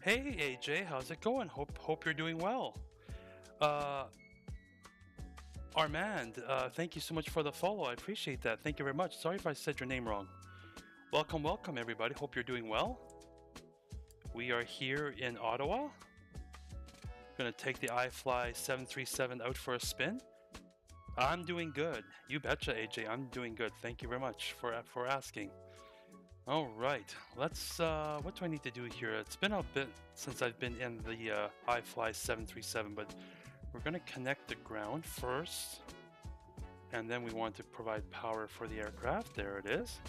Hey AJ, how's it going? Hope you're doing well. Uh, Armand, thank you so much for the follow. I appreciate that. Thank you very much. Sorry if I said your name wrong. Welcome everybody. Hope you're doing well. We are here in Ottawa. Gonna take the IFLY737 out for a spin. I'm doing good. You betcha, AJ. I'm doing good. Thank you very much for asking. All right, let's. What do I need to do here? It's been a bit since I've been in the IFLY737, but we're going to connect the ground first, and then we want to provide power for the aircraft. There it is.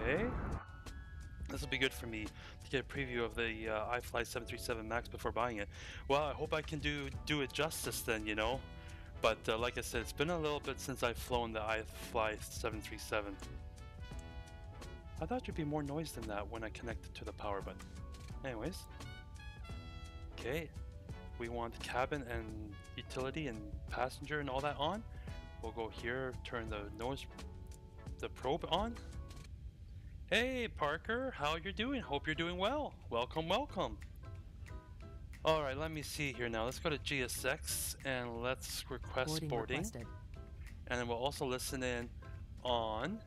Okay. This will be good for me to get a preview of the IFLY737 MAX before buying it. Well, I hope I can do it justice then, you know. But like I said, it's been a little bit since I've flown the IFLY737. I thought there'd be more noise than that when I connect it to the power button. Anyways. Okay. We want cabin and utility and passenger and all that on. We'll go here, turn the probe on. Hey Parker, how you doing? Hope you're doing well. Welcome. All right, let me see here now. Let's go to GSX and let's request boarding. And then we'll also listen in on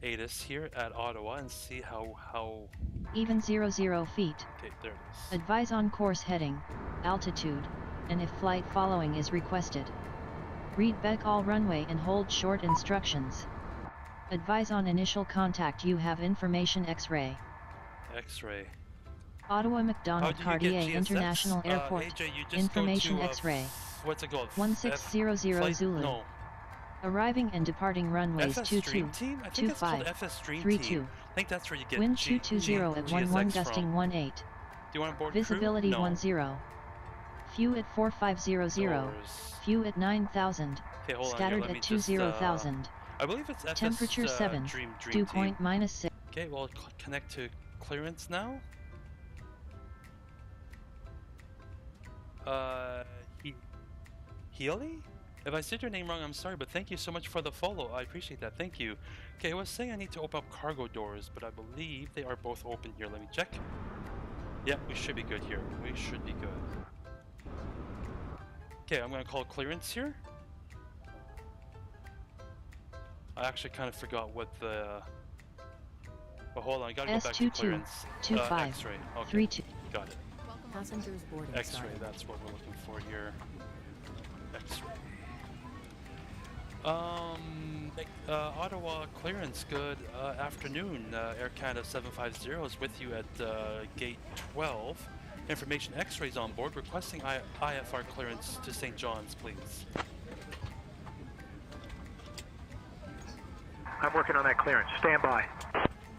Addons here at Ottawa and see how... Even 00 feet. Okay, there it is. Advise on course heading, altitude, and if flight following is requested. Read back all runway and hold short instructions. Advise on initial contact. You have information X-ray. X-ray. Ottawa MacDonald Cartier International Airport. AJ, Information X-ray. What's it called? 1600 Zulu. No. Arriving and departing runways 22, 25, 32. I think that's where you get Wind 220 at 11 gusting 18. Do you want to board Visibility crew? No. 10. Few at 4500. Few at 9000. Okay, hold Scattered on here. at 20,000. I believe it's FS, Temperature 7. Dream Dew point -6. Okay, we'll connect to clearance now. Healy? If I said your name wrong, I'm sorry, but thank you so much for the follow. I appreciate that. Thank you. Okay, I was saying I need to open up cargo doors, but I believe they are both open here. Let me check. Yeah, we should be good here. We should be good. Okay, I'm going to call clearance here. I actually kind of forgot what the... But hold on, I gotta go back to clearance. X-ray. Okay, 32. got it. Passengers boarding X-ray, that's what we're looking for here. X-ray. Ottawa clearance, good afternoon. Air Canada 750 is with you at gate 12. Information X-rays on board. Requesting IFR clearance to St. John's, please. I'm working on that clearance. Stand by.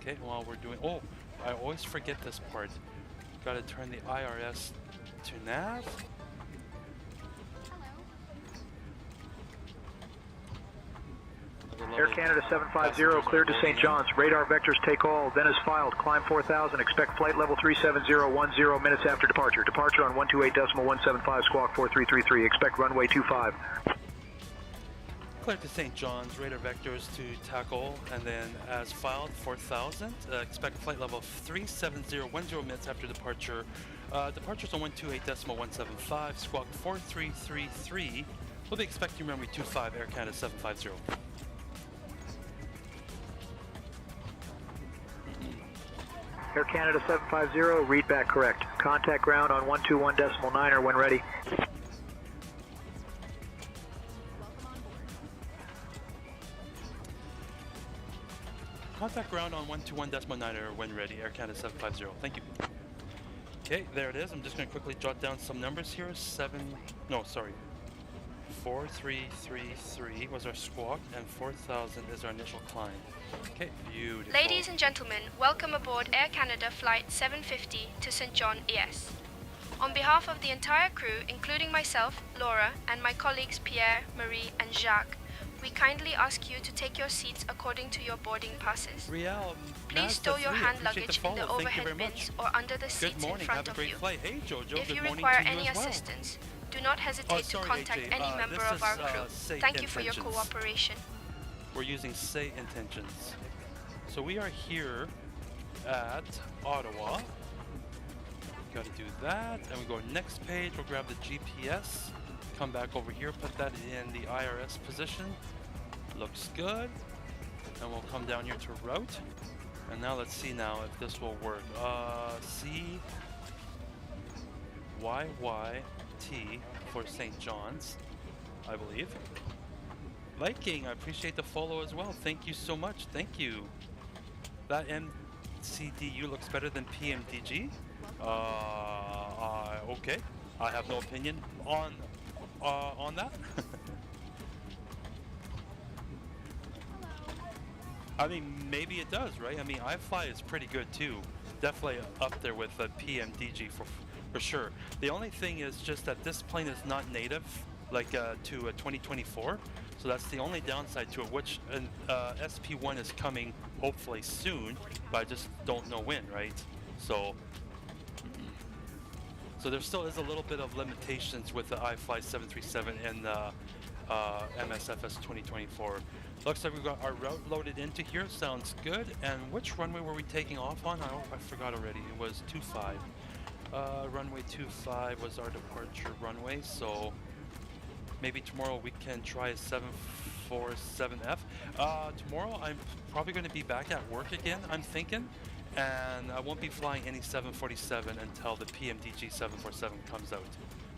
Okay, while we're doing... Oh, I always forget this part. Got to turn the IRS to nav. Air Canada 750 cleared to St. John's. Radar vectors take all. Then is filed. Climb 4000. Expect flight level 37010 minutes after departure. Departure on 128.175 squawk 4333. Expect runway 25. Clear to St. John's, radar vectors to tackle, and then as filed, 4000. Expect flight level 37010 minutes after departure. Departures on 128.175, squawk 4333. We'll be expecting runway 25, Air Canada 750. Air Canada 750, read back correct. Contact ground on 121.9 when ready. Contact ground on 121.9 when ready, Air Canada 750. Thank you. Okay, there it is. I'm just going to quickly jot down some numbers here. 4333 was our squawk, and 4000 is our initial climb. Okay, beautiful. Ladies and gentlemen, welcome aboard Air Canada Flight 750 to St. John ES. On behalf of the entire crew, including myself, Laura, and my colleagues Pierre, Marie, and Jacques, We kindly ask you to take your seats according to your boarding passes. Riel, Please store your hand luggage in the overhead very bins much. or under the Good seats in morning. front Have a of great you. flight. Hey, Jojo. If Good you morning require to you any as well. assistance, do not hesitate to Sorry, contact AJ. any member this of our is, crew. say Thank you for your intentions. cooperation. We're using say intentions. So we are here at Ottawa. Got to do that, and we go next page. We'll grab the GPS, come back over here, put that in the IRS position. Looks good, and we'll come down here to route. And now let's see now if this will work. CYYT for St. John's, I believe. Liking, I appreciate the follow as well. Thank you so much. Thank you. That MCDU looks better than PMDG. Okay. I have no opinion on that. I mean, maybe it does, right? I mean, IFLY is pretty good too. Definitely up there with PMDG for sure. The only thing is just that this plane is not native, like to 2024. So that's the only downside to it, which SP1 is coming hopefully soon, but I just don't know when, right? So there still is a little bit of limitations with the IFLY737 and the Msfs 2024. Looks like we got our route loaded into here. Sounds good. And which runway were we taking off on? I forgot already. It was 25. Runway 25 was our departure runway. So maybe tomorrow we can try a 747F. Tomorrow I'm probably going to be back at work again, I'm thinking. And I won't be flying any 747 until the PMDG 747 comes out.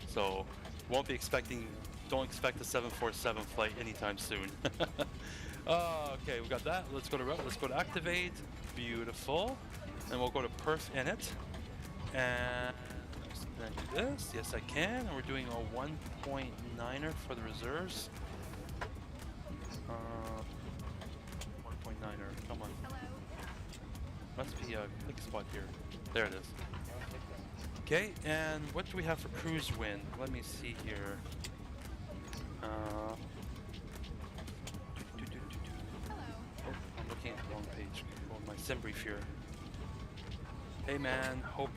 So won't be expecting, don't expect a 747 flight anytime soon. Okay, we got that. Let's go to route. Let's go to activate. Beautiful. And we'll go to perf init. And can I do this? Yes, I can. And we're doing a 1.9er for the reserves. 1.9er. Come on. Must be a click spot here. There it is. Okay, and what do we have for cruise wind? Let me see here. Oh, I'm looking at the wrong page. Go on my sim brief here. Hey man, how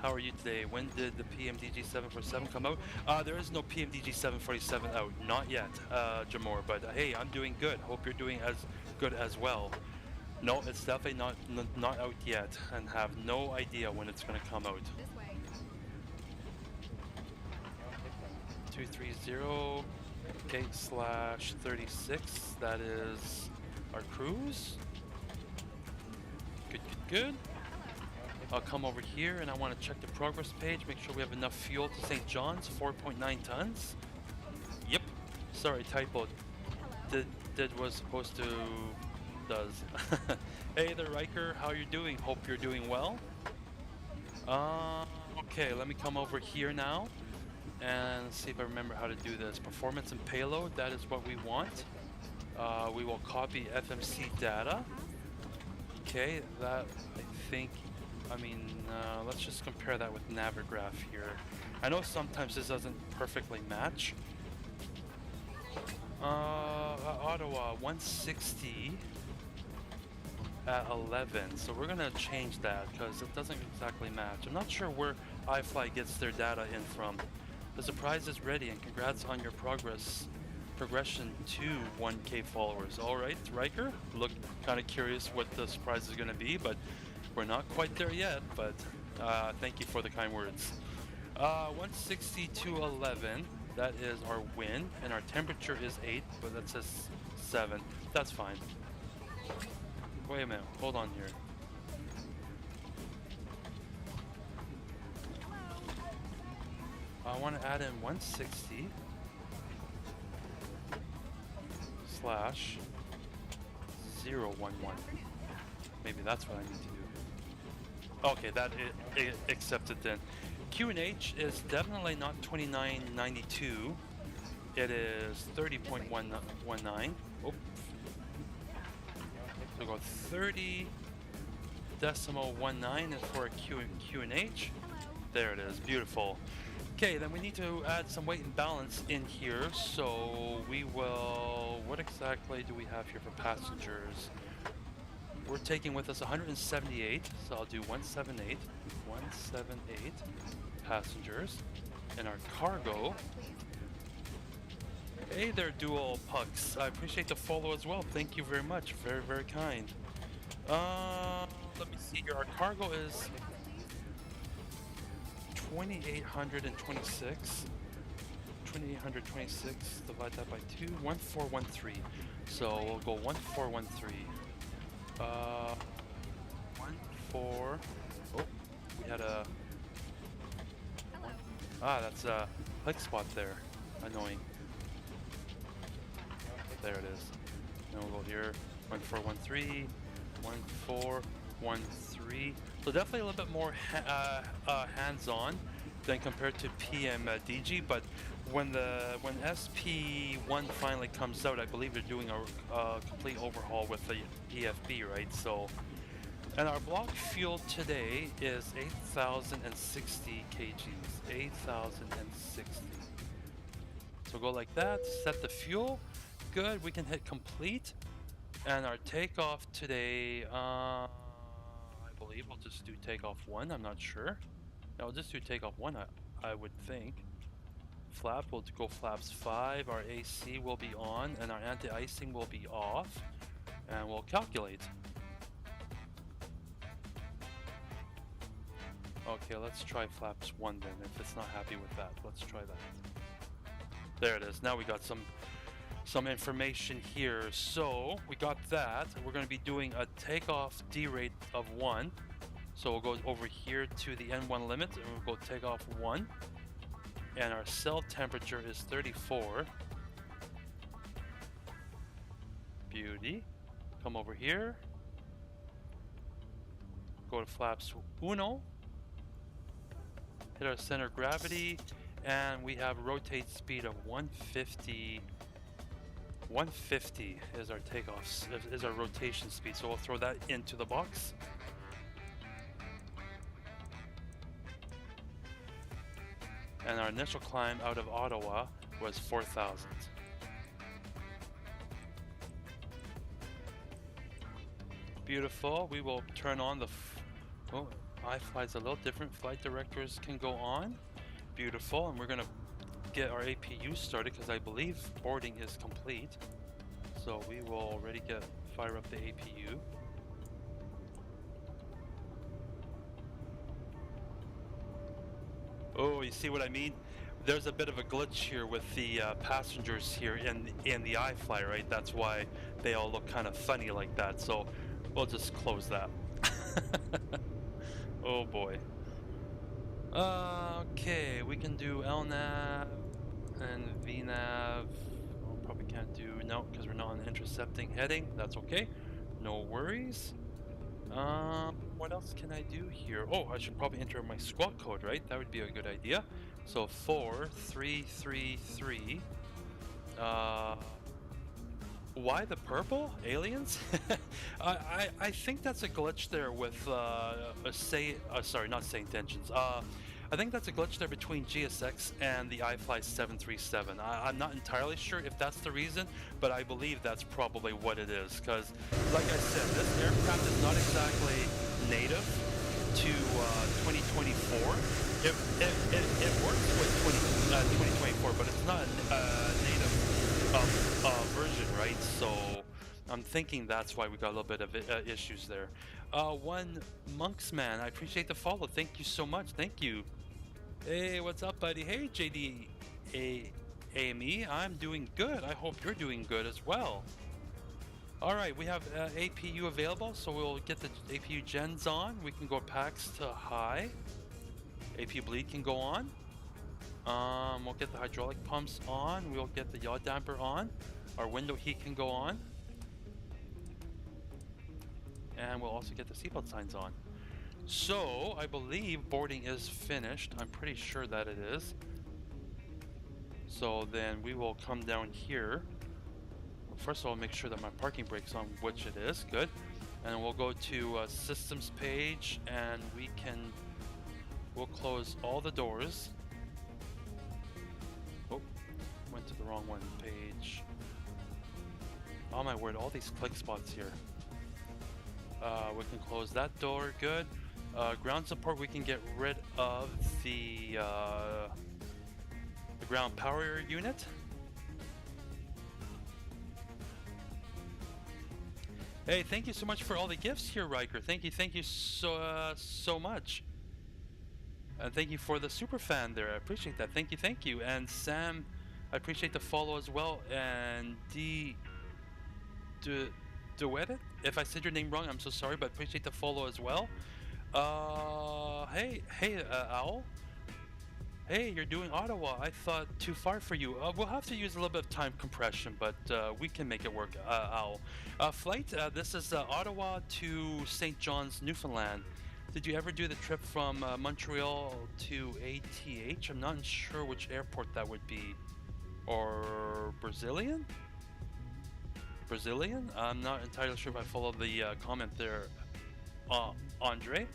are you today? When did the PMDG 747 come out? There is no PMDG 747 out, not yet, Jamor, but hey, I'm doing good. Hope you're doing as good as well. No, it's definitely not out yet, and have no idea when it's going to come out. 230 /36. That is our cruise. Good. I'll come over here and I want to check the progress page. Make sure we have enough fuel to St. John's. 4.9 tons. Yep. Sorry, typo. Did was supposed to. Does. Hey there, Riker. How you doing? Hope you're doing well. Okay, let me come over here now and see if I remember how to do this. Performance and payload, that is what we want. We will copy FMC data. Okay, that I think, let's just compare that with Navigraph here. I know sometimes this doesn't perfectly match. Ottawa 160 at 11, so we're gonna change that because it doesn't exactly match. I'm not sure where iFly gets their data in from. The surprise is ready, and congrats on your progression to 1K followers. All right, Riker, look kind of curious what the surprise is gonna be, but we're not quite there yet. But thank you for the kind words. 160 to 11. That is our wind, and our temperature is 8, but that says 7. That's fine. Wait a minute, hold on here. I want to add in 160 /011. Maybe that's what I need to do. Okay, that is accepted then. Q&H is definitely not 2992. It is 30.19. Oh. So go 30.19 is for a Q&H. There it is, beautiful. Okay, then we need to add some weight and balance in here. So we will, what exactly do we have here for passengers? We're taking with us 178, so I'll do 178 passengers. And our cargo, hey there, dual pucks. I appreciate the follow as well. Thank you very much. Very, very kind. Let me see here. Our cargo is 2,826. 2,826. Divide that by 2. 1413. So we'll go 1413. 14. Oh, we had a. That's a click spot there. Annoying. There it is. Now we'll go here. 1413. 1413. So definitely a little bit more hands-on than compared to PMDG, but when SP1 finally comes out, I believe they're doing a complete overhaul with the EFB, right? So, and our block fuel today is 8,060 kgs. 8,060. So go like that. Set the fuel. Good. We can hit complete. And our takeoff today, I believe we'll just do takeoff 1. I'm not sure. No, we'll just do takeoff 1, I would think. Flap, we'll go flaps 5. Our AC will be on, and our anti-icing will be off. And we'll calculate. Okay, let's try flaps 1 then. If it's not happy with that, let's try that. There it is. Now we got some information here. So we got that. We're going to be doing a takeoff D rate of 1. So we'll go over here to the N1 limit and we'll go takeoff 1. And our cell temperature is 34. Beauty. Come over here. Go to flaps 1. Hit our center of gravity. And we have rotate speed of 150. 150 is our takeoff, is our rotation speed. So we'll throw that into the box. And our initial climb out of Ottawa was 4,000. Beautiful. We will turn on the. Oh, IFLY's a little different. Flight directors can go on. Beautiful. And we're going to get our APU started because I believe boarding is complete. So we will already fire up the APU. Oh, you see what I mean? There's a bit of a glitch here with the passengers here in the IFLY, right? That's why they all look kind of funny like that. So we'll just close that. Oh boy. Okay, we can do LNAV and VNAV. Oh, probably can't do no because we're not on the intercepting heading. That's okay. No worries. What else can I do here? Oh, I should probably enter my squawk code, right? That would be a good idea. So 4333. Why the purple? Aliens? I think that's a glitch there with sorry, not St. Engines. I think that's a glitch there between GSX and the IFLY737. I'm not entirely sure if that's the reason, but I believe that's probably what it is. Because, like I said, this aircraft is not exactly native to 2024. It works with 2024, but it's not a native version, right? So I'm thinking that's why we got a little bit of issues there. One Monksman, I appreciate the follow. Thank you so much. Thank you. Hey, what's up, buddy? Hey, JD AME. I'm doing good. I hope you're doing good as well. All right, we have APU available, so we'll get the APU gens on. We can go packs to high. APU bleed can go on. We'll get the hydraulic pumps on. We'll get the yaw damper on. Our window heat can go on. And we'll also get the seatbelt signs on. So, I believe boarding is finished. I'm pretty sure that it is. So then we will come down here. First of all, make sure that my parking brake's on, which it is. Good. And we'll go to systems page and we'll close all the doors. went to the wrong one. Page. Oh my word, all these click spots here. We can close that door, good. Ground support, we can get rid of the ground power unit. Hey, thank you so much for all the gifts here, Riker. Thank you so much. And thank you for the super fan there. I appreciate that. Thank you. And Sam, I appreciate the follow as well. And Duet, if I said your name wrong, I'm so sorry, but appreciate the follow as well. Hey, Owl. Hey, you're doing Ottawa. I thought too far for you. We'll have to use a little bit of time compression, but we can make it work, Owl. Flight, this is Ottawa to St. John's, Newfoundland. Did you ever do the trip from Montreal to ATH? I'm not sure which airport that would be. Or Brazilian? I'm not entirely sure if I followed the comment there, Andre.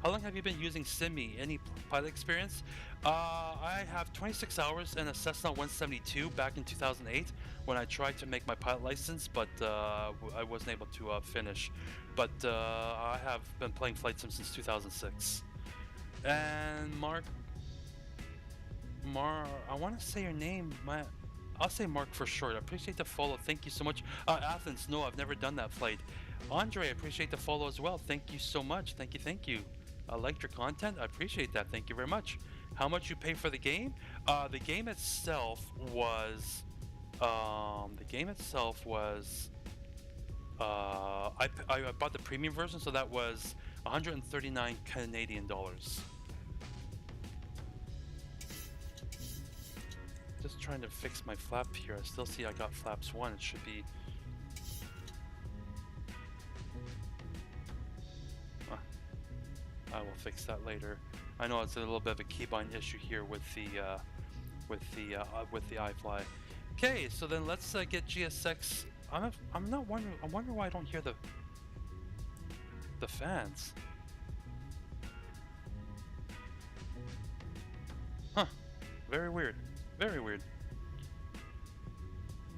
How long have you been using Simi? Any pilot experience? I have 26 hours in a Cessna 172 back in 2008 when I tried to make my pilot license, but I wasn't able to finish. But I have been playing flight sim since 2006. And Mark, I want to say your name. I'll say Mark for short. I appreciate the follow. Thank you so much. Athens, no, I've never done that flight. Andre, I appreciate the follow as well. Thank you so much. Thank you. I liked your content. I appreciate that. Thank you very much. How much you pay for the game? The game itself was. I bought the premium version, so that was 139 Canadian dollars. Just trying to fix my flap here. I still see I got flaps 1. It should be. I will fix that later. I know it's a little bit of a keybind issue here with the IFLY. Okay, so then let's get GSX. I'm not wondering. I wonder why I don't hear the fans. Huh? Very weird. Very weird.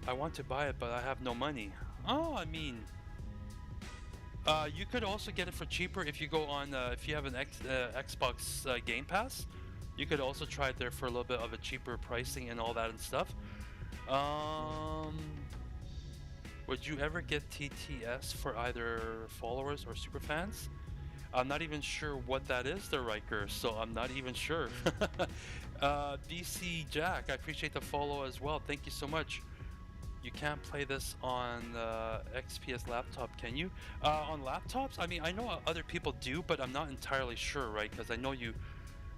I want to buy it, but I have no money. Oh, I mean. You could also get it for cheaper if you go on, if you have an Xbox Game Pass. You could also try it there for a little bit of a cheaper pricing and all that and stuff. Would you ever get TTS for either followers or super fans? I'm not even sure what that is, the Riker, so I'm not even sure. BC Jack, I appreciate the follow as well. Thank you so much. You can't play this on XPS laptop, can you? On laptops? I mean, I know other people do, but I'm not entirely sure, right? Because I know you,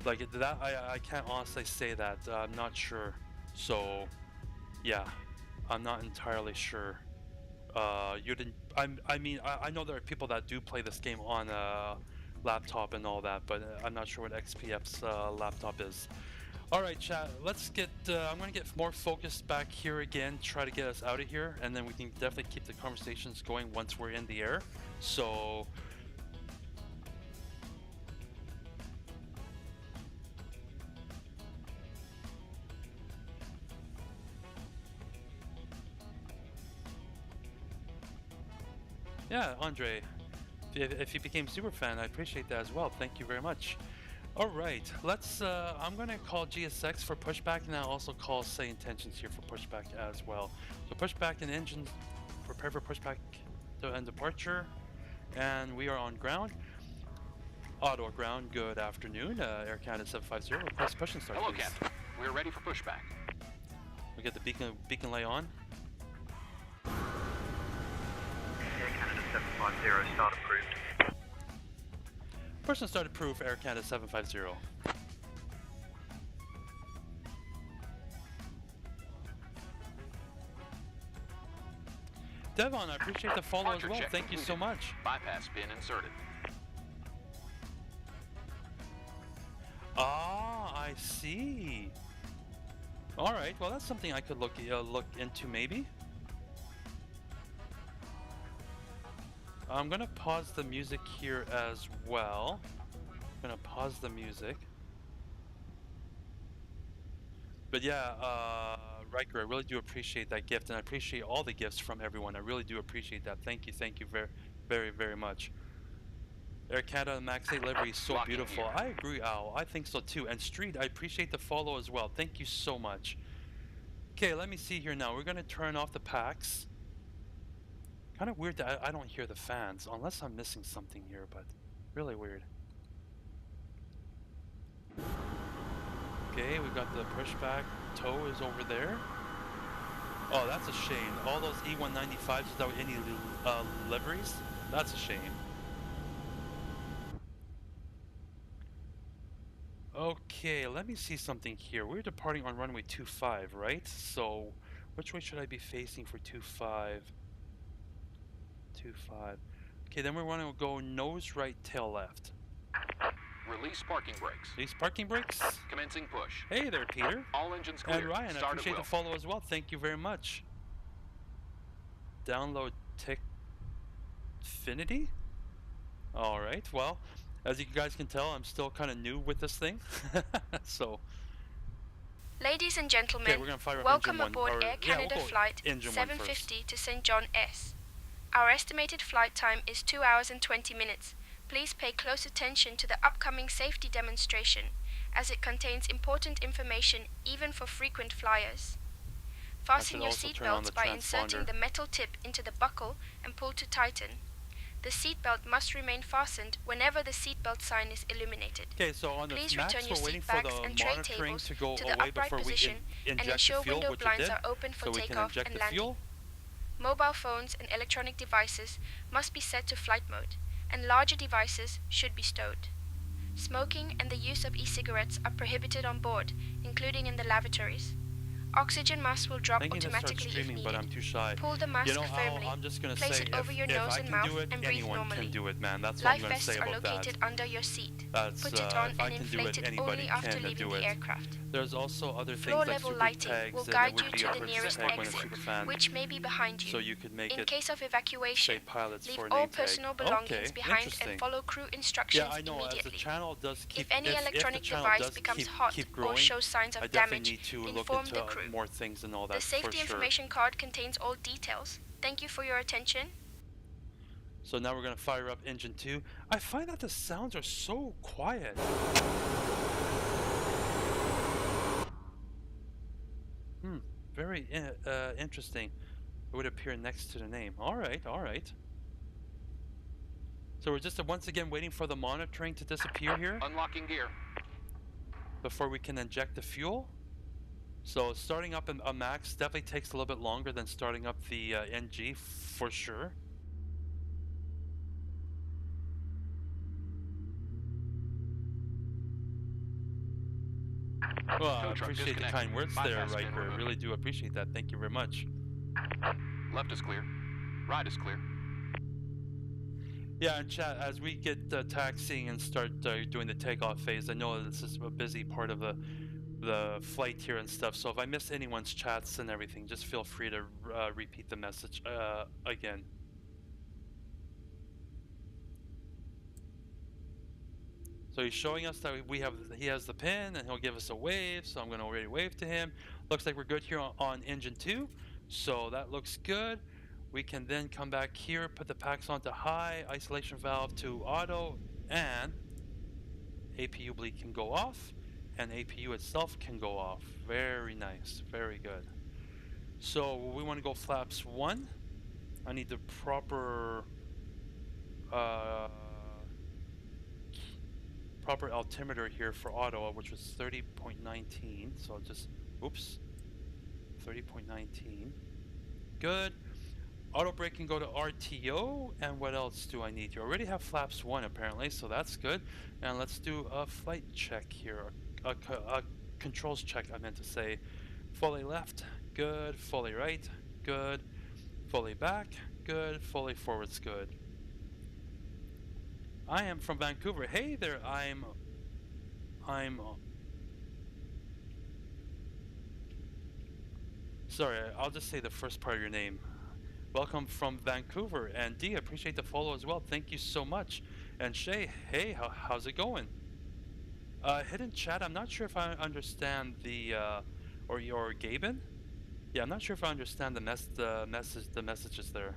like that. I can't honestly say that. I'm not sure. So, yeah, I'm not entirely sure. You didn't. I mean, I know there are people that do play this game on laptop and all that, but I'm not sure what XPF's laptop is. All right, chat, let's get, I'm going to get more focused back here again, try to get us out of here, and then we can definitely keep the conversations going once we're in the air. So, yeah, Andre, if you became super fan, I appreciate that as well. Thank you very much. All right, let's, I'm going to call GSX for pushback, and I'll also call Say Intentions here for pushback as well. So pushback and engines, prepare for pushback and departure, and we are on ground. Ottawa ground, good afternoon, Air Canada 750, request push and start. Hello, please. Captain. We're ready for pushback. We get the beacon lay on. Air Canada 750, start approved. Person start approved, Air Canada 750. Devon, I appreciate the follow as well. Thank you so much. Bypass pin inserted. Ah, I see. All right. Well, that's something I could look into maybe. I'm gonna pause the music here as well. I'm gonna pause the music. But yeah, Riker, I really do appreciate that gift, and I appreciate all the gifts from everyone. I really do appreciate that. Thank you very much. Air Canada Max 8 livery is so beautiful. I agree, Al. I think so too. And Street, I appreciate the follow as well. Thank you so much. Okay, let me see here now. We're going to turn off the packs. Kind of weird that I don't hear the fans, unless I'm missing something here, but really weird. Okay, we got the pushback. Tow is over there. Oh, that's a shame. All those E195s without any liveries? That's a shame. Okay, let me see something here. We're departing on runway 25, right? So, which way should I be facing for 25? 25. Okay, then we want to go nose right, tail left. Release parking brakes. Release parking brakes. Commencing push. Hey there, Peter. All engines clear. And Ryan, I appreciate the follow as well. Thank you very much. Download Techfinity. All right, well, as you guys can tell, I'm still kind of new with this thing. So, Ladies and gentlemen, okay, we're gonna fire up welcome engine aboard one, Air Canada we'll Flight engine 750 to St.John'S. Our estimated flight time is 2 hours and 20 minutes. Please pay close attention to the upcoming safety demonstration, as it contains important information even for frequent flyers. Fasten your seatbelts by inserting the metal tip into the buckle and pull to tighten. The seatbelt must remain fastened whenever the seatbelt sign is illuminated. Okay, so on the Please Max, return your we're waiting seat for bags the and tray monitoring tables to go to the away upright before we position and inject ensure the fuel, window which blinds we did, are open for so we can takeoff inject and the landing. fuel. Mobile phones and electronic devices must be set to flight mode, and larger devices should be stowed. Smoking and the use of e-cigarettes are prohibited on board, including in the lavatories. Oxygen masks will drop automatically if needed. But I'm too shy. Pull the mask firmly, I'm just gonna place say, it over your if nose I and can mouth, do it, and breathe anyone normally. can do it, man. That's what I'm Life gonna vests say are about located that. under your seat. That's, Put it on if I and can do inflate it, it anybody only after can leaving do the it. aircraft. There's also other things Floor like level super lighting tags, will and that guide would you be to a the super nearest tag when a exit, super fan. which may be behind you. So you could make In it case of evacuation, say pilots leave for a all name tag. personal belongings Okay, behind interesting. and follow crew instructions Yeah, I know. As the immediately. channel does keep, If any electronic the channel device does becomes keep hot growing, or shows signs of I definitely damage, need to look inform into the crew. more things and all that The safety for sure. information card contains all details. Thank you for your attention. So now we're gonna fire up engine 2. I find that the sounds are so quiet. Very interesting. It would appear next to the name. All right, all right. So we're just once again waiting for the monitoring to disappear here Unlocking gear. before we can inject the fuel. So starting up a Max definitely takes a little bit longer than starting up the NG for sure. Well, I appreciate the kind words there, Riker. I really do appreciate that. Thank you very much. Left is clear. Right is clear. Yeah, and chat, as we get taxiing and start doing the takeoff phase, I know this is a busy part of the flight here and stuff, so if I miss anyone's chats and everything, just feel free to repeat the message again. So he's showing us that he has the pin, and he'll give us a wave, so I'm going to already wave to him. Looks like we're good here on engine 2, so that looks good. We can then come back here, put the packs onto high, isolation valve to auto, and APU bleed can go off, and APU itself can go off. Very nice, very good. So we want to go flaps 1. I need the proper altimeter here for Ottawa, which was 30.19. So just, oops, 30.19. Good. Auto brake can go to RTO, and what else do I need? You already have flaps 1 apparently, so that's good. And let's do a flight check here, a controls check I meant to say. Fully left, good. Fully right, good. Fully back, good. Fully forwards, good. I am from Vancouver. Hey there, I'm sorry, I'll just say the first part of your name. Welcome from Vancouver, and Dee, appreciate the follow as well. Thank you so much. And Shay, hey, how's it going? Hidden chat, I'm not sure if I understand the or Gaben. Yeah, I'm not sure if I understand the messages there.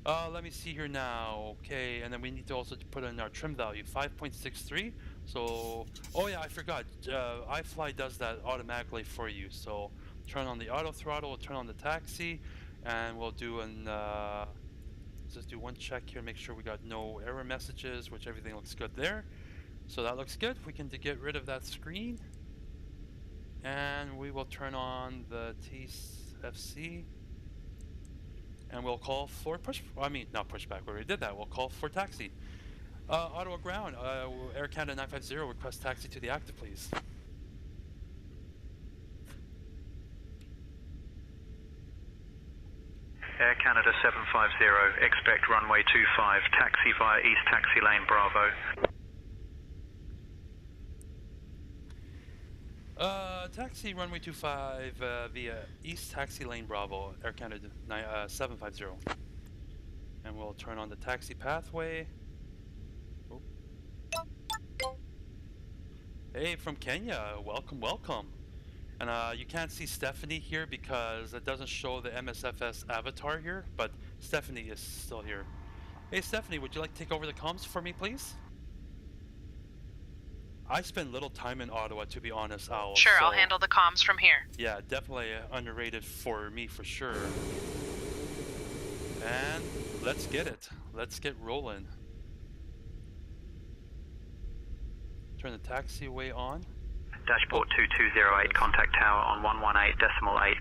Let me see here now. Okay, and then we need to also put in our trim value, 5.63. So, oh yeah, I forgot. iFly does that automatically for you. So, turn on the auto throttle, turn on the taxi, and we'll do an. Let's just do one check here, make sure we got no error messages, which everything looks good there. So that looks good. We can get rid of that screen, and we will turn on the TFRP. And we'll call for not pushback, we already did that. We'll call for taxi. Ottawa ground, Air Canada 950, request taxi to the active, please. Air Canada 750, expect runway 25, taxi via East Taxi Lane Bravo. Taxi runway 25 via East Taxi Lane Bravo, Air Canada 750. And we'll turn on the taxi pathway. Oh. Hey, from Kenya, welcome, welcome. And you can't see Stephanie here because it doesn't show the Msfs avatar here, but Stephanie is still here. Hey Stephanie, would you like to take over the comms for me, please? I spend little time in Ottawa, to be honest, Owl. Sure, so I'll handle the comms from here. yeah, definitely underrated for me for sure. And let's get it. Let's get rolling. Turn the taxiway on. Dashport 2208, contact tower on 118.8.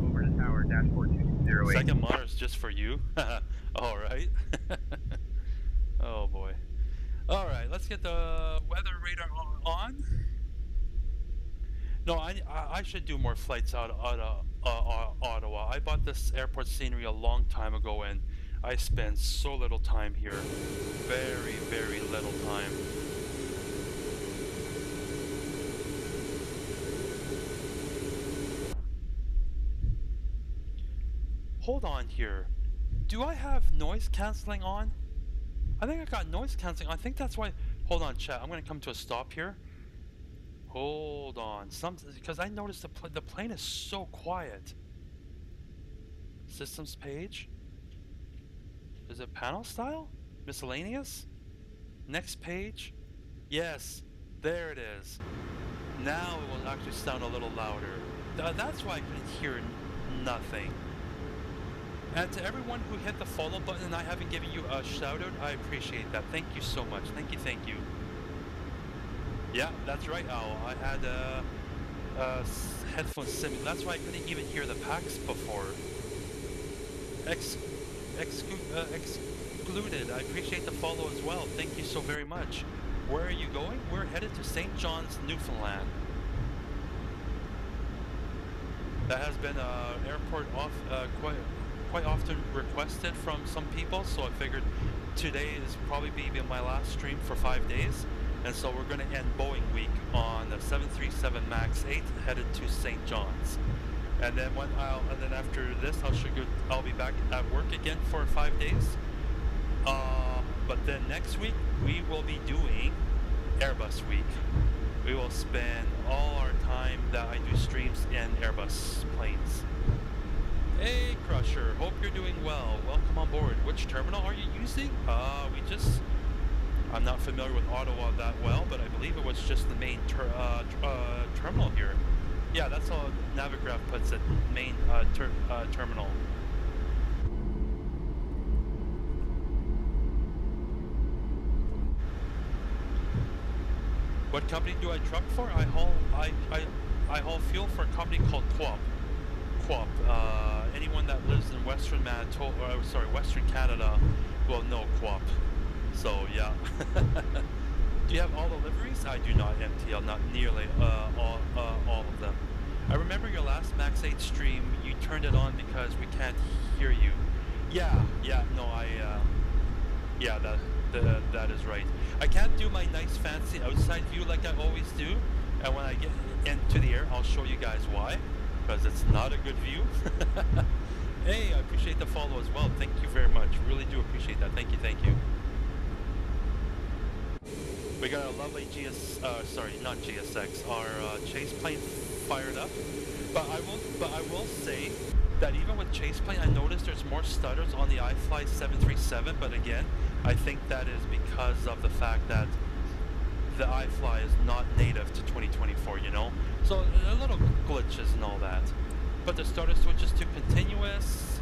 Over to tower, dashport 2208. Second monitor's just for you. All right. Oh boy. All right, let's get the weather radar on. No, I should do more flights out of Ottawa. I bought this airport scenery a long time ago, and I spend so little time here. Very, very little time. Hold on here. Do I have noise canceling on? I think I got noise canceling. I think that's why. Hold on, chat. I'm gonna come to a stop here. Hold on. Because I noticed the plane is so quiet. Systems page. Is it panel style? Miscellaneous? Next page? Yes. There it is. Now it will actually sound a little louder. That's why I couldn't hear nothing. And to everyone who hit the follow button and I haven't given you a shout out, I appreciate that. Thank you so much. Thank you, thank you. Yeah, that's right, Owl. I had headphone sim. That's why I couldn't even hear the packs before. Excluded. I appreciate the follow as well. Thank you so very much. Where are you going? We're headed to St. John'S, Newfoundland. That has been an airport quite often requested from some people, so I figured today is probably be my last stream for 5 days, and so we're going to end Boeing week on the 737 MAX 8 headed to St. John's, and then after this I'll be back at work again for 5 days. But then next week we will be doing Airbus week. We will spend all our time that I do streams in Airbus planes. Hey Crusher, hope you're doing well. Welcome on board. Which terminal are you using? I'm not familiar with Ottawa that well, but I believe it was just the main terminal here. Yeah, that's how Navigraph puts it, main terminal. What company do I truck for? I haul fuel for a company called QUAP. Anyone that lives in Western Western Canada will know QUAP. So yeah. Do you have all the liveries? I do not, MTL, not nearly all of them. I remember your last Max 8 stream, you turned it on because we can't hear you. Yeah, that is right. I can't do my nice fancy outside view like I always do, and when I get into the air, I'll show you guys why. Because it's not a good view. Hey, I appreciate the follow as well. Thank you very much. Really do appreciate that. Thank you, thank you. We got our lovely sorry, not GSX, our ChasePlane fired up. But I will say that even with ChasePlane, I noticed there's more stutters on the IFLY737. But again, I think that is because of the fact that the iFly is not native to 2024. You know, so a little glitches and all that. But the stutter switches to continuous.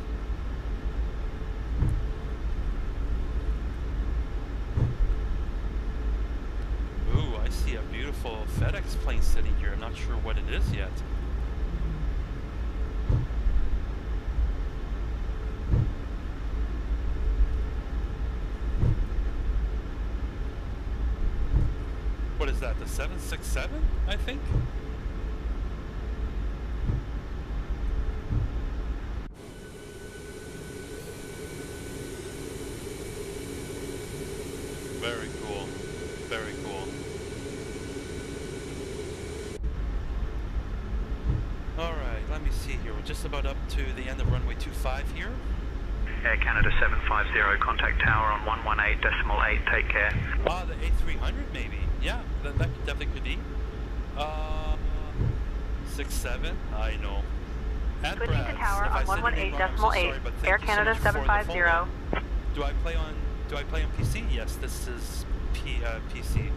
Ooh, I see a beautiful FedEx plane sitting here. I'm not sure what it is yet. What is that, the 767, I think? Very cool, very cool. Alright, let me see here. We're just about up to the end of runway 25 here. Air Canada 750, contact tower on 118.8, take care. Ah, the A300 maybe. Yeah, that definitely could be. 67, I know. And Switching to tower on 118.8, Air Canada 750. Do I play on PC? Yes, this is PC.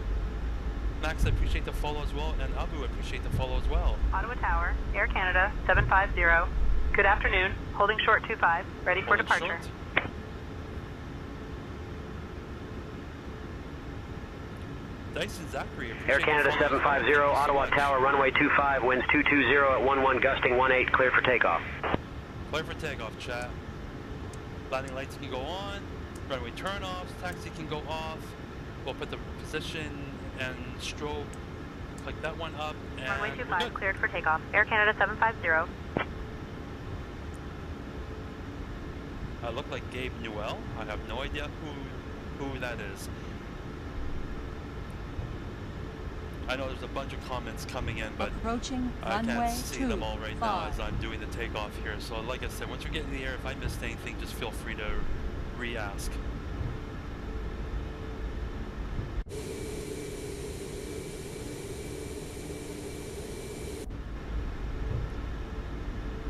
Max, I appreciate the follow as well, and Abu, I appreciate the follow as well. Ottawa Tower, Air Canada 750. Good afternoon. Holding short 25, ready for departure. Short. Dyson Zachary, Air Canada 750, Ottawa Tower, runway 25, winds 220 at 11 gusting 18, clear for takeoff. Clear for takeoff, chat. Landing lights can go on, runway turn-offs, taxi can go off. We'll put the position and strobe, click that one up, and runway 25, cleared for takeoff. Air Canada 750. I look like Gabe Newell. I have no idea who that is. I know there's a bunch of comments coming in, but approaching I runway can't see them all right now as I'm doing the takeoff here. So like I said, once we get in the air, if I missed anything, just feel free to re-ask.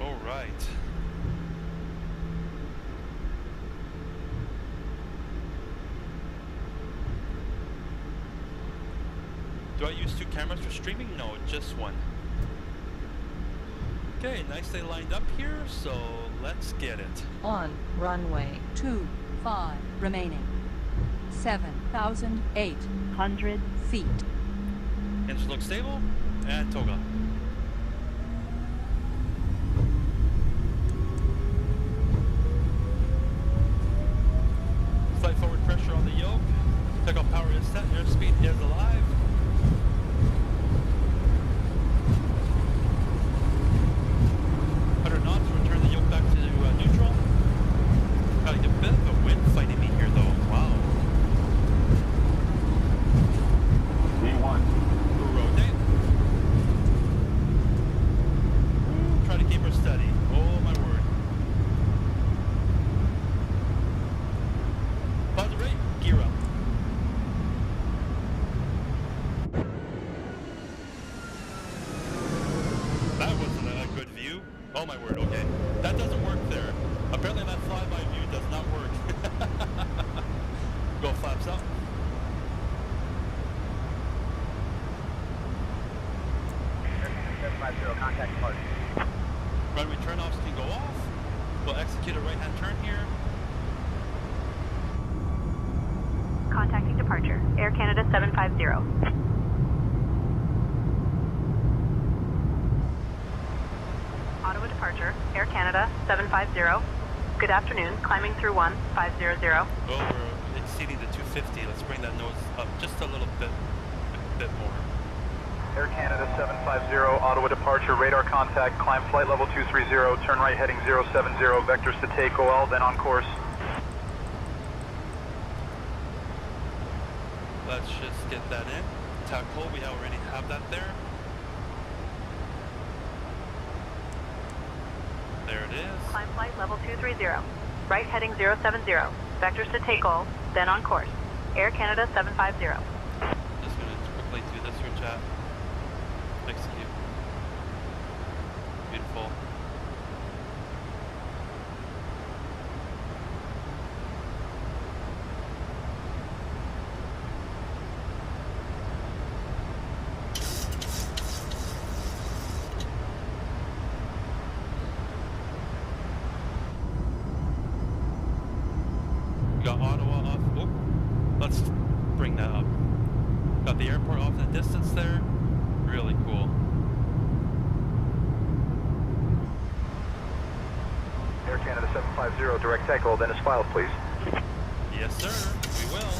All right. Do I use two cameras for streaming? No, just one. Okay, nicely lined up here, so let's get it. On runway 25 remaining. 7,800 feet. Engines look stable, and toga. Flight forward pressure on the yoke. Takeoff power is set, airspeed is alive. Return the yoke back to neutral. Got a bit of a wind fighting me here though. Wow. V1. Rotate. Try to keep her steady. Oh my word. Pause the rate. Gear up. That wasn't a good view. Oh my word, okay. That doesn't work there. Apparently that flyby view does not work. Go flaps up. Air Canada 750, contact departure. Runway turn-offs can go off. We'll execute a right-hand turn here. Contacting departure. Air Canada 750. Ottawa departure, Air Canada 750. Good afternoon, climbing through 1500. Oh, we're exceeding the 250. Let's bring that nose up just a little bit more. Air Canada 750, Ottawa departure, radar contact, climb flight level 230, turn right heading 070, vectors to take OL, then on course. Let's just get that in. Tackle, we already have that there. There it is. Climb flight level 230. Right heading 070. Vectors to take all, then on course. Air Canada 750. Just do this for chat. Execute. Beautiful. Got Ottawa off. Oh, let's bring that up. Got the airport off in the distance there. Really cool. Air Canada 750, direct takeoff, then is filed, please. Yes, sir. We will.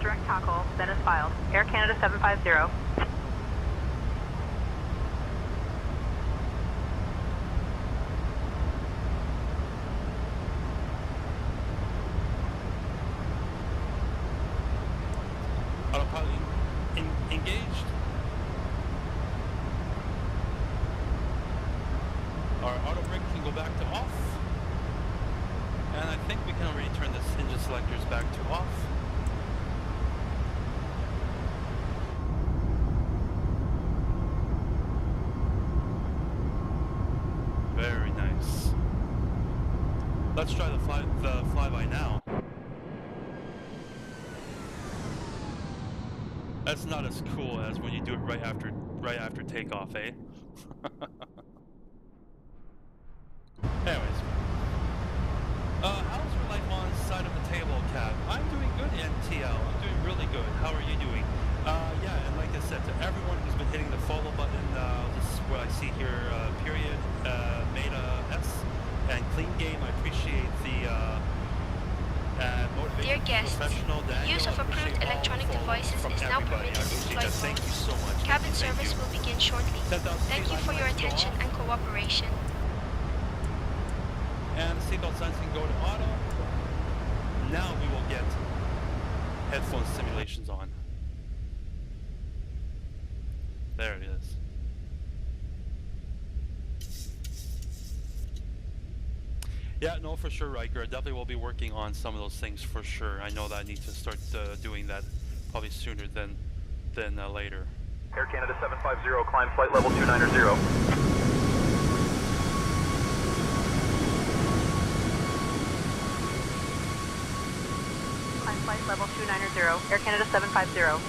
Direct tackle, then is filed. Air Canada 750. Autopilot engaged. Our auto brake can go back to off. And I think we can already turn this engine selectors back to off. Very nice. Let's try the flyby now. That's not as cool as when you do it right after takeoff, eh? Anyways, how's your life on side of the table, Cap? I'm doing good, NTL. I'm doing really good. How are you doing? Yeah, and like I said, to everyone who's been hitting the follow button, this is what I see here, period, Meta S, and Clean Game. I appreciate the Dear guests, use of approved electronic devices is now permitted in flight mode. Thank you so much. Cabin service will begin shortly. Thank you for your attention and cooperation. And seatbelt signs can go to auto. Now we will get headphone simulations on. There it is. Yeah, no, for sure, Riker. I definitely will be working on some of those things for sure. I know that I need to start doing that probably sooner than later. Air Canada 750, climb flight level 290. Climb flight level 290. Air Canada 750.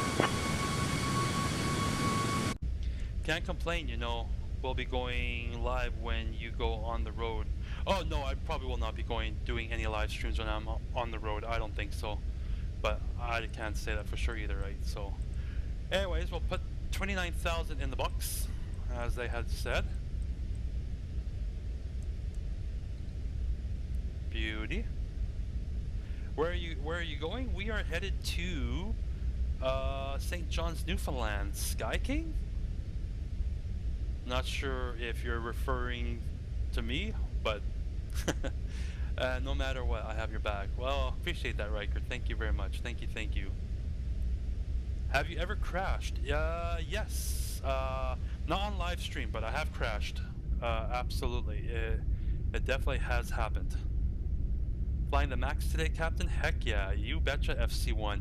Can't complain, you know. We'll be going live when you go on the road. Oh no, I probably will not be doing any live streams when I'm on the road. I don't think so, but I can't say that for sure either, right? So, anyways, we'll put 29,000 in the box, as they had said. Beauty. Where are you going? We are headed to St. John's, Newfoundland. Sky King? Not sure if you're referring to me, but no matter what, I have your back. Well, appreciate that, Riker. Thank you very much. Thank you. Have you ever crashed? Yes. Not on live stream, but I have crashed. Absolutely. It definitely has happened. Flying the Max today, Captain? Heck yeah, you betcha, FC1.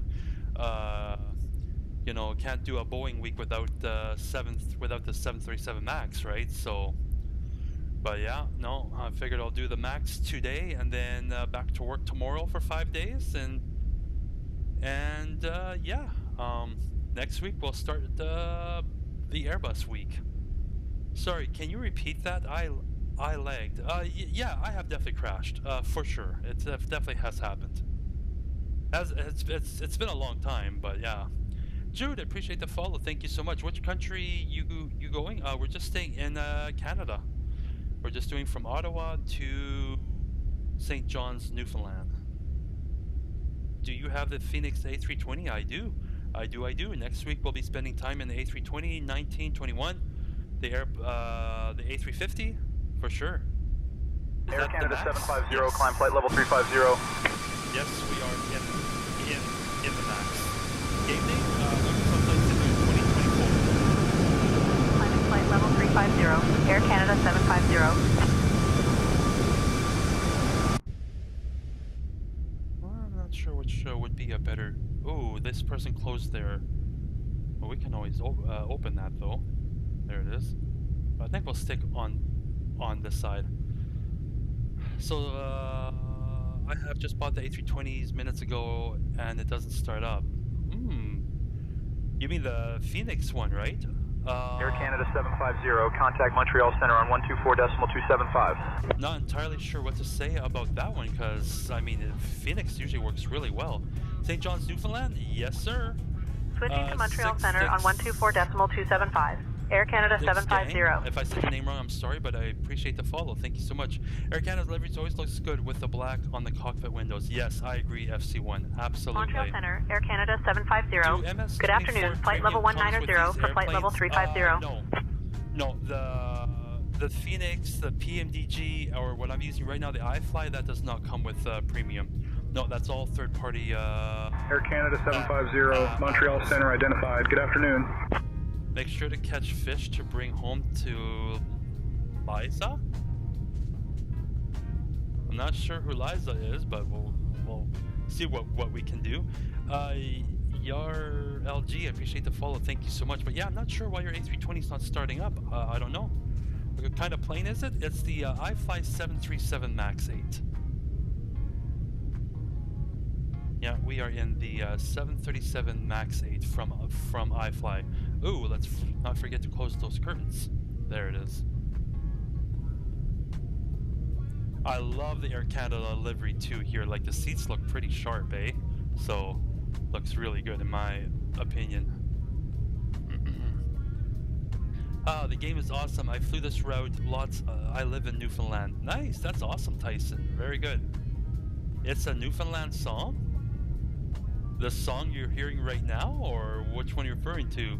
You know, can't do a Boeing week without the 737 Max, right? So, but yeah, no, I figured I'll do the Max today and then back to work tomorrow for 5 days, and yeah, next week we'll start the Airbus week. Sorry, can you repeat that? I lagged. Yeah, I have definitely crashed, for sure. It definitely has happened. It's been a long time, but yeah. Jude, I appreciate the follow. Thank you so much. Which country you going? We're just staying in Canada. We're just doing from Ottawa to St. John's, Newfoundland. Do you have the Phoenix A320? I do. Next week we'll be spending time in the A320, 19, 21, the A350 for sure. Air Canada 750, yes. Climb flight level 350. Yes, we are in the Max. Game name, sometime in 2024. Climbing flight level 350. Air Canada 750. Well, I'm not sure a better... Ooh, this person closed their... Well, we can always open that though. There it is. But I think we'll stick on this side. So I have just bought the A320s minutes ago and it doesn't start up. You mean the Phoenix one, right? Air Canada 750, contact Montreal Center on 124.275. Not entirely sure what to say about that one because, I mean, Phoenix usually works really well. St. John's, Newfoundland? Yes, sir. Switching to Montreal Center on 124.275. Air Canada 750. If I said your name wrong, I'm sorry, but I appreciate the follow. Thank you so much. Air Canada deliveries always looks good with the black on the cockpit windows. Yes, I agree, FC1. Absolutely. Montreal Center, Air Canada 750. Good afternoon, flight level 190 for flight level 350. No, the Phoenix, the PMDG, or what I'm using right now, the IFLY, that does not come with premium. No, that's all third-party. Air Canada 750, Montreal Center identified. Good afternoon. Make sure to catch fish to bring home to Liza. I'm not sure who Liza is, but we'll see what we can do. Your LG, I appreciate the follow. Thank you so much. But yeah, I'm not sure why your A320 is not starting up. I don't know. What kind of plane is it? It's the IFLY737 MAX 8. Yeah, we are in the 737 MAX 8 from IFLY. Ooh, let's not forget to close those curtains. There it is. I love the Air Canada livery too here. Like the seats look pretty sharp, eh? So, looks really good in my opinion. The game is awesome. I flew this route lots. I live in Newfoundland. Nice, that's awesome, Tyson. Very good. It's a Newfoundland song? The song you're hearing right now, or which one you're referring to?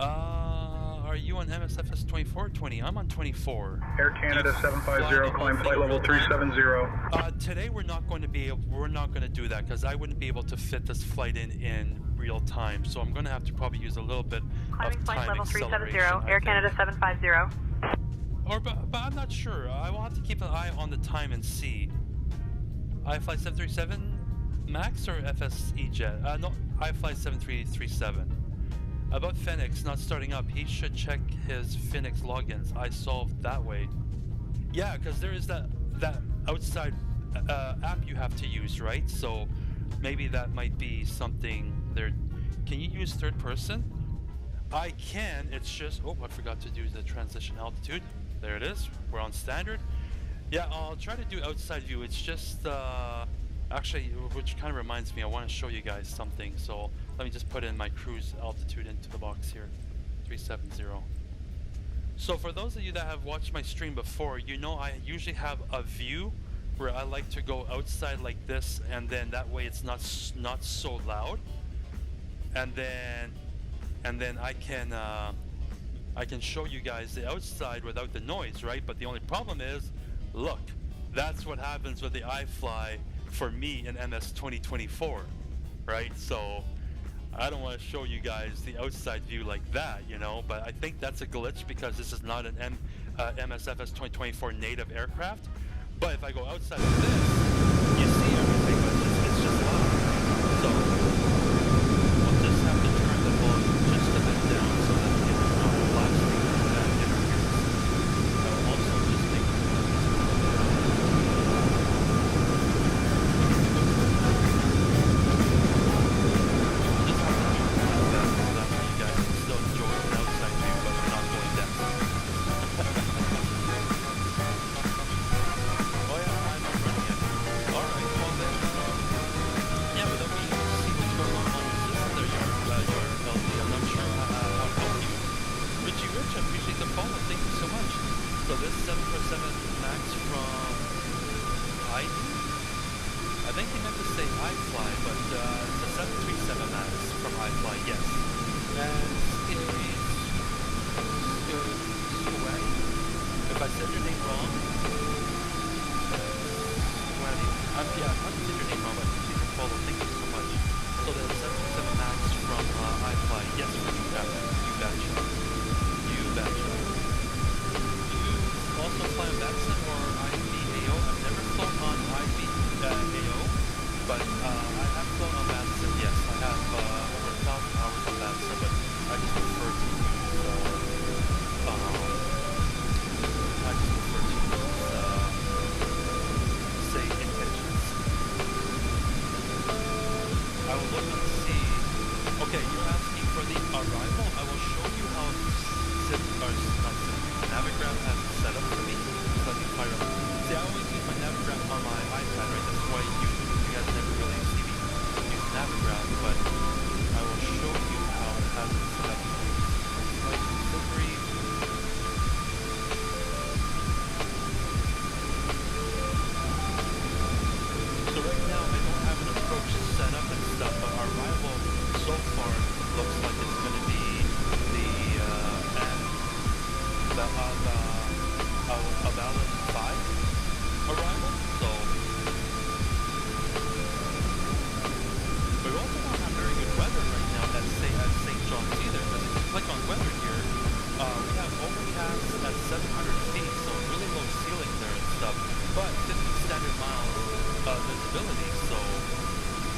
Are you on Msfs 24 or 20? I'm on 24. Air Canada 750, climb flight level 370. Today we're not going to do that because I wouldn't be able to fit this flight in real time. So I'm going to have to probably use a little bit of time level 370, Air Canada 750. But I'm not sure. I will have to keep an eye on the time and see. IFLY737 Max or FSE jet? No, IFLY7337. About Phoenix not starting up, he should check his Phoenix logins. I solved that way. Yeah, because there is that outside app you have to use, right? So maybe that might be something there. Can you use third person? I can, it's just, oh, I forgot to do the transition altitude. There it is, we're on standard. Yeah, I'll try to do outside view. It's just, actually, which kind of reminds me, I want to show you guys something. So let me just put in my cruise altitude into the box here, 370. So for those of you that have watched my stream before, you know I usually have a view where I like to go outside like this, and then that way it's not so loud. And then I can show you guys the outside without the noise, right? But the only problem is, look, that's what happens with the iFly for me in MS 2024, right? So I don't want to show you guys the outside view like that, you know, but I think that's a glitch because this is not an MSFS 2024 native aircraft. But if I go outside of this, you see everything, but it's just loud. So we'll just have to turn the volume just a bit down so that it's not blasting that interference. I'll also just make but I have flown the arrival, I will show you how Navigraph has it set up for me. So let me fire up. See, I always use my Navigraph on my iPad, right? That's why you guys never really see me use Navigraph, but I will show you how it has it set up. Like slippery. So right now I don't have an approach set up and stuff, but our arrival so far looks like it's going to be about 5 arrival, so we also don't have very good weather right now at St. John's either, because if you click on weather here, we have overcast at 700 feet, so really low ceiling there and stuff, but 50 standard miles visibility, so,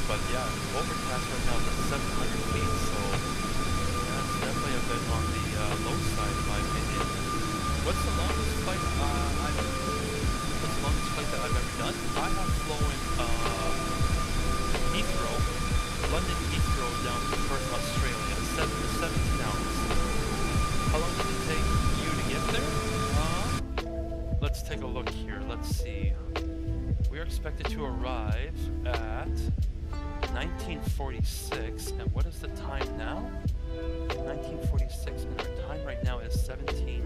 but yeah, overcast right now is at 700 feet, so yeah, it's definitely a bit on the low side in my opinion. What's the longest flight that I've ever done? I have flown Heathrow, London Heathrow down to Perth, Australia, 17 hours. How long did it take you to get there? Let's take a look here. Let's see. We are expected to arrive at 1946, and what is the time now? 1946, and our time right now is 17.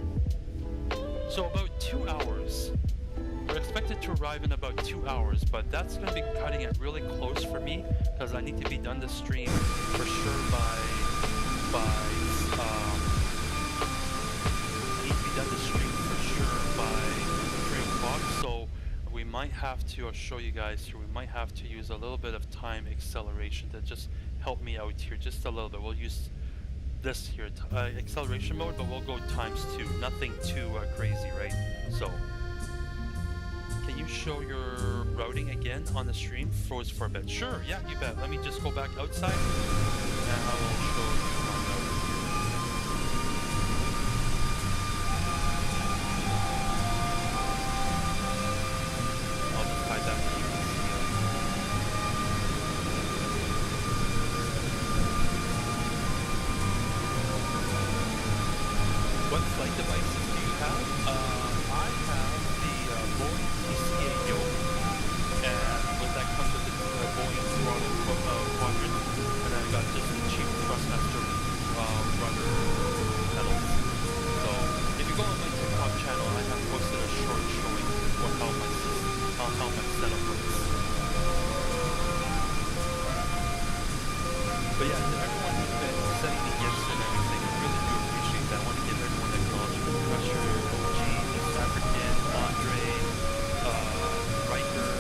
So about 2 hours. We're expected to arrive in about 2 hours, but that's going to be cutting it really close for me because I need to be done the stream for sure by So we might have to, I'll show you guys here, we might have to use a little bit of time acceleration to just help me out here, just a little bit. We'll use this here, acceleration mode, but we'll go ×2, nothing too crazy, right? So, can you show your routing again on the stream? Froze for a bit. Sure, yeah, you bet. Let me just go back outside, and I will show you my routing here. I'll just hide that so you can see it. What flight devices do you have? I have the Boeing CYOW, and with that comes with the Boeing Throttle quadrant, and I got just the cheap Thrustmaster rudder pedals. So if you go on my TikTok channel, I have posted a short showing how my setup works. But yeah, to everyone who's been sending me gifts and everything, I really do appreciate that. I want to give everyone acknowledgement. Crusher, OG, African, Andre, Riker,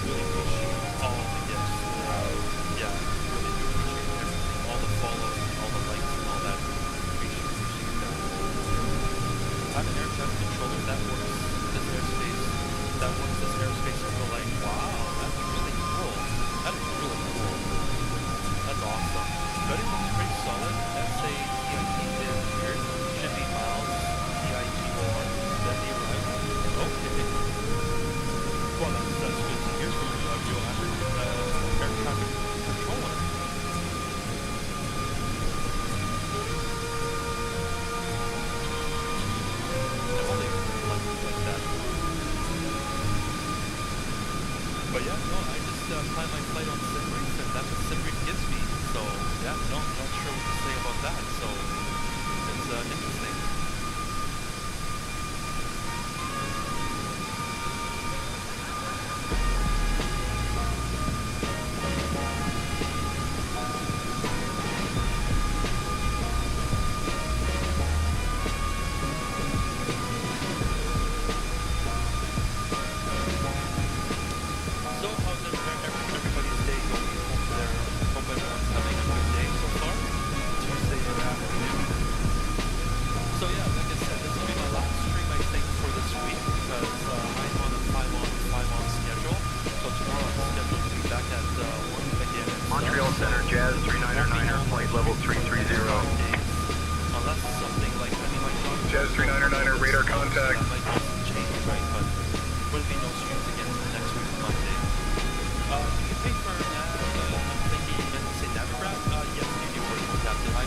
really appreciate all the gifts. Yeah, really do appreciate everything. All the follows, all the likes and all that. Appreciate that. I have an air traffic controller that works this airspace. That works this airspace and we're like, wow, that's really cool. That is really cool. That's awesome. But it looks pretty solid. CYYT is weird. Should be miles. CYOW. Then the arrival. Okay. Well, that's good to hear from a real air traffic controller. I've only like that. But yeah, no, I just plan my flight on SimReef, and that's what SimReef gives me. So yeah, not sure what to say about that. So it's interesting. So how's everybody's day going? Hope everyone's having a good day so far. Tuesday afternoon. So yeah, like I said, this will be my last stream I think for this week because I'm on a 5-on schedule. So tomorrow I'm scheduled to be back at 1 again. Montreal Center, Jazz 3999er, flight level 330. Unless something like, I mean, my daughter... Jazz 3999er, radar contact. That might change, right? But wouldn't be no streams again until next week, Monday. Do you pay for nav? I'm thinking you meant to say Navigraph? Yes, you do work with Captain. I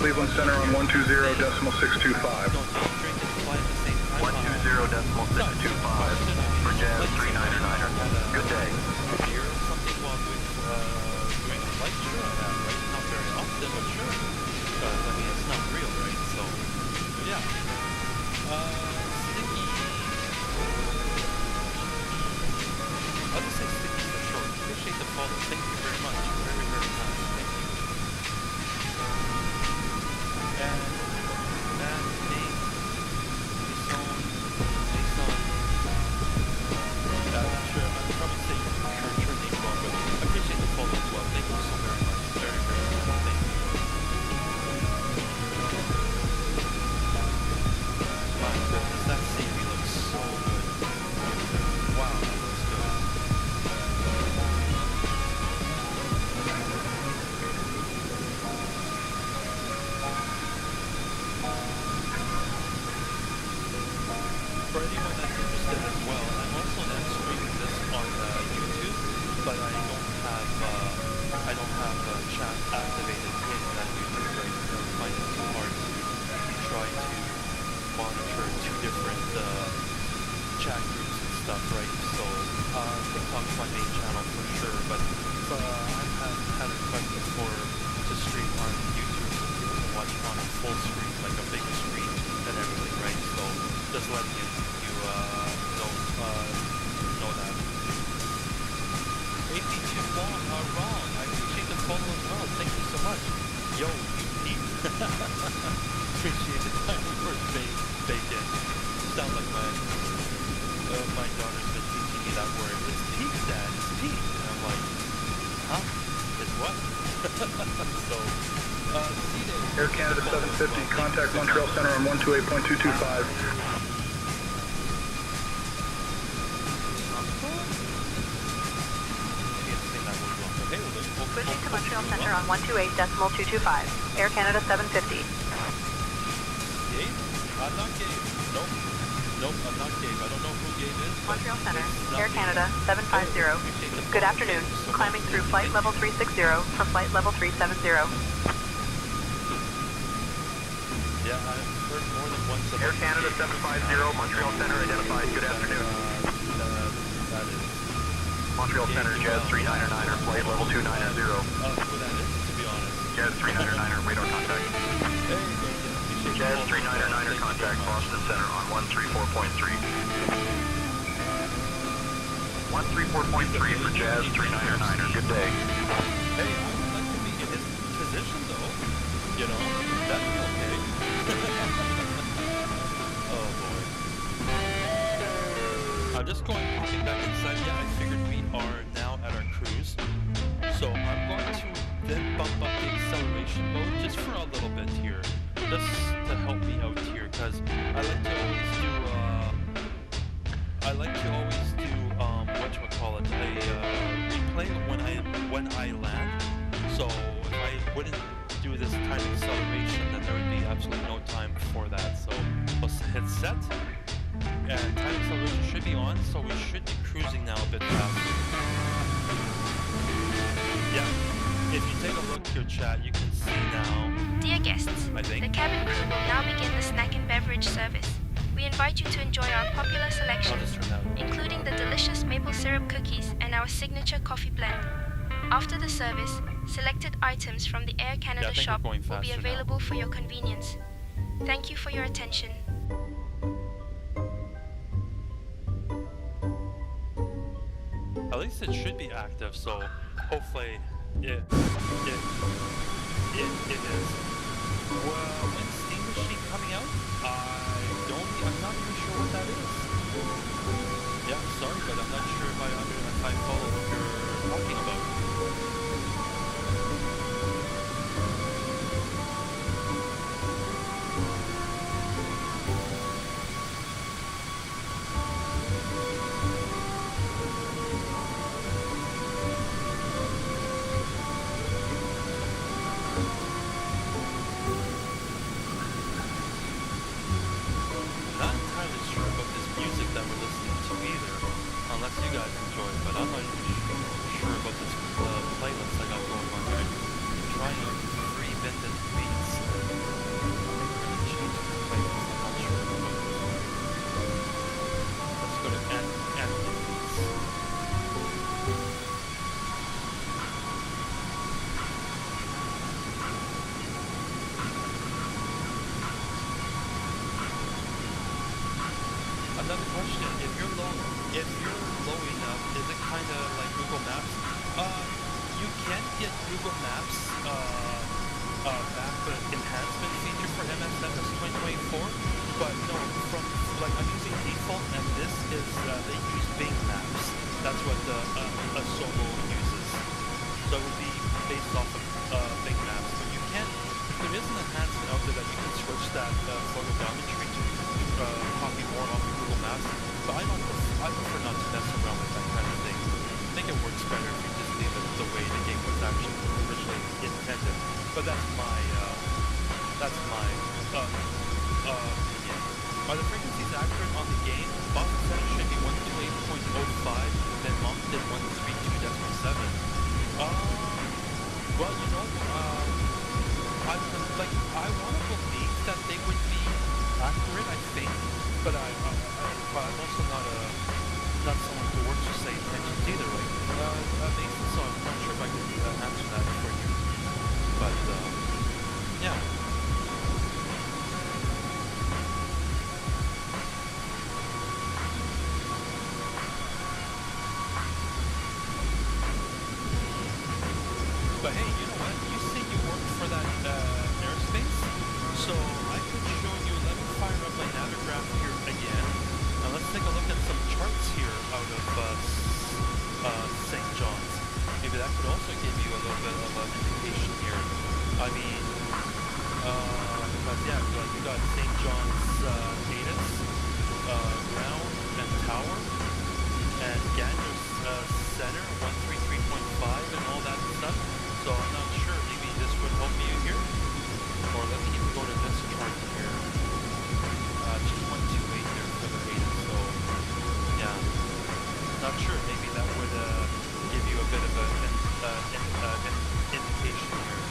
Cleveland Center on 120.625. 120.625 for Jazz 399er. Good day. Hear something while doing a flight? Sure I have, right? Not very often, but sure. Because, I mean, it's not real, right? So, yeah. Sticky. I'll just say sticky for short. Appreciate the follow. Thank you very much. Very, very nice. Thank you. And that name, Mason. I'm not sure. I'm probably saying your name wrong, but I appreciate the follow as well. Thank you so very much. Very, very much. Thank you. My goodness, that CV looks so good. Wow, that looks good. For anyone that's interested as well, I'm also now streaming this on YouTube, but I don't have chat activated in that YouTube, right? Because I find it too hard to try to monitor two different chat groups and stuff, right? So TikTok's my main channel for sure, but I've had requested to stream on YouTube so people can watch on a full screen, like a big screen and everything, right? So just letting you know that. AP2 Long, wrong. I appreciate the follow as well. Thank you so much. Yo, you peep. Appreciate the time for bacon. Sound like my daughter's been teaching me that word. It's peep, Dad. It's peep. And I'm like, huh? It's what? So, Air Canada 750, contact Montreal Center on 128.225. Pushing to Montreal Center on 128.225. Air Canada 750. Gabe? I'm not Gabe. Nope. Nope, I'm not Gabe. I don't know who Gabe is. Montreal Center, Air Canada 750. Good afternoon. Climbing through flight level 360 from flight level 370. Yeah, I've heard more than once about Air Canada 750, Montreal Center identified. Good afternoon. That is Montreal Center, Jazz 399er, flight level 290. Who that is, to be honest. Jazz 399er, radar contact. Hey, appreciate Jazz 399er, contact Boston Center on 134.3. 134.3 for Jazz 399er, good day. Hey, I would like to be in his position though. You know, that'd be okay. Oh boy. I'm just popping back inside. Yeah, I figured we are now at our cruise. So I'm going to then bump up the acceleration mode just for a little bit here. Just to help me out here, because I like to always do whatchamacallit, a replay when I land. So if I wouldn't do this time acceleration, then there would be absolutely no time for that. So let's hit set. And time acceleration should be on, so we should be cruising now a bit faster. Yeah, if you take a look at your chat, you can see now. Dear guests, the cabin crew will now begin the snack and beverage service. We invite you to enjoy our popular selection, including the delicious maple syrup cookies and our signature coffee blend. After the service, selected items from the Air Canada shop will be available for your convenience. Thank you for your attention. At least it should be active, so hopefully it is. Well, when's Steam Machine coming out? I'm not even sure what that is. Yeah, sorry, but I'm not sure if I follow what you're talking about. Unless you guys enjoy it, but I'm not even sure about this You can get Google Maps back the enhancement feature for Msfs 2024, but no, from like I'm using default, and this is they use Bing Maps. That's what a solo uses. So it would be based off of Bing Maps, but you can. There is an enhancement out there that you can switch that photogrammetry to copy more off of Google Maps. But I prefer not to mess around with that kind of thing. I think it works better if you just leave it the way the game was actually originally intended. But that's my opinion. Are the frequencies accurate on the game? Bus percentage should be 128.05, then mounted at 132.7. Well, you know, I want to believe that they would be accurate, I think, but I'm also not someone who works with say intentions either, right? Mason, so I'm not sure if I can answer that for you. But yeah. But hey, you know what? You say you work for that airspace, so I could show you. Let me fire up my navigramp here again. Now let's take a look at some charts here out of St. John's. Maybe that could also give you a little bit of an indication here. I mean, but yeah, you got St. John's, Addons, ground and tower, and Gagner's center, 133.5 and all that stuff. So I'm not sure, maybe this would help you here. Or let's even go to this chart here. Just 128 there for the Addons. So yeah, not sure, maybe that would give you a bit of an indication here.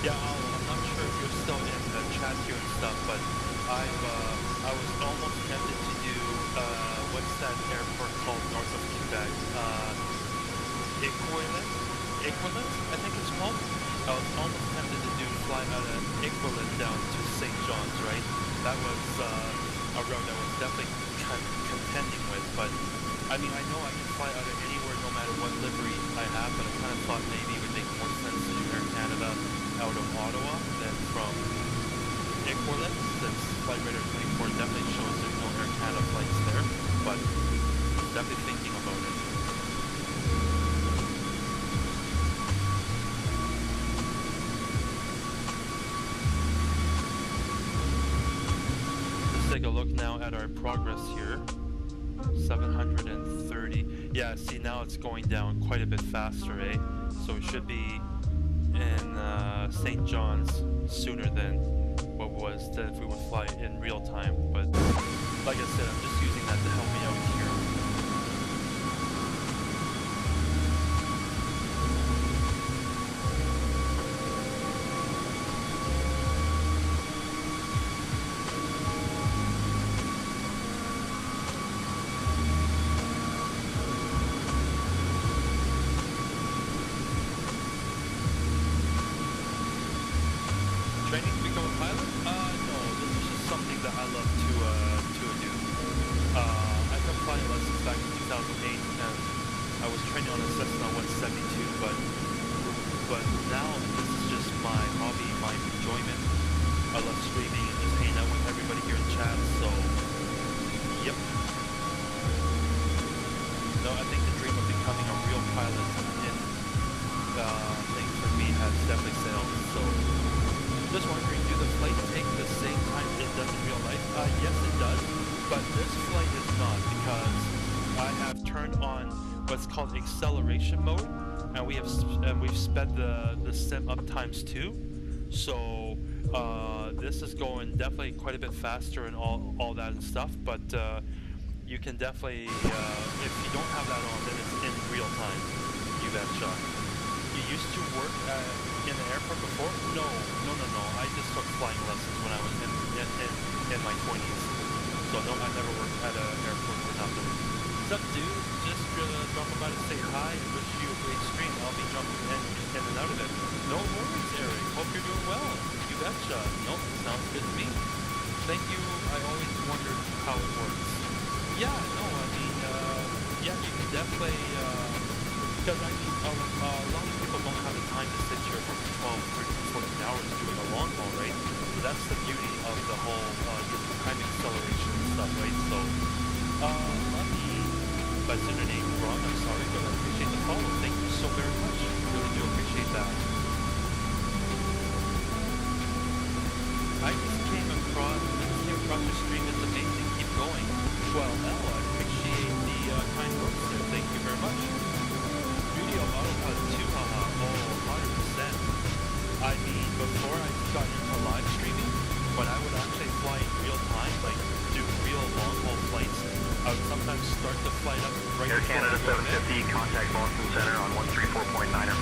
Yeah, I'm not sure if you're still in the chat here and stuff, but I was almost tempted to do, what's that airport called north of Quebec? Equivalent, I think it's called. I was almost tempted to fly out of Equivalent down to St. John's, right? That was a route I was definitely kind of contending with, but I mean, I know I can fly out of anywhere no matter what livery I have, but I kind of thought maybe it would make more sense to do Air Canada out of Ottawa than from Equivalent, since Flight Radar 24 definitely shows there's no Air Canada flights there, but definitely thinking about it. Let's take a look now at our progress here. 730. Yeah, see, now it's going down quite a bit faster, eh? So it should be in St. John's sooner than what was if we would fly in real time. But like I said, I'm just using that to help me out here. what's called acceleration mode, and we've sped the sim up ×2. So this is going definitely quite a bit faster and all that and stuff. But you can definitely, if you don't have that on, then it's in real time. You betcha. You used to work in an airport before? No. I just took flying lessons when I was in my 20s. So no, I never worked at an airport or nothing. What's up, dude? Just dropping by to say hi and wish you a great stream. I'll be jumping in and out of it. No worries, Eric. Hope you're doing well. You betcha. Nope, sounds good to me. Thank you. I always wondered how it works. Yeah, no, I mean, yeah, you can definitely, because I mean, a lot of people don't have the time to sit here for 12, 13, 14 hours doing a long haul, right? So that's the beauty of the whole just time acceleration and stuff, right? So, let me, if I said your name wrong, I'm sorry, but I appreciate the follow. Thank you so very much. Really do appreciate that. I just came across the stream. It's amazing. Keep going. Well, I appreciate the kind words there. Thank you very much. Beauty of Autopilot 2, haha. Oh, 100%. I mean, before I got into live streaming, when I would actually fly in real time, like do real long haul flights, I would sometimes start the flight up right Air Canada 750, contact Boston Center on 134.9 or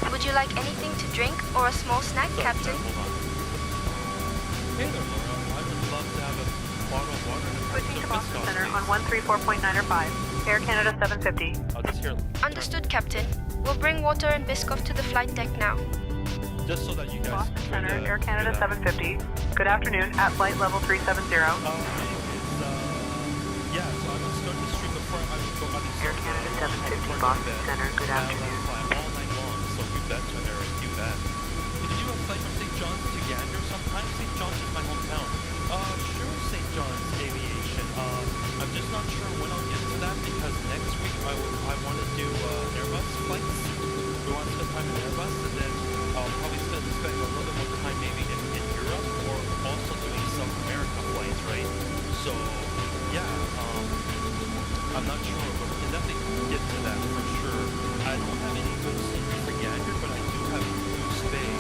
5. Would you like anything to drink or a small snack, Captain? Hold on. Hey there, Laura. I would love to have a bottle of water and a Switching to Boston Center on 134.9 or 5. Air Canada 750. I'll just hear. Understood, Captain. We'll bring water and Biscoff to the flight deck now. Just so that you guys. Boston Center, Air Canada 750. Good afternoon, at flight level 370. Yeah, so I would start the stream before I would go on the Air Canada 750, Boston Center, good afternoon. Fly all night long, so you betcha, Eric, you bet. Did you do a flight from St. John's to Gander sometime? St. John's is my hometown. Sure, St. John's Aviation. I'm just not sure when I'll get to that because next week I want to do Airbus flights. We want to spend time in Airbus, and then I'll probably spend a little bit more time maybe in Europe or also doing some America flights, right? So, yeah, I'm not sure, but we can definitely get to that for sure. I don't have any good secret for Gander, but I do have Goose Bay.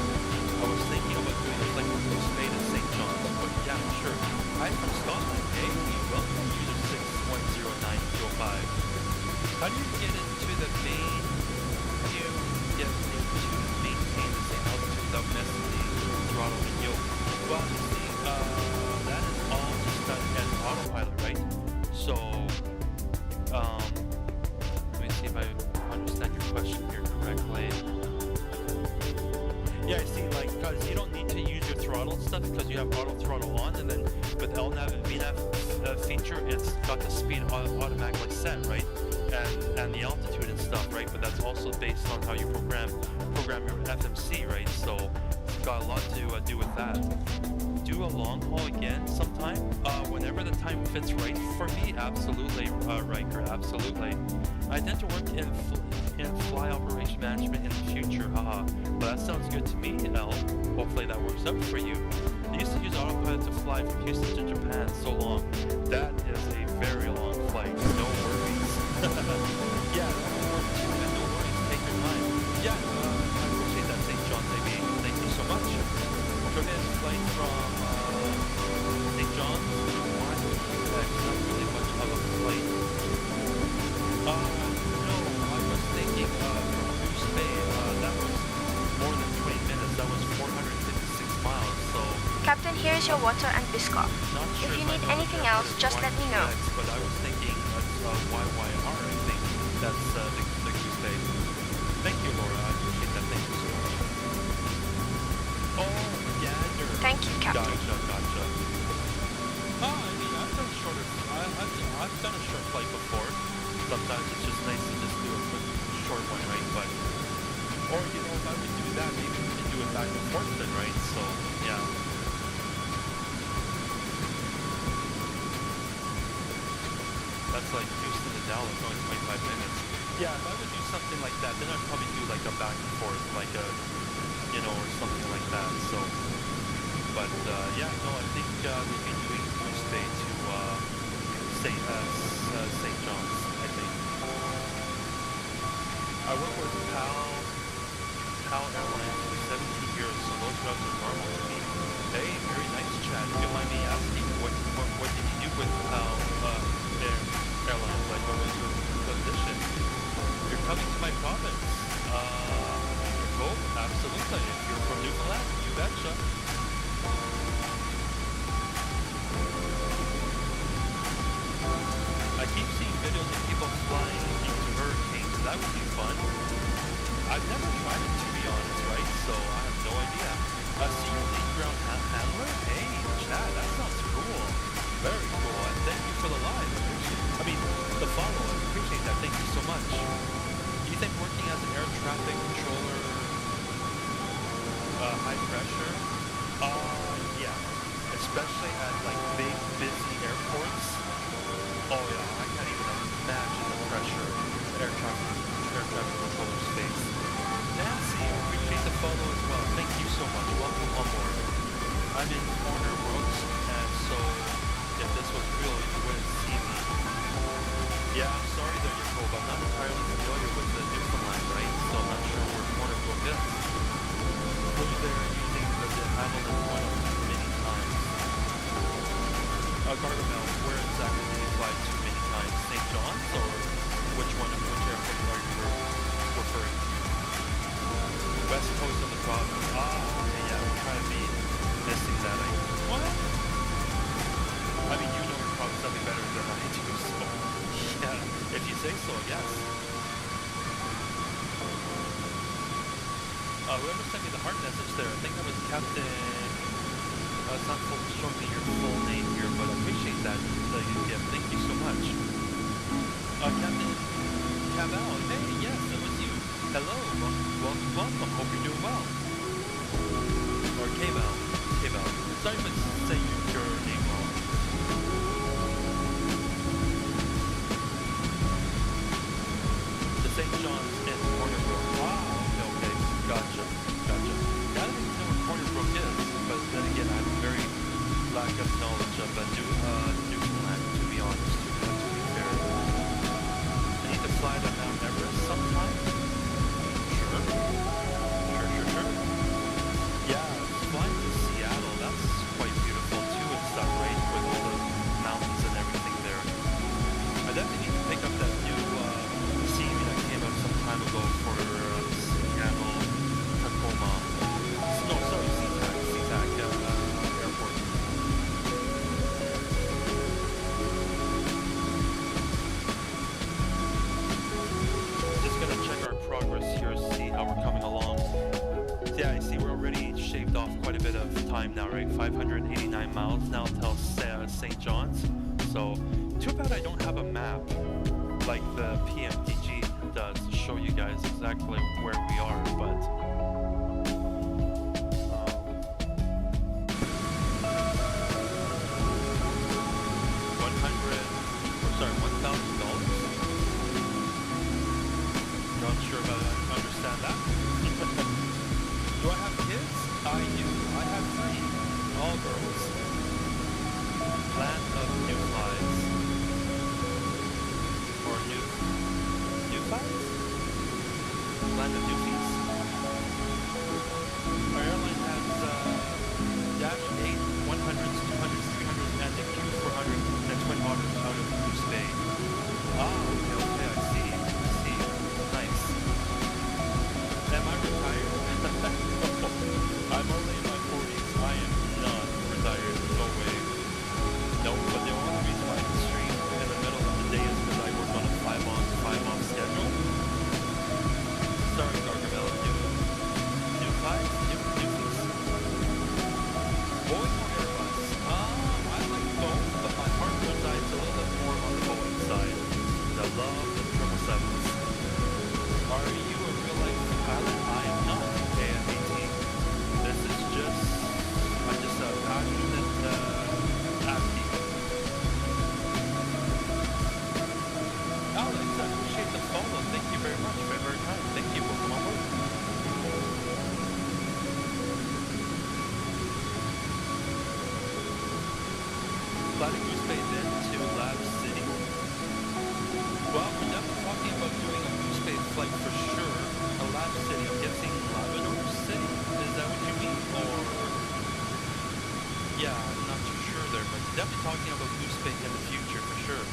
I was thinking about doing a flight from Goose Bay to St. John's, but yeah, sure. Hi from Scotland. Hey, welcome user 610905. How do you get into the main? How do you get into maintain the same altitude without messing the throttle and yoke? Well, you see, that is all just done as autopilot, right? So, let me see if I understand your question here correctly. Yeah, I see, like, because you don't need to use your throttle and stuff because you have auto throttle on, and then with LNAV and VNAV feature, it's got the speed automatically set, right? And the altitude and stuff, right? But that's also based on how you program your FMC, right? So it's got a lot to do with that. Do a long haul again sometime? Whenever the time fits right for me, absolutely, Riker, absolutely. I tend to work in fly operation management in the future, haha. But that sounds good to me, El. Hopefully that works out for you. I used to use autopilot to fly from Houston to Japan, so long. That is a very long flight, no worries. Yeah, no worries, take your time. Yeah, I appreciate that, St. John's Aviation. Thank you so much. Tremendous flight from St. John's. Why would you expect not really much of a flight? No, I was thinking from Goose Bay, that was more than 20 minutes. That was 456 miles, so... Captain, here's your water and Biscoff. Sure if you need anything else, just let me know. But I was thinking YYR, I think. That's the Goose Bay. Thank you, Laura. I appreciate that. Thank you so much. Oh, Gander. Thank you, Captain. Gotcha. I mean, I've done a short flight before. Sometimes it's just nice to just do a quick short one, right? But, or, you know, if I would do that, maybe we can do it back and forth then, right? So, yeah. That's like Houston to Dallas, only 25 minutes. Yeah, if I would do something like that, then I'd probably do like a back and forth, like a, you know, or something like that. So, but yeah, no, I think we'd be doing Goose Bay to St. John's, I think. I work with PAL Airlines for 17 years, so those routes are normal to me. Hey, very nice, Chad. If you don't mind me asking, what did you do with PAL Airlines? Like, what was your position? You're coming to my province. Cool, absolutely. If you're from Newfoundland, you betcha. I keep seeing videos of people flying into hurricanes. That would be fun. I've never tried it, to be honest, right? So I have no idea. See your lead ground handler? Hey, Chad, that sounds cool. Very cool. And thank you for the live. The follow. I appreciate that. Thank you so much. Do you think working as an air traffic controller, high pressure? Yeah. Especially at like big, busy airports. Oh yeah, I can't even imagine the pressure air traffic controllers face. Nancy, I appreciate the follow as well. Thank you so much. Welcome on board. I'm in Corner Brooks, and so if this was real, you wouldn't see me. Yeah, I'm sorry there, Jacob. I'm not entirely familiar with the Newfoundland, right? So I'm not sure where Corner Brook is. Flew there using the Addons one many times. Gargamel, where exactly did you fly to many times? St. John's, or which airport are you referring to? West coast of the province. Okay, yeah, we're trying to be missing that. What? You know your province nothing better than I do, so yeah, if you say so, yes. Whoever sent me the heart message there, I think that was Captain. It's not showing me your full name here, but I appreciate that gift. Thank you so much. Captain Cabal, hey, yes, that was you. Hello, welcome. Hope you're doing well. Or Cabal. Sorry if I'm saying your name wrong. The St. John's and Corner Brook. Okay, gotcha. I don't even know where Corner Brook is, but then again, I have a very lack of knowledge of Newfoundland, to be honest, to be fair. I need to fly to Mount Everest sometime. Sure. Yeah, flying to Seattle, that's quite beautiful too and stuff, right? With all the mountains and everything there. I definitely need to pick up that new CV that came out some time ago for Seattle, Tacoma. No, sorry, SeaTac Airport. Just gonna check our progress here, see how we're coming along. Yeah, I see we're already shaved off quite a bit of time now, right? 589 miles now till St. John's. So, too bad I don't have a map like the PMDG does to show you guys exactly where we are, but 1,000 dollars. Not sure about that. Understand that. Do I have kids? I do. I have 3. All girls. Land of new flies. Or new flies? Land of new fees. Our airline has Dash 8, 100s, 200s, 300s, and the Q400 and Twin Otters out of Goose Bay. Okay, I see. Nice. Am I retired? I'm only in my 40s. I am not retired. No way. No, but the only reason why I can stream in the middle of the day is because I work on a 5-on, 5-off schedule. Sorry, Gargamel. New flights? New fleets? Boeing or Airbus? I like both, but my heart resides a little bit more on the Boeing side. I love the 777s. Are you a real-life pilot? I am not. AFAT. This is I'm just a passionate athlete. Alex, I appreciate the follow. Thank you very much. Very kind. Thank you. Welcome on board. Flying Goose Bay then to Lab City. Well, we're definitely talking about doing a Goose Bay flight for sure. city? I'm guessing Labrador City? Is that what you mean? Or... Yeah, I'm not too sure there, but definitely talking about Goose Bay in the future for sure.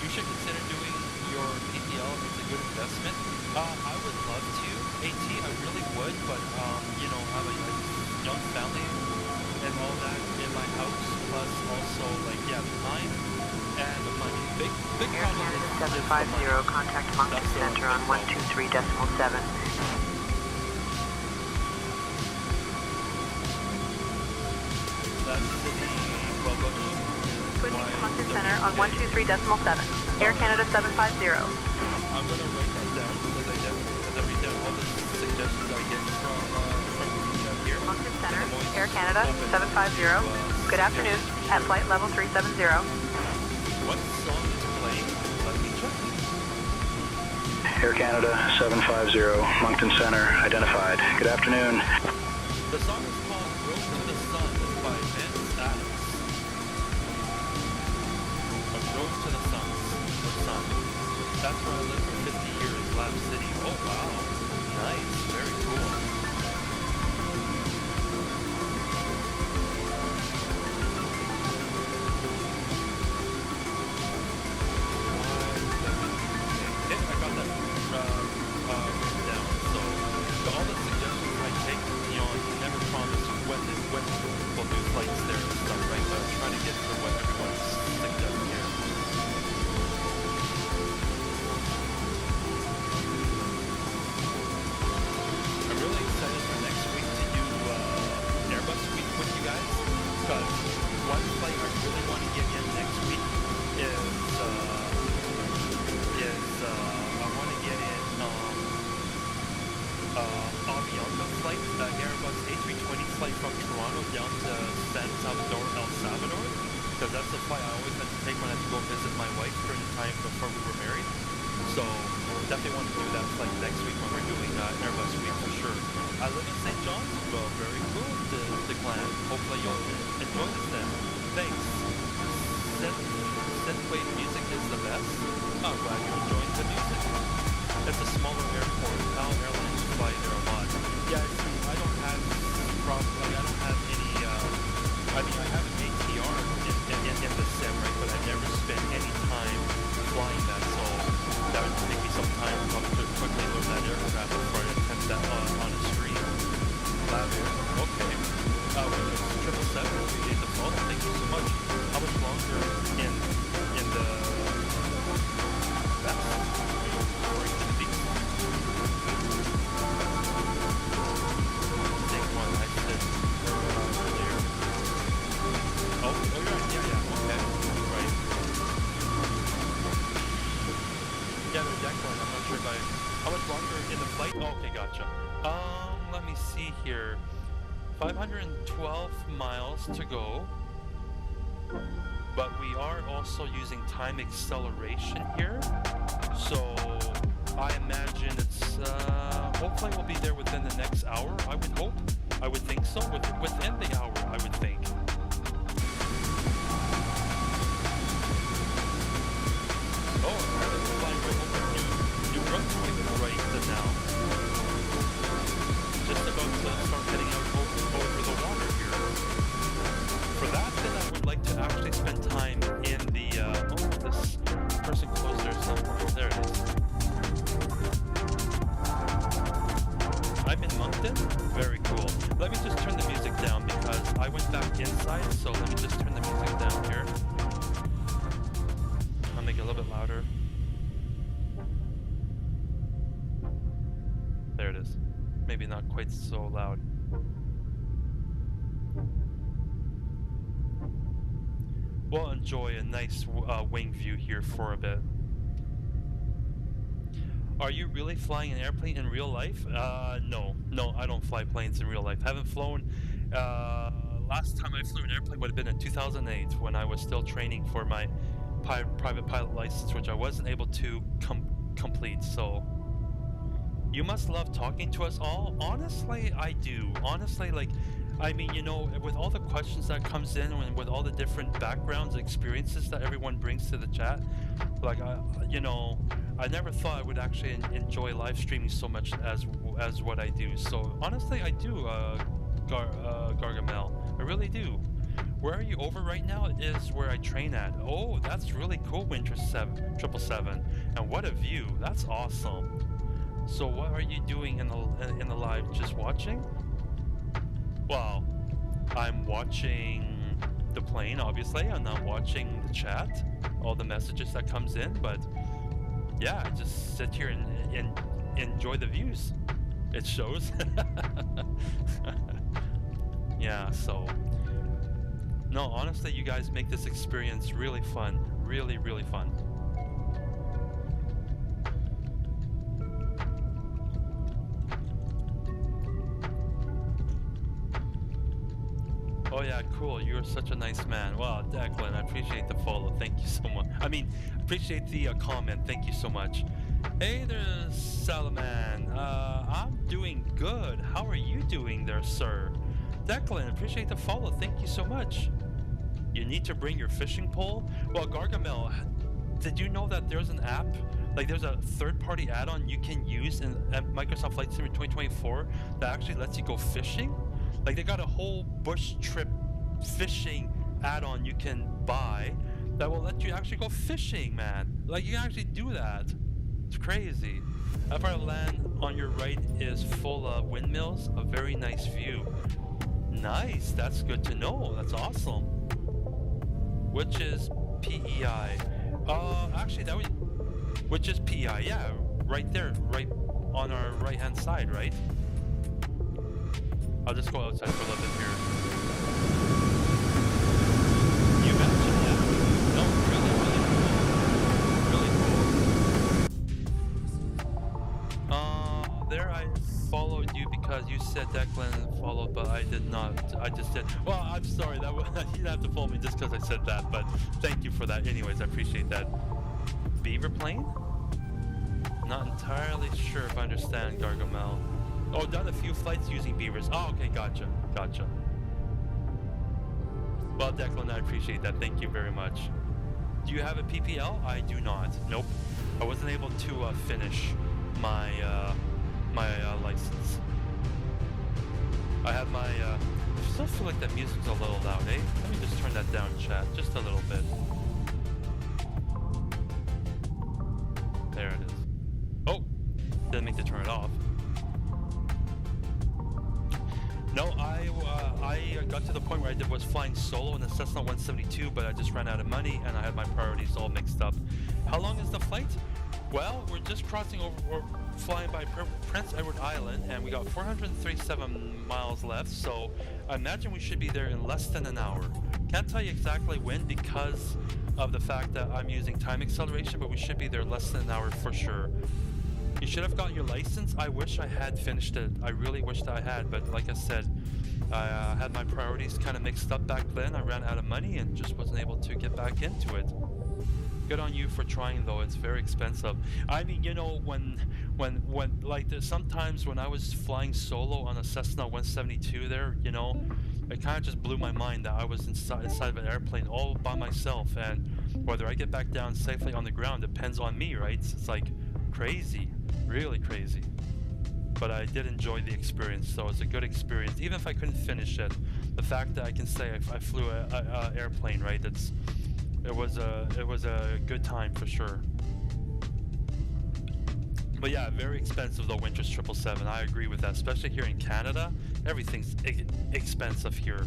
You should consider doing your PPL. It's a good investment. I would love to, AT, I really would, but you know, I have a young family and all that in my house, plus also like time and the money. Big Air Canada 750, contact Moncton Center on 123.7. That's Switching to Moncton Center on 123.7. Air Canada 750. I'm gonna write that down because I read down all the suggestions I get from here. Moncton Center, Air Canada 750. Good afternoon. At flight level 370. What song is playing? Let me check. Air Canada 750, Moncton Center, identified. Good afternoon. The song is called Road to the Sun by Addons. Road to the Sun. That's where I lived for 50 years, Lab City. Oh wow. Nice. Very cool. Definitely want to do that like next week when we're doing Airbus week for sure. I live in St. John's. Well, very cool to Glenn. Hopefully you'll enjoy this then. Thanks. Synthwave music is the best. I'm glad you're enjoying the music. It's a smaller airport. Now airlines fly there a lot. Yeah, I don't have I don't have any. I mean, I have an ATR in the sim, right? But I never spent any time flying that, so that would take me some time to quickly learn that aircraft before I attempt that on a stream. Lab Air, okay. Windows 777, appreciate the follow. Thank you so much. How much longer in the best? Or in the beast? Same one I said earlier. Oh, yeah, okay. Right. Yeah, they're deck one. I'm not sure if how much longer in the flight? Oh, okay, gotcha. Let me see here. 512 miles to go. But we are also using time acceleration here. So I imagine it's hopefully we'll be there within the next hour. I would hope. I would think so. Within the hour, I would think. Oh, we're flying right over New Brunswick right now. Just about to start heading out over the water here. For that, then I would like to actually spend time in the, this person closed their somewhere. There it is. I'm in Moncton? Very cool. Let me just turn the music down because I went back inside, so let me just turn the music down here. I'll make it a little bit louder. There it is. Maybe not quite so loud. We'll enjoy a nice wing view here for a bit. Are you really flying an airplane in real life? No, I don't fly planes in real life. Haven't flown. Last time I flew an airplane would have been in 2008 when I was still training for my private pilot license, which I wasn't able to complete. So you must love talking to us all. Honestly, I do. Honestly, like, I mean, you know, with all the questions that comes in and with all the different backgrounds, experiences that everyone brings to the chat, like, you know, I never thought I would actually enjoy live streaming so much as what I do. So honestly, I do, Gargamel. I really do. Where are you over right now is where I train at. Oh, that's really cool, Winter 777. And what a view. That's awesome. So what are you doing in the live? Just watching? Well, I'm watching the plane, obviously, and I'm watching the chat, all the messages that comes in, but yeah, I just sit here and enjoy the views. It shows. Yeah, so no, honestly, you guys make this experience really fun. Really, really fun. Oh yeah, cool. You're such a nice man. Wow, Declan, I appreciate the follow. Thank you so much. I mean, appreciate the comment. Thank you so much. Hey there, Salaman. I'm doing good. How are you doing there, sir? Declan, appreciate the follow. Thank you so much. You need to bring your fishing pole? Well, Gargamel, did you know that there's an app? Like, there's a third-party add-on you can use in Microsoft Flight Simulator 2024 that actually lets you go fishing? Like, they got a whole bush trip fishing add-on you can buy that will let you actually go fishing, man. Like, you can actually do that. It's crazy. That part of land on your right is full of windmills. A very nice view. Nice. That's good to know. That's awesome. Which is PEI? Actually, that would... Which is PEI? Yeah, right there. Right on our right-hand side, right? I'll just go outside for a little bit here. You mentioned that. No, really, really cool. There I followed you because you said Declan followed, but I did not. I just did. Well, I'm sorry. That you didn't have to follow me just because I said that, but thank you for that. Anyways, I appreciate that. Beaver plane? Not entirely sure if I understand, Gargamel. Oh, done a few flights using beavers. Oh, okay, gotcha. Well, Declan, I appreciate that. Thank you very much. Do you have a PPL? I do not. Nope. I wasn't able to finish my license. I have my... I still feel like that music's a little loud, eh? Let me just turn that down, chat. Just a little bit. There it is. Oh! Didn't mean to turn it off. No, I got to the point where I was flying solo in the Cessna 172, but I just ran out of money and I had my priorities all mixed up. How long is the flight? Well, we're just crossing over, we're flying by Prince Edward Island, and we got 437 miles left, so I imagine we should be there in less than an hour. Can't tell you exactly when because of the fact that I'm using time acceleration, but we should be there less than an hour for sure. You should have got your license. I wish I had finished it. I really wished I had, but like I said, I had my priorities kind of mixed up back then. I ran out of money and just wasn't able to get back into it. Good on you for trying, though. It's very expensive. I mean, you know, when like sometimes when I was flying solo on a Cessna 172 there, you know, it kind of just blew my mind that I was inside of an airplane all by myself, and whether I get back down safely on the ground depends on me, right? It's like crazy, really crazy. But I did enjoy the experience, so it's a good experience. Even if I couldn't finish it, the fact that I can say I flew a airplane, right? It was a good time for sure. But yeah, very expensive though, Winters 777. I agree with that, especially here in Canada. Everything's expensive here.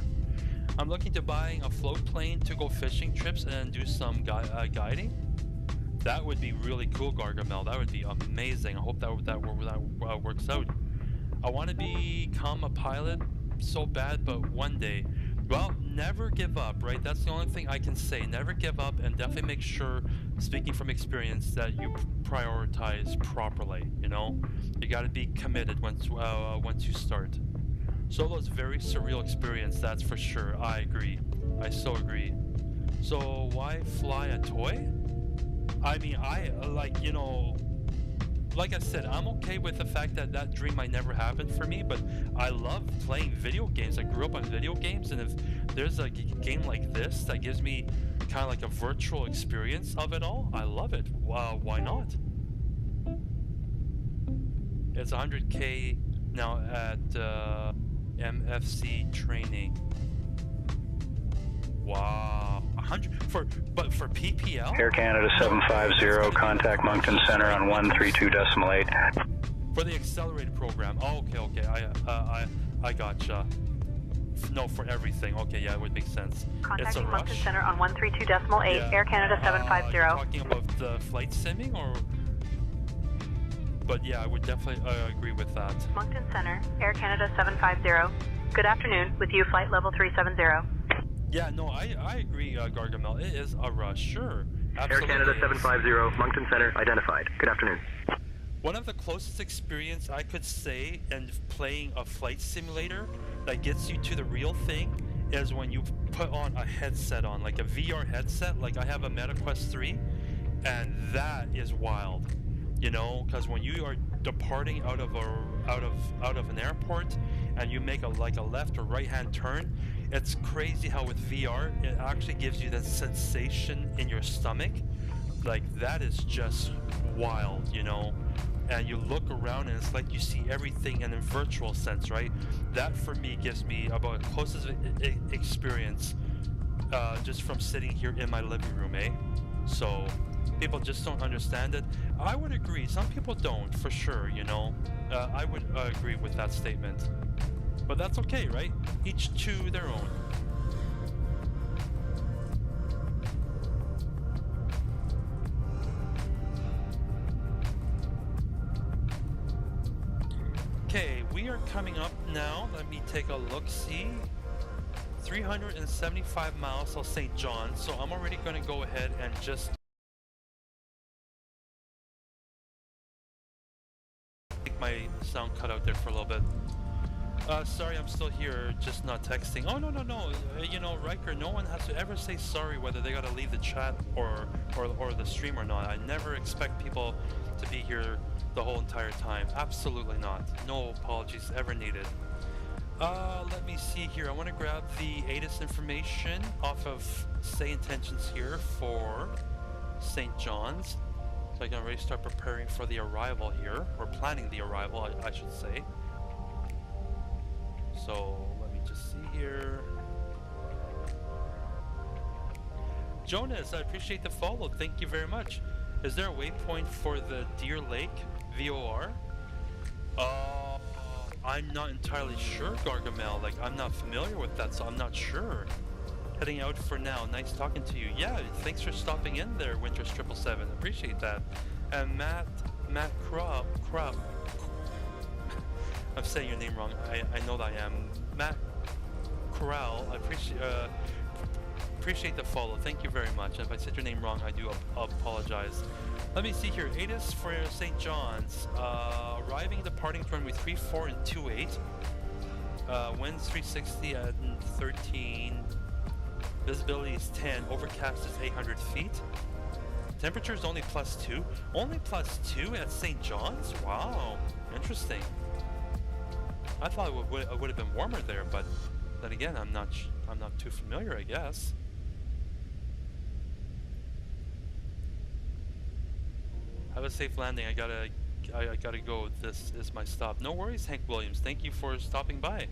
I'm looking to buying a float plane to go fishing trips and do some guiding. That would be really cool, Gargamel. That would be amazing. I hope that works out. I want to become a pilot so bad, but one day. Well, never give up, right? That's the only thing I can say. Never give up, and definitely make sure, speaking from experience, that you prioritize properly, you know? You got to be committed once you start. Solo's very surreal experience, that's for sure. I agree. I so agree. So why fly a toy? I mean, you know, like I said, I'm okay with the fact that that dream might never happen for me, but I love playing video games. I grew up on video games, and if there's a game like this that gives me kind of like a virtual experience of it all, I love it. Why not? It's 100K now at MFC training. Wow, 100 for PPL? Air Canada 750, contact Moncton Center on 132.8. For the accelerated program. Oh, okay. I gotcha. No, for everything. Okay, yeah, it would make sense. Contacting Moncton Center on 132.8, yeah. Air Canada 750. You're talking about the flight simming, or? But yeah, I would definitely agree with that. Moncton Center, Air Canada 750. Good afternoon, with you flight level 370. Yeah, no, I agree, Gargamel. It is a rush, sure. Absolutely. Air Canada 750, Moncton Center identified. Good afternoon. One of the closest experience I could say in playing a flight simulator that gets you to the real thing is when you put on a headset on, like a VR headset. Like I have a MetaQuest 3, and that is wild, you know, because when you are departing out of an airport and you make a left or right hand turn, it's crazy how with VR it actually gives you that sensation in your stomach. Like that is just wild, you know. And you look around and it's like you see everything in a virtual sense, right? That for me gives me about the closest experience just from sitting here in my living room, eh? So people just don't understand it. I would agree, some people don't, for sure, you know. I would agree with that statement. But that's okay, right? Each to their own. Okay, we are coming up now. Let me take a look-see. 375 miles till St. John's, so I'm already going to go ahead and just make my sound cut out there for a little bit. Sorry, I'm still here, just not texting. Oh, no. You know, Riker, no one has to ever say sorry whether they gotta leave the chat or the stream or not. I never expect people to be here the whole entire time. Absolutely not. No apologies ever needed. Let me see here. I want to grab the Addons information off of Say Intentions here for St. John's. So I can already start preparing for the arrival here, or planning the arrival, I should say. So let me just see here. Jonas, I appreciate the follow. Thank you very much. Is there a waypoint for the Deer Lake VOR? I'm not entirely sure, Gargamel. Like, I'm not familiar with that, so I'm not sure. Heading out for now. Nice talking to you. Yeah, thanks for stopping in there, Winters777. Appreciate that. And Matt Crop. I'm saying your name wrong. I know that I am. Matt Corral. I appreciate the follow. Thank you very much. If I said your name wrong, I do apologize. Let me see here. Addons for St. John's. Arriving, departing to runway 34 and 28. Winds 360 at 13. Visibility is 10. Overcast is 800 feet. Temperature is only +2. Only +2 at St. John's? Wow. Interesting. I thought it would have been warmer there, but then again, I'm not too familiar, I guess. Have a safe landing. I gotta go. This is my stop. No worries, Hank Williams. Thank you for stopping by.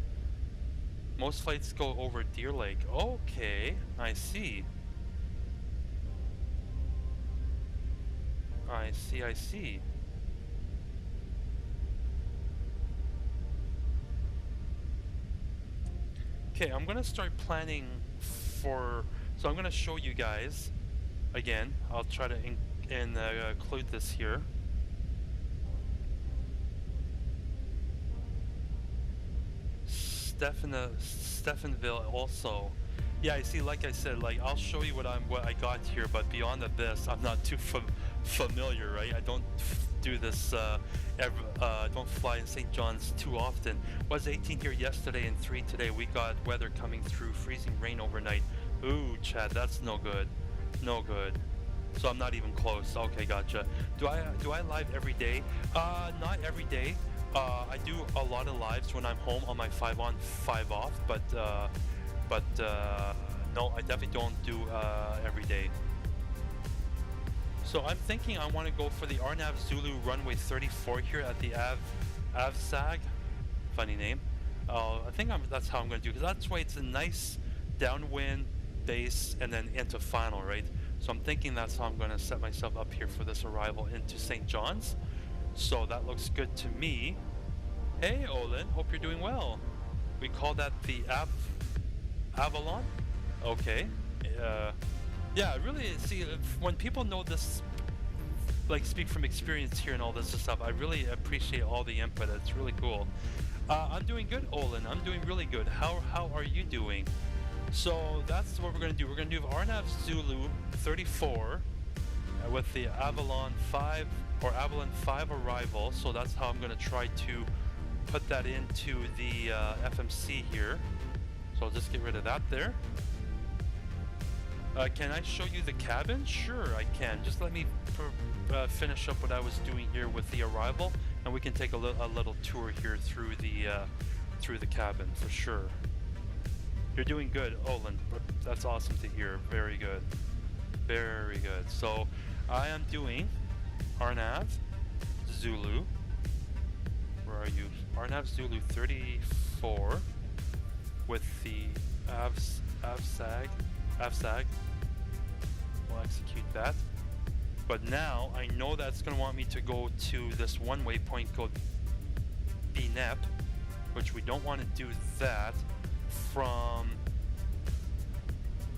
Most flights go over Deer Lake. Okay, I see. I see. Okay, I'm gonna start planning for. So I'm gonna show you guys again. I'll try to include this here. Stephenville also. Yeah, I see. Like I said, like I'll show you what I got here, but beyond this, I'm not too familiar, right? I don't do this. Don't fly in St. John's too often. Was 18 here yesterday and 3 today. We got weather coming through, freezing rain overnight. Ooh, Chad, that's no good. No good. So I'm not even close. Okay, gotcha. Do I live every day? Not every day. I do a lot of lives when I'm home on my 5 on 5 off, but no, I definitely don't do every day. So I'm thinking I want to go for the RNAV Zulu runway 34 here at the AVSAG. Funny name. I think that's how I'm going to do, because that's why it's a nice downwind base and then into final, right? So I'm thinking that's how I'm going to set myself up here for this arrival into St. John's. So that looks good to me. Hey Olin, hope you're doing well. We call that the Avalon? Okay. Yeah, really, see, when people know this, like speak from experience here and all this stuff, I really appreciate all the input. It's really cool. I'm doing good, Olin. I'm doing really good. How are you doing? So that's what we're going to do. We're going to do RNAV Zulu 34 with the Avalon 5 or Avalon 5 arrival. So that's how I'm going to try to put that into the FMC here. So I'll just get rid of that there. Can I show you the cabin? Sure, I can. Just let me finish up what I was doing here with the arrival, and we can take a little tour here through the cabin for sure. You're doing good, Olin. That's awesome to hear. Very good. Very good. So I am doing RNAV Zulu. Where are you? RNAV Zulu 34 with the AVSAG. We'll execute that. But now I know that's going to want me to go to this one waypoint called BNEP, which we don't want to do that from.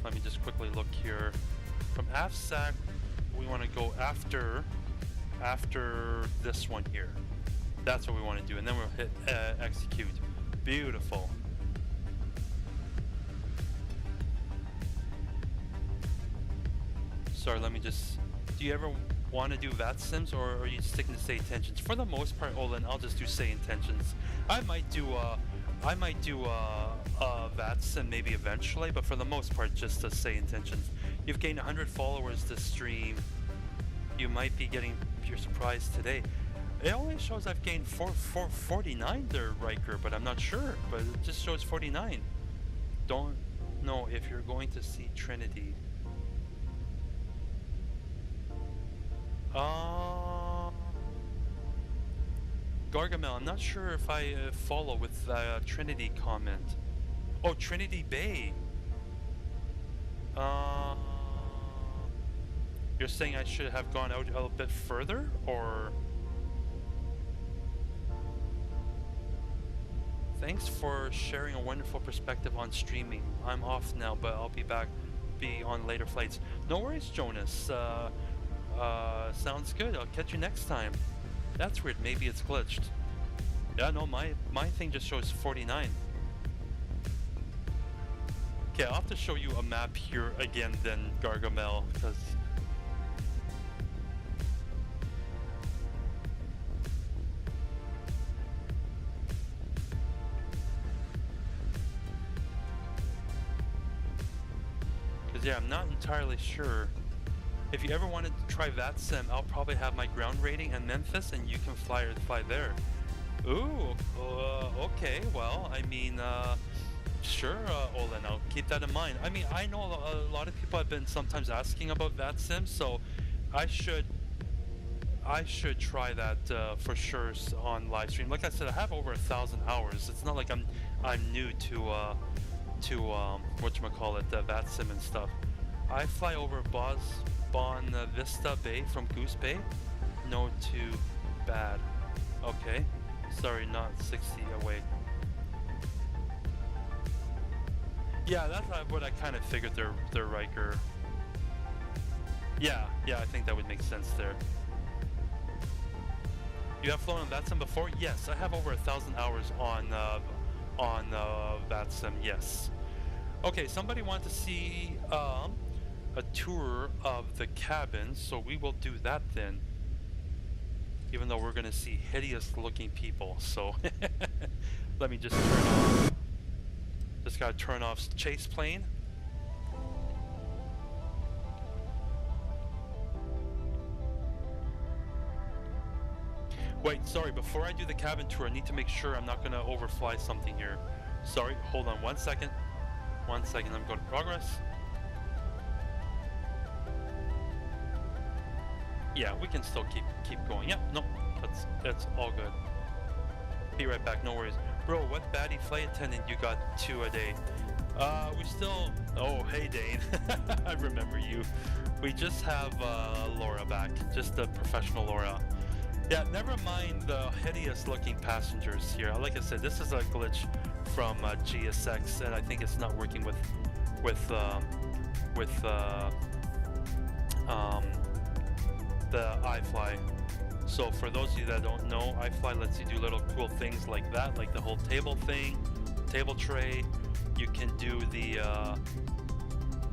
Let me just quickly look here. From AVSAG, we want to go after this one here. That's what we want to do, and then we'll hit execute. Beautiful. Sorry, let me just. Do you ever want to do VAT sims, or are you sticking to say intentions? For the most part, Olin, I'll just do say intentions. I might do VAT sim maybe eventually, but for the most part, just to say intentions. You've gained 100 followers this stream. You might be getting your surprise today. It only shows I've gained 49 there, Riker, but I'm not sure. But it just shows 49. Don't know if you're going to see Trinity. Gargamel, I'm not sure if I follow with the Trinity comment. Oh, Trinity Bay. You're saying I should have gone out a little bit further, or? Thanks for sharing a wonderful perspective on streaming. I'm off now, but I'll be on later flights. No worries, Jonas. Sounds good. I'll catch you next time. That's weird. Maybe it's glitched. Yeah, no, my thing just shows 49. Okay, I'll have to show you a map here again then, Gargamel, because... yeah, I'm not entirely sure. If you ever wanted to try that sim, I'll probably have my ground rating in Memphis, and you can fly there. Ooh, okay. Well, I mean, sure, Olin. I'll keep that in mind. I mean, I know a lot of people have been sometimes asking about that sim, so I should try that for sure on live stream. Like I said, I have over 1,000 hours. It's not like I'm new to whatchamacallit, that sim and stuff. I fly over Bon Vista Bay from Goose Bay. No too bad. Okay. Sorry, not 60 away. Yeah, that's what I kind of figured they're Riker. Yeah, I think that would make sense there. You have flown on that sim before? Yes, I have over 1,000 hours on that sim, yes. Okay, somebody wanted to see a tour of the cabin, so we will do that then. Even though we're going to see hideous looking people, so let me just turn off. Just got to turn off ChasePlane. Wait, sorry, before I do the cabin tour, I need to make sure I'm not going to overfly something here. Sorry, hold on 1 second. 1 second, I'm going to progress. Yeah, we can still keep going. Yep, no, that's all good. Be right back, no worries. Bro, what baddie flight attendant you got to a day? We still... Oh, hey Dane. I remember you. We just have Laura back, just the professional Laura. Yeah, never mind the hideous looking passengers here. Like I said, this is a glitch from GSX, and I think it's not working with the iFly. So for those of you that don't know, iFly lets you do little cool things like that, like the whole table thing, table tray. You can do the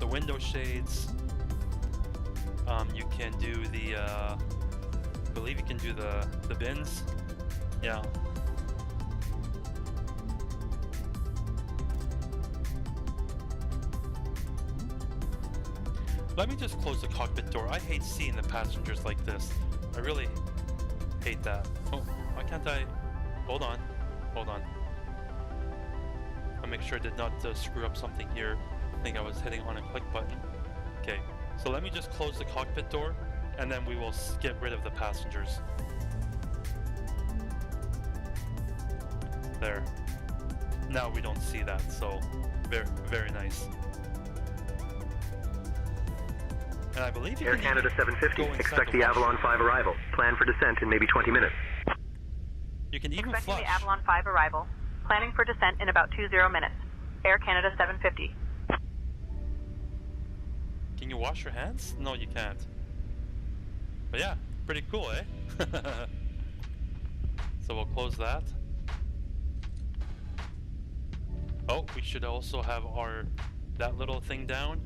window shades. You can do the I believe you can do the bins. Yeah. Let me just close the cockpit door. I hate seeing the passengers like this. I really hate that. Oh, why can't I? Hold on. Hold on. I'll make sure I did not screw up something here. I think I was hitting on a click button. Okay, so let me just close the cockpit door, and then we will get rid of the passengers. There. Now we don't see that, so very, very nice. And I believe you Air can Canada 750, expect the wash. Avalon 5 arrival. Plan for descent in maybe 20 minutes. You can even Expecting flush. the Avalon 5 arrival. Planning for descent in about 20 minutes. Air Canada 750. Can you wash your hands? No, you can't. But yeah, pretty cool, eh? So we'll close that. Oh, we should also have that little thing down,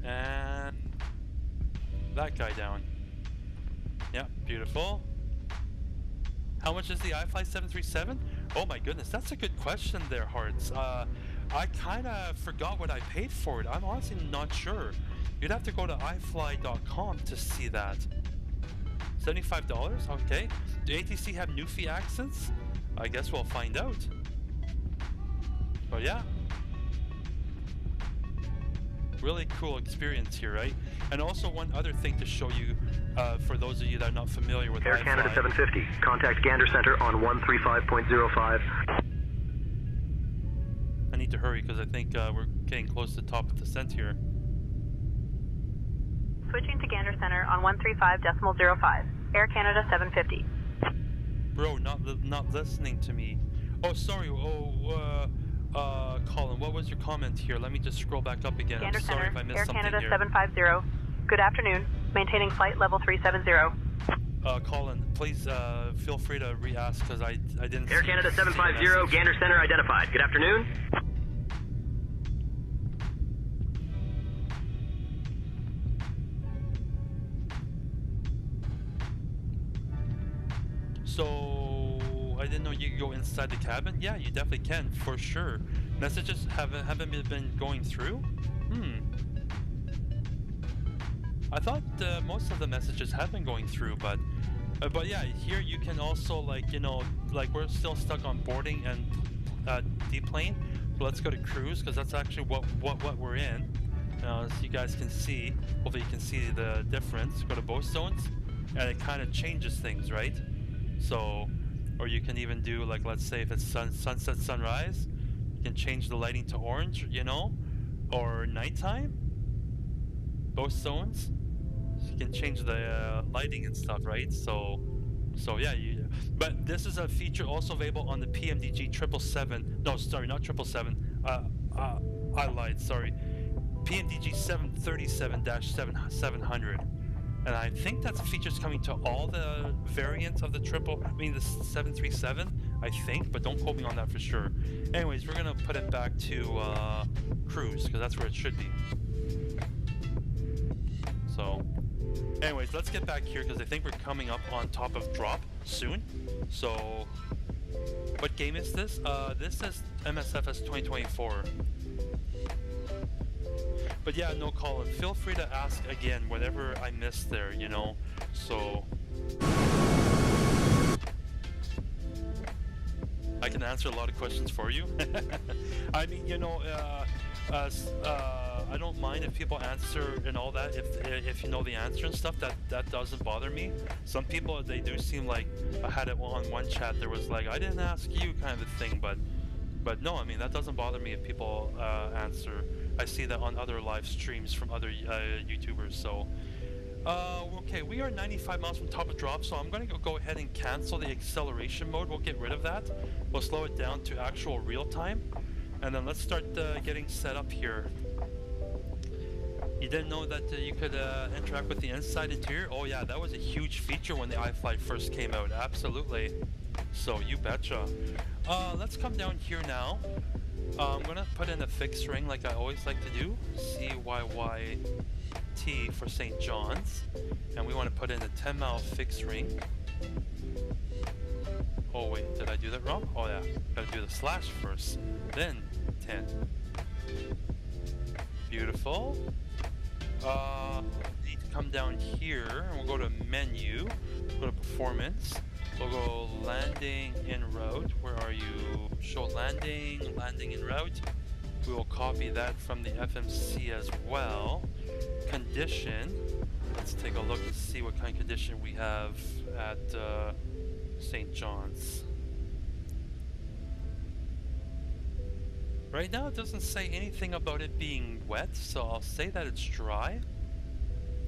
and that guy down. Yeah, beautiful. How much is the IFLY737? Oh my goodness, that's a good question there, Hearts. I kind of forgot what I paid for it. I'm honestly not sure. You'd have to go to ifly.com to see that. $75? Okay. Do ATC have Newfie accents? I guess we'll find out. But yeah. Really cool experience here, right? And also one other thing to show you, for those of you that are not familiar with Air Canada 750, contact Gander Center on 135.05. I need to hurry because I think we're getting close to the top of descent here. Switching to Gander Center on 135.05. Air Canada 750. Bro, not listening to me. Oh, sorry. Colin, what was your comment here? Let me just scroll back up again. Gander I'm sorry Center, if I missed Air something Canada here. 750. Good afternoon. Maintaining flight level 370. Colin, please feel free to re-ask because I didn't. Air Canada 750, Gander Center identified. Good afternoon. So I didn't know you could go inside the cabin. Yeah, you definitely can for sure. Messages haven't been going through. I thought most of the messages have been going through, but yeah, here you can also like we're still stuck on boarding and deplane. So let's go to cruise because that's actually what we're in. As you guys can see, hopefully you can see the difference. Go to both zones, and it kind of changes things, right? So, or you can even do like, let's say if it's sunset, sunrise, you can change the lighting to orange, or nighttime. Both zones, so you can change the lighting and stuff, right? So yeah, but this is a feature also available on the PMDG 777. No, sorry, not 777. I lied. Sorry, PMDG 737-700. And I think that's features coming to all the variants of the the 737, I think, but don't quote me on that for sure. Anyways, we're gonna put it back to cruise, because that's where it should be. So, anyways, let's get back here, because I think we're coming up on top of drop soon. So, what game is this? This is Msfs 2024. But yeah, no, Colin, feel free to ask again whatever I missed there, so I can answer a lot of questions for you. I mean, I don't mind if people answer and all that. If you know the answer and stuff, that doesn't bother me. Some people, they do seem like, I had it on one chat. There was like, I didn't ask you kind of a thing, but no, I mean that doesn't bother me if people answer. I see that on other live streams from other YouTubers. So, okay, we are 95 miles from top of drop, so I'm going to go ahead and cancel the acceleration mode. We'll get rid of that. We'll slow it down to actual real time. And then let's start getting set up here. You didn't know that you could interact with the inside interior? Oh yeah, that was a huge feature when the IFLY first came out. Absolutely. So you betcha. Let's come down here now. I'm gonna put in a fixed ring like I always like to do. CYYT for St. John's. And we want to put in a 10-mile fixed ring. Oh wait, did I do that wrong? Oh yeah, gotta do the slash first, then 10. Beautiful. Need to come down here, and we'll go to menu, go to performance, we'll go landing en route. Where are you? Show landing en route. We will copy that from the FMC as well. Condition, let's take a look and see what kind of condition we have at St. John's. Right now it doesn't say anything about it being wet, so I'll say that it's dry.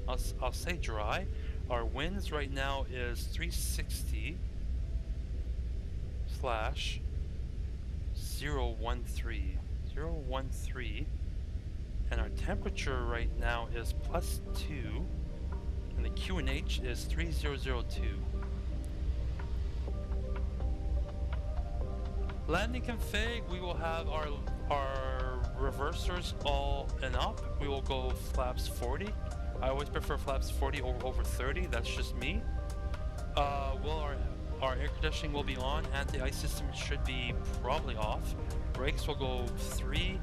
I'll say dry. Our winds right now is 360 slash 013. 013. And our temperature right now is +2. And the QNH is 3002. Landing config, we will have our reversers all and up. We will go flaps 40. I always prefer flaps 40 over 30. That's just me. Our air conditioning will be on. Anti-ice system should be probably off. Brakes will go 3.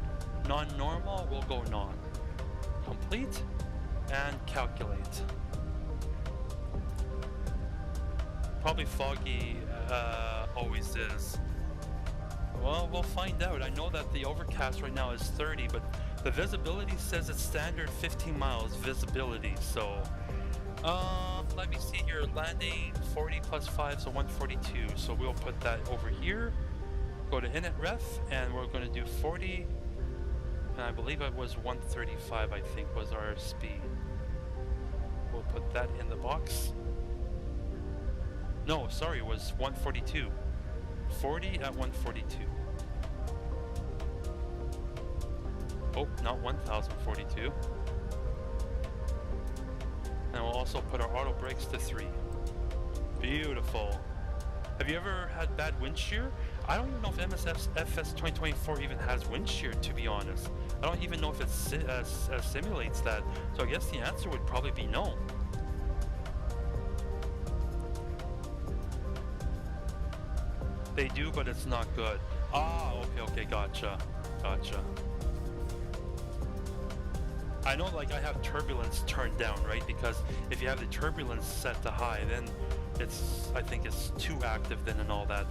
Non-normal will go non. Complete and calculate. Probably foggy always is. Well, we'll find out. I know that the overcast right now is 30, but the visibility says it's standard 15 miles visibility. So, let me see here. Landing 40 plus 5, so 142. So we'll put that over here. Go to init ref, and we're going to do 40. And I believe it was 135, I think, was our speed. We'll put that in the box. No, sorry, it was 142. 40 at 142. Oh, not 1042. And we'll also put our auto brakes to 3. Beautiful. Have you ever had bad wind shear? I don't even know if Msfs 2024 even has wind shear, to be honest. I don't even know if it simulates that. So I guess the answer would probably be no. They do, but it's not good. Ah, okay, gotcha. I know, like, I have turbulence turned down, right? Because if you have the turbulence set to high, then I think it's too active then and all that.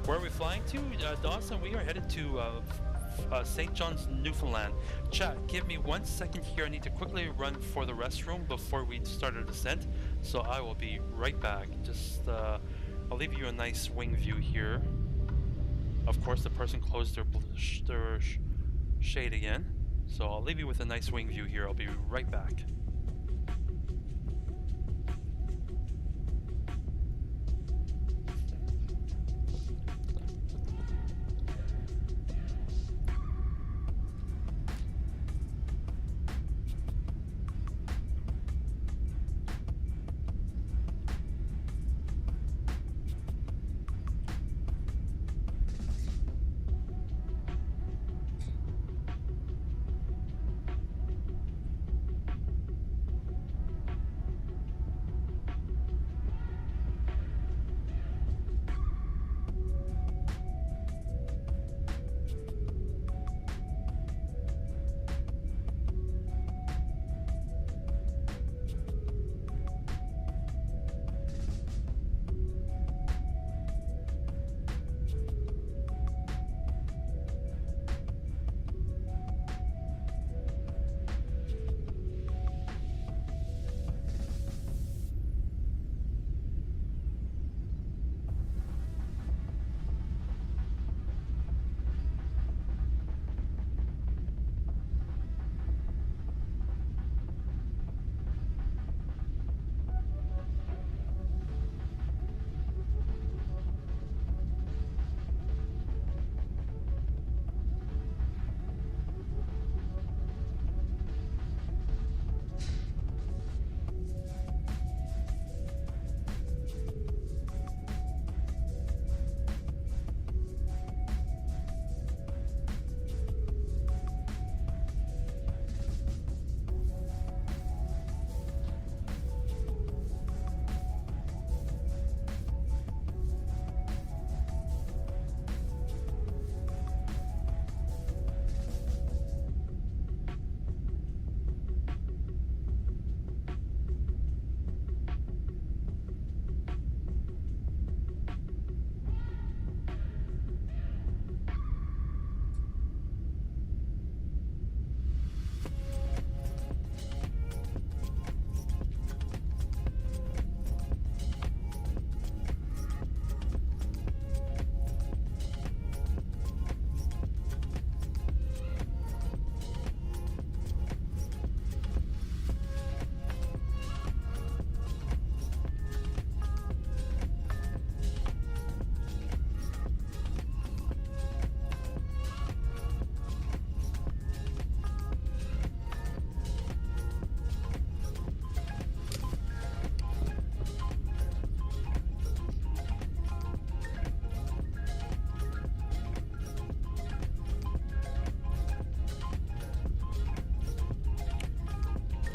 Where are we flying to? Dawson, we are headed to St. John's, Newfoundland. Chat, give me 1 second here. I need to quickly run for the restroom before we start our descent. So I will be right back. Just, I'll leave you a nice wing view here. Of course, the person closed their shade again. So I'll leave you with a nice wing view here. I'll be right back.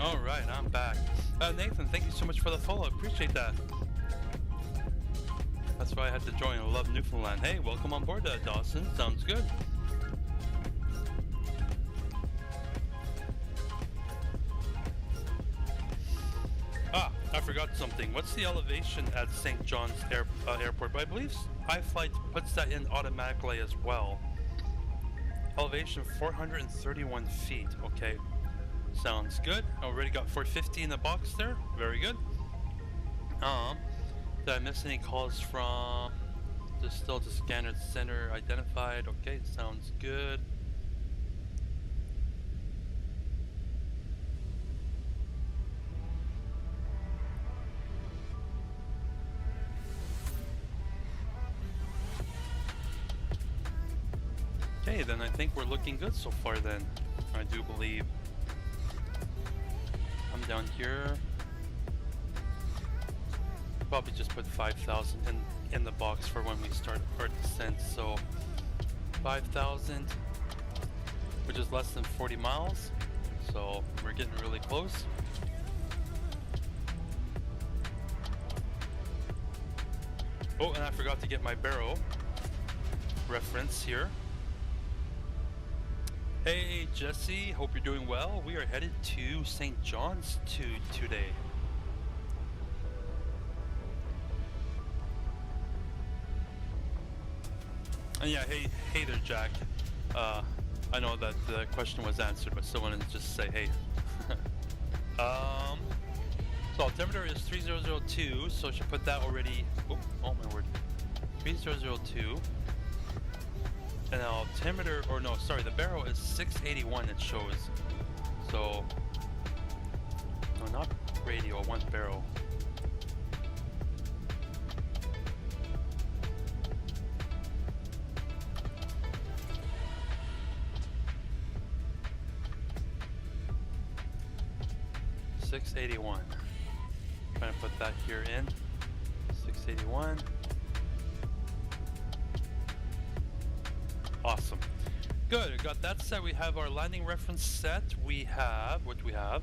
All right, I'm back. Nathan, thank you so much for the follow. I appreciate that. That's why I had to join. I love Newfoundland. Hey, welcome on board, Dawson. Sounds good. Ah, I forgot something. What's the elevation at St. John's Airport? But I believe IFLY puts that in automatically as well. Elevation 431 feet. Okay, sounds good. Already got 450 in the box there. Very good. Did I miss any calls from still to scanner center identified? Okay, sounds good. Okay, then I think we're looking good so far then. I do believe. Come down here. Probably just put 5,000 in the box for when we start our descent. So 5,000, which is less than 40 miles. So we're getting really close. Oh, and I forgot to get my barrel reference here. Hey Jesse, hope you're doing well. We are headed to St. John's today. And yeah, hey there, Jack. I know that the question was answered, but still wanted to just say hey. So altimeter is 3002, so I should put that already. Oh my word, 3002. And the altimeter, or no, sorry, the barrel is 681. It shows. So no, not radio. I want barrel. $681. Trying to put that here in. 681. Awesome. Good. We got that set. We have our landing reference set. We have what do we have?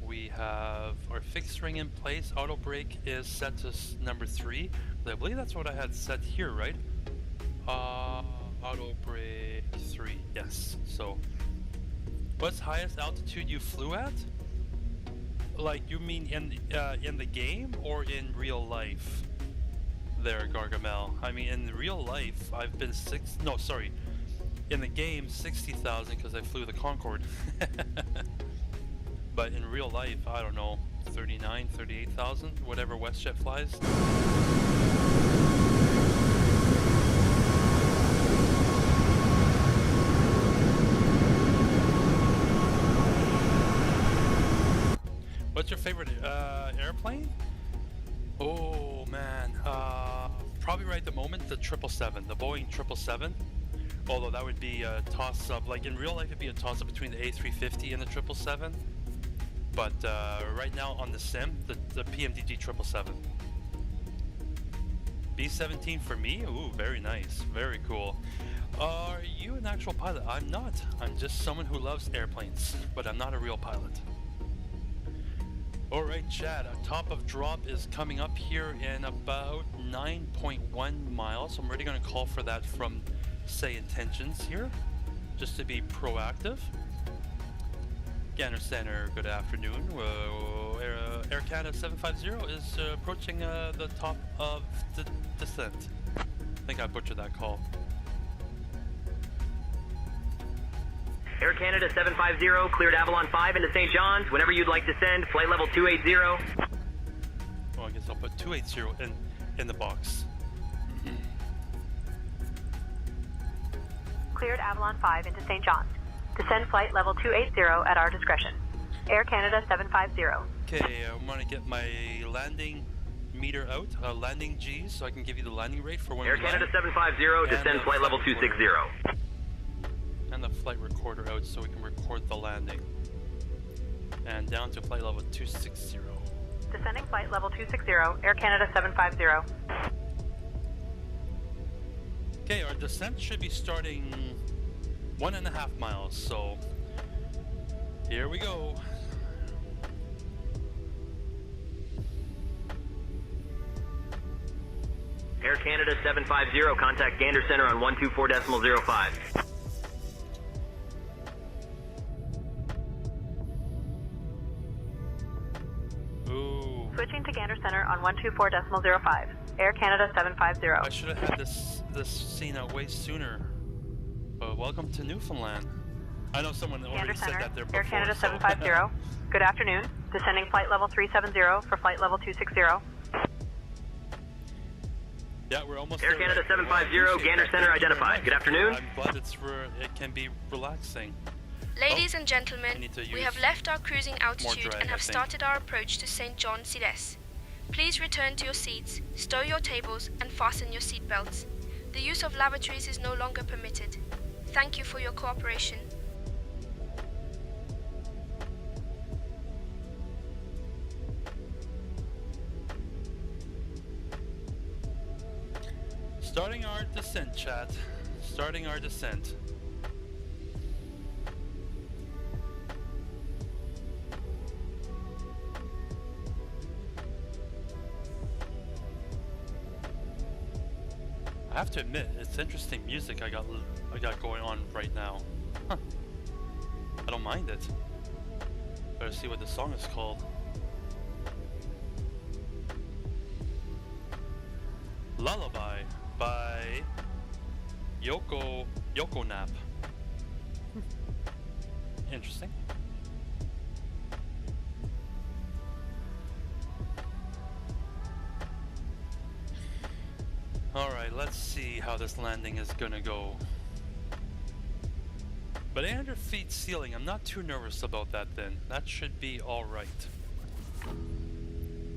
We have our fixed ring in place. Auto brake is set to number 3. I believe that's what I had set here, right? Auto brake 3. Yes. So, what's highest altitude you flew at? Like, you mean in the game or in real life? There, Gargamel. I mean, in real life, I've been in the game, 60,000 because I flew the Concorde. But in real life, I don't know, 39, 38,000, whatever WestJet flies. What's your favorite airplane? Oh man, probably right at the moment the 777, the Boeing 777. Although that would be a toss-up. Like in real life, it'd be a toss-up between the A350 and the 777. But right now on the sim, the PMDG 777. B-17 for me. Ooh, very nice, very cool. Are you an actual pilot? I'm not. I'm just someone who loves airplanes, but I'm not a real pilot. Alright, Chad, a top of drop is coming up here in about 9.1 miles. So I'm already going to call for that from, say, intentions here, just to be proactive. Scanner Center, good afternoon. Air Canada 750 is approaching the top of the descent. I think I butchered that call. Air Canada 750, cleared Avalon 5 into St. John's. Whenever you'd like to send, flight level 280. Well, I guess I'll put 280 in the box. Cleared Avalon 5 into St. John's. Descend flight level 280 at our discretion. Air Canada 750. Okay, I'm going to get my landing meter out, landing G, so I can give you the landing rate for when Air we Canada land. 750, descend flight level 260. And the flight recorder out so we can record the landing. And down to flight level 260. Descending flight level 260, Air Canada 750. Okay, our descent should be starting 1.5 miles, so here we go. Canada 750, contact Gander Center on 124.05. Ooh. Switching to Gander Center on 124.05. Air Canada 750. I should have had this scene out way sooner. But welcome to Newfoundland. I know someone already Gander said Center, that there before. Air Canada so- 750. Good afternoon. Descending flight level 370 for flight level 260. Yeah, we're almost Air there. Canada Right? 750, Well, I appreciate Gander that. Center Thank you very identified. much. Good afternoon. I'm glad it can be relaxing. Ladies Oh, and I gentlemen, need to we use have left our cruising altitude drag, and I have think. started our approach to St.John'S. Please return to your seats, stow your tables, and fasten your seat belts. The use of lavatories is no longer permitted. Thank you for your cooperation. Starting our descent, chat. Starting our descent. I have to admit, it's interesting music I got going on right now. Huh. I don't mind it. Better see what the song is called. Lullaby by Yoke Nap. Interesting. Alright, let's see how this landing is gonna go. But 800 feet ceiling, I'm not too nervous about that then. That should be alright.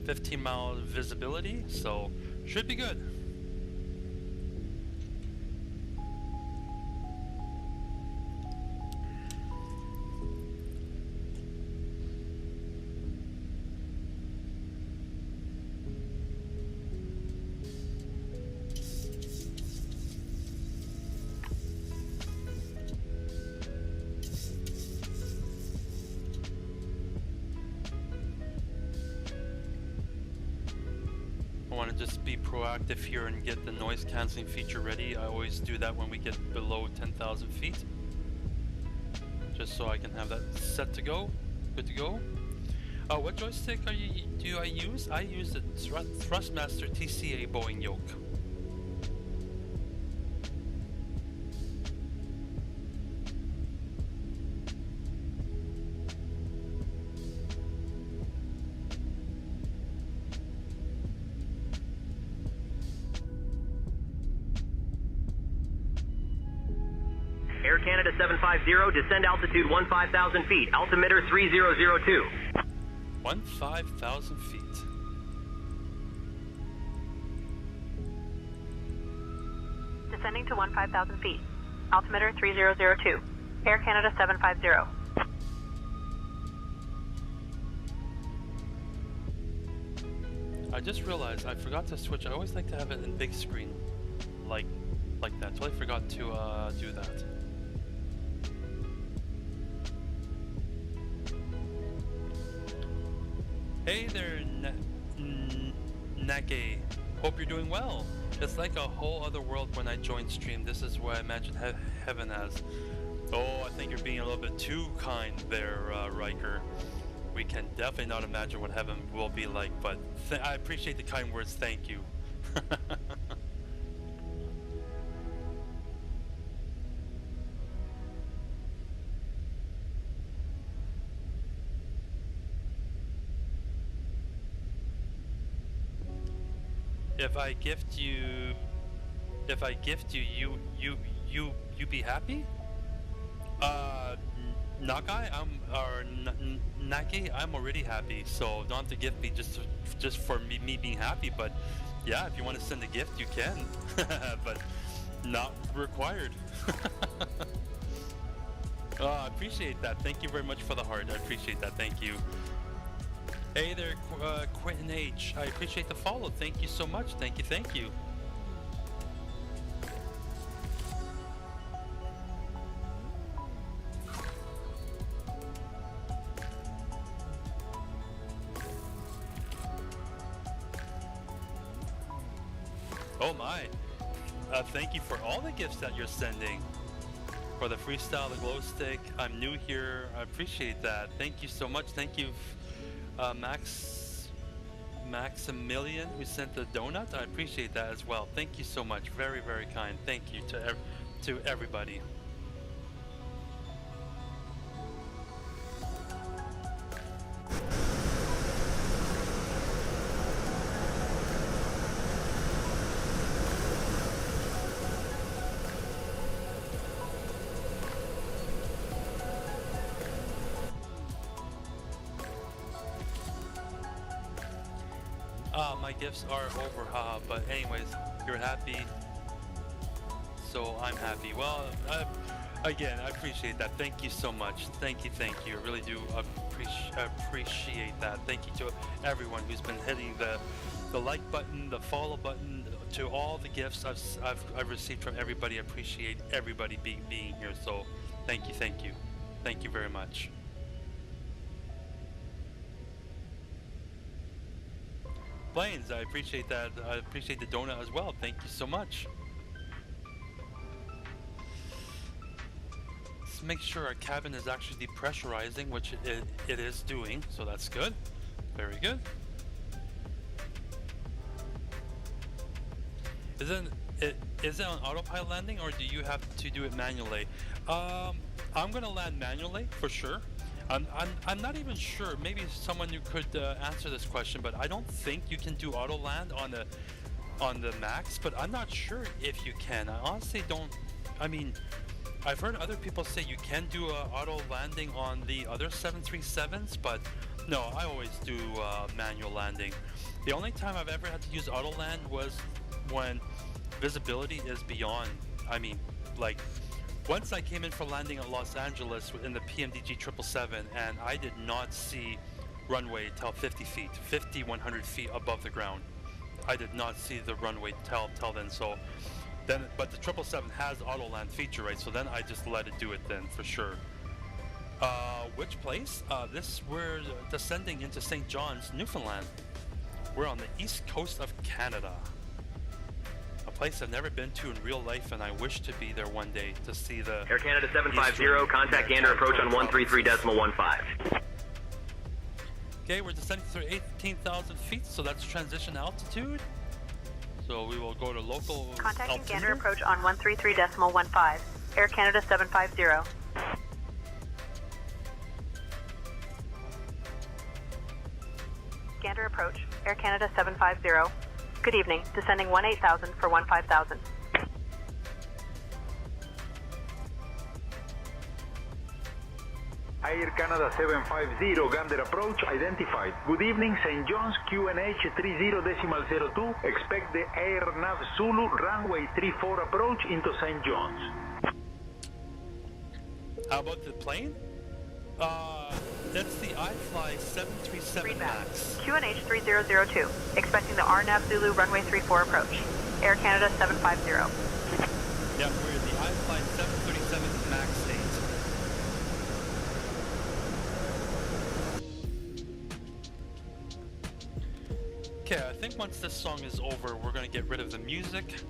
15-mile visibility, so should be good. I want to just be proactive here and get the noise cancelling feature ready. I always do that when we get below 10,000 feet. Just so I can have that set to go, good to go. What joystick do I use? I use the Thrustmaster TCA Boeing Yoke. Air Canada 750, descend altitude 15,000 feet, altimeter 3002. 15,000 feet. Descending to 15,000 feet. Altimeter 3002. Air Canada 750. I just realized I forgot to switch. I always like to have it in big screen, like that. Totally forgot to do that. Hey there, Nake. Hope you're doing well. It's like a whole other world when I join stream. This is where I imagine heaven as. Oh, I think you're being a little bit too kind there, Riker. We can definitely not imagine what heaven will be like, but I appreciate the kind words. Thank you. If I gift you, you be happy? Nakai, Naki, I'm already happy, so don't have to gift me just for me being happy. But yeah, if you want to send a gift, you can, but not required. I appreciate that. Thank you very much for the heart. I appreciate that. Thank you. Hey there, Quentin H. I appreciate the follow. Thank you so much. Thank you. Thank you. Oh my. Thank you for all the gifts that you're sending. For the freestyle, the glow stick. I'm new here. I appreciate that. Thank you so much. Thank you, Maximilian, who sent the donut. I appreciate that as well. Thank you so much. Very, very kind. Thank you to everybody. My gifts are over, but anyways, you're happy, so I'm happy. Well, again, I appreciate that. Thank you so much. Thank you. I really do appreciate that. Thank you to everyone who's been hitting the like button, the follow button, to all the gifts I've received from everybody. I appreciate everybody being here. So thank you very much. Planes, I appreciate that. I appreciate the donut as well. Thank you so much. Let's make sure our cabin is actually depressurizing, which it is doing, so that's good. Very good. Is it on autopilot landing, or do you have to do it manually? I'm gonna land manually for sure. I'm not even sure. Maybe someone who could answer this question, but I don't think you can do auto land on the Max. But I'm not sure if you can. I honestly don't. I mean, I've heard other people say you can do auto landing on the other 737s, but no, I always do manual landing. The only time I've ever had to use auto land was when visibility is beyond. I mean, like. Once I came in for landing at Los Angeles in the PMDG 777, and I did not see runway till 100 feet above the ground. I did not see the runway till then. So then, but the 777 has auto land feature, right? So then I just let it do it then for sure. Which place? We're descending into St. John's, Newfoundland. We're on the east coast of Canada. A place I've never been to in real life, and I wish to be there one day to see the... Air Canada 750, contact Gander approach on 133.15. Okay, we're descending through 18,000 feet, so that's transition altitude. So we will go to local Contacting altimeter. Gander approach on 133.15. Air Canada 750. Gander approach, Air Canada 750. Good evening, descending 18,000 for 15,000. Air Canada 750, Gander approach identified. Good evening, St. John's, QNH 30.02. Expect the Air Nav Zulu runway 34 approach into St. John's. How about the plane? That's the IFLY737 Max. QNH 3002, expecting the RNAV Zulu runway 34 approach. Air Canada 750. Yeah, we're the IFLY737 Max 8. Okay, I think once this song is over, we're going to get rid of the music,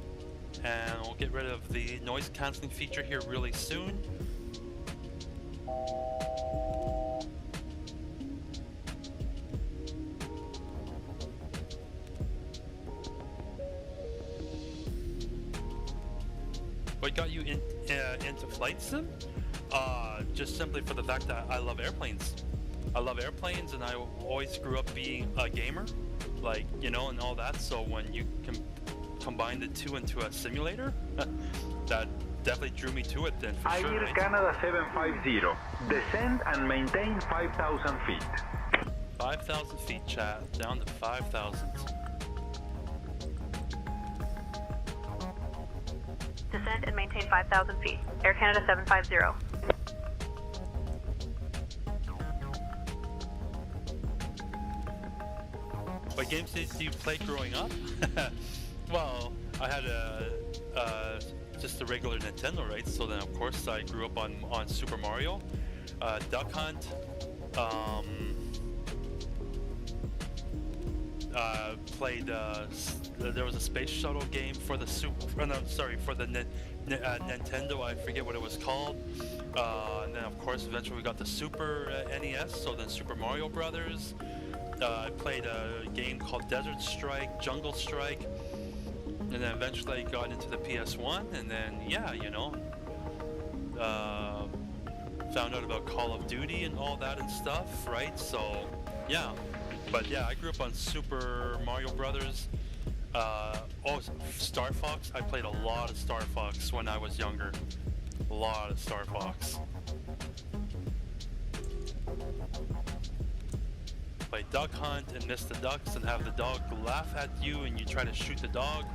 and we'll get rid of the noise cancelling feature here really soon. What got you into flight sim? Just simply for the fact that I love airplanes. I love airplanes, and I always grew up being a gamer, like, you know, and all that. So when you can combine the two into a simulator, that definitely drew me to it then, for sure. Air Right? Canada 750, descend and maintain 5,000 feet. 5,000 feet, chat, down to 5,000. Descend and maintain 5,000 feet. Air Canada 750. What games did you play growing up? Well, I had just a regular Nintendo, right? So then, of course, I grew up on Super Mario, Duck Hunt, Played. There was a space shuttle game for the for the Nintendo. I forget what it was called. And then of course eventually we got the Super NES. So then Super Mario Brothers. I played a game called Desert Strike, Jungle Strike, and then eventually I got into the PS1. And then yeah, you know, found out about Call of Duty and all that and stuff, right? So yeah. But yeah, I grew up on Super Mario Brothers. Star Fox. I played a lot of Star Fox when I was younger. A lot of Star Fox. Play Duck Hunt and miss the ducks and have the dog laugh at you and you try to shoot the dog.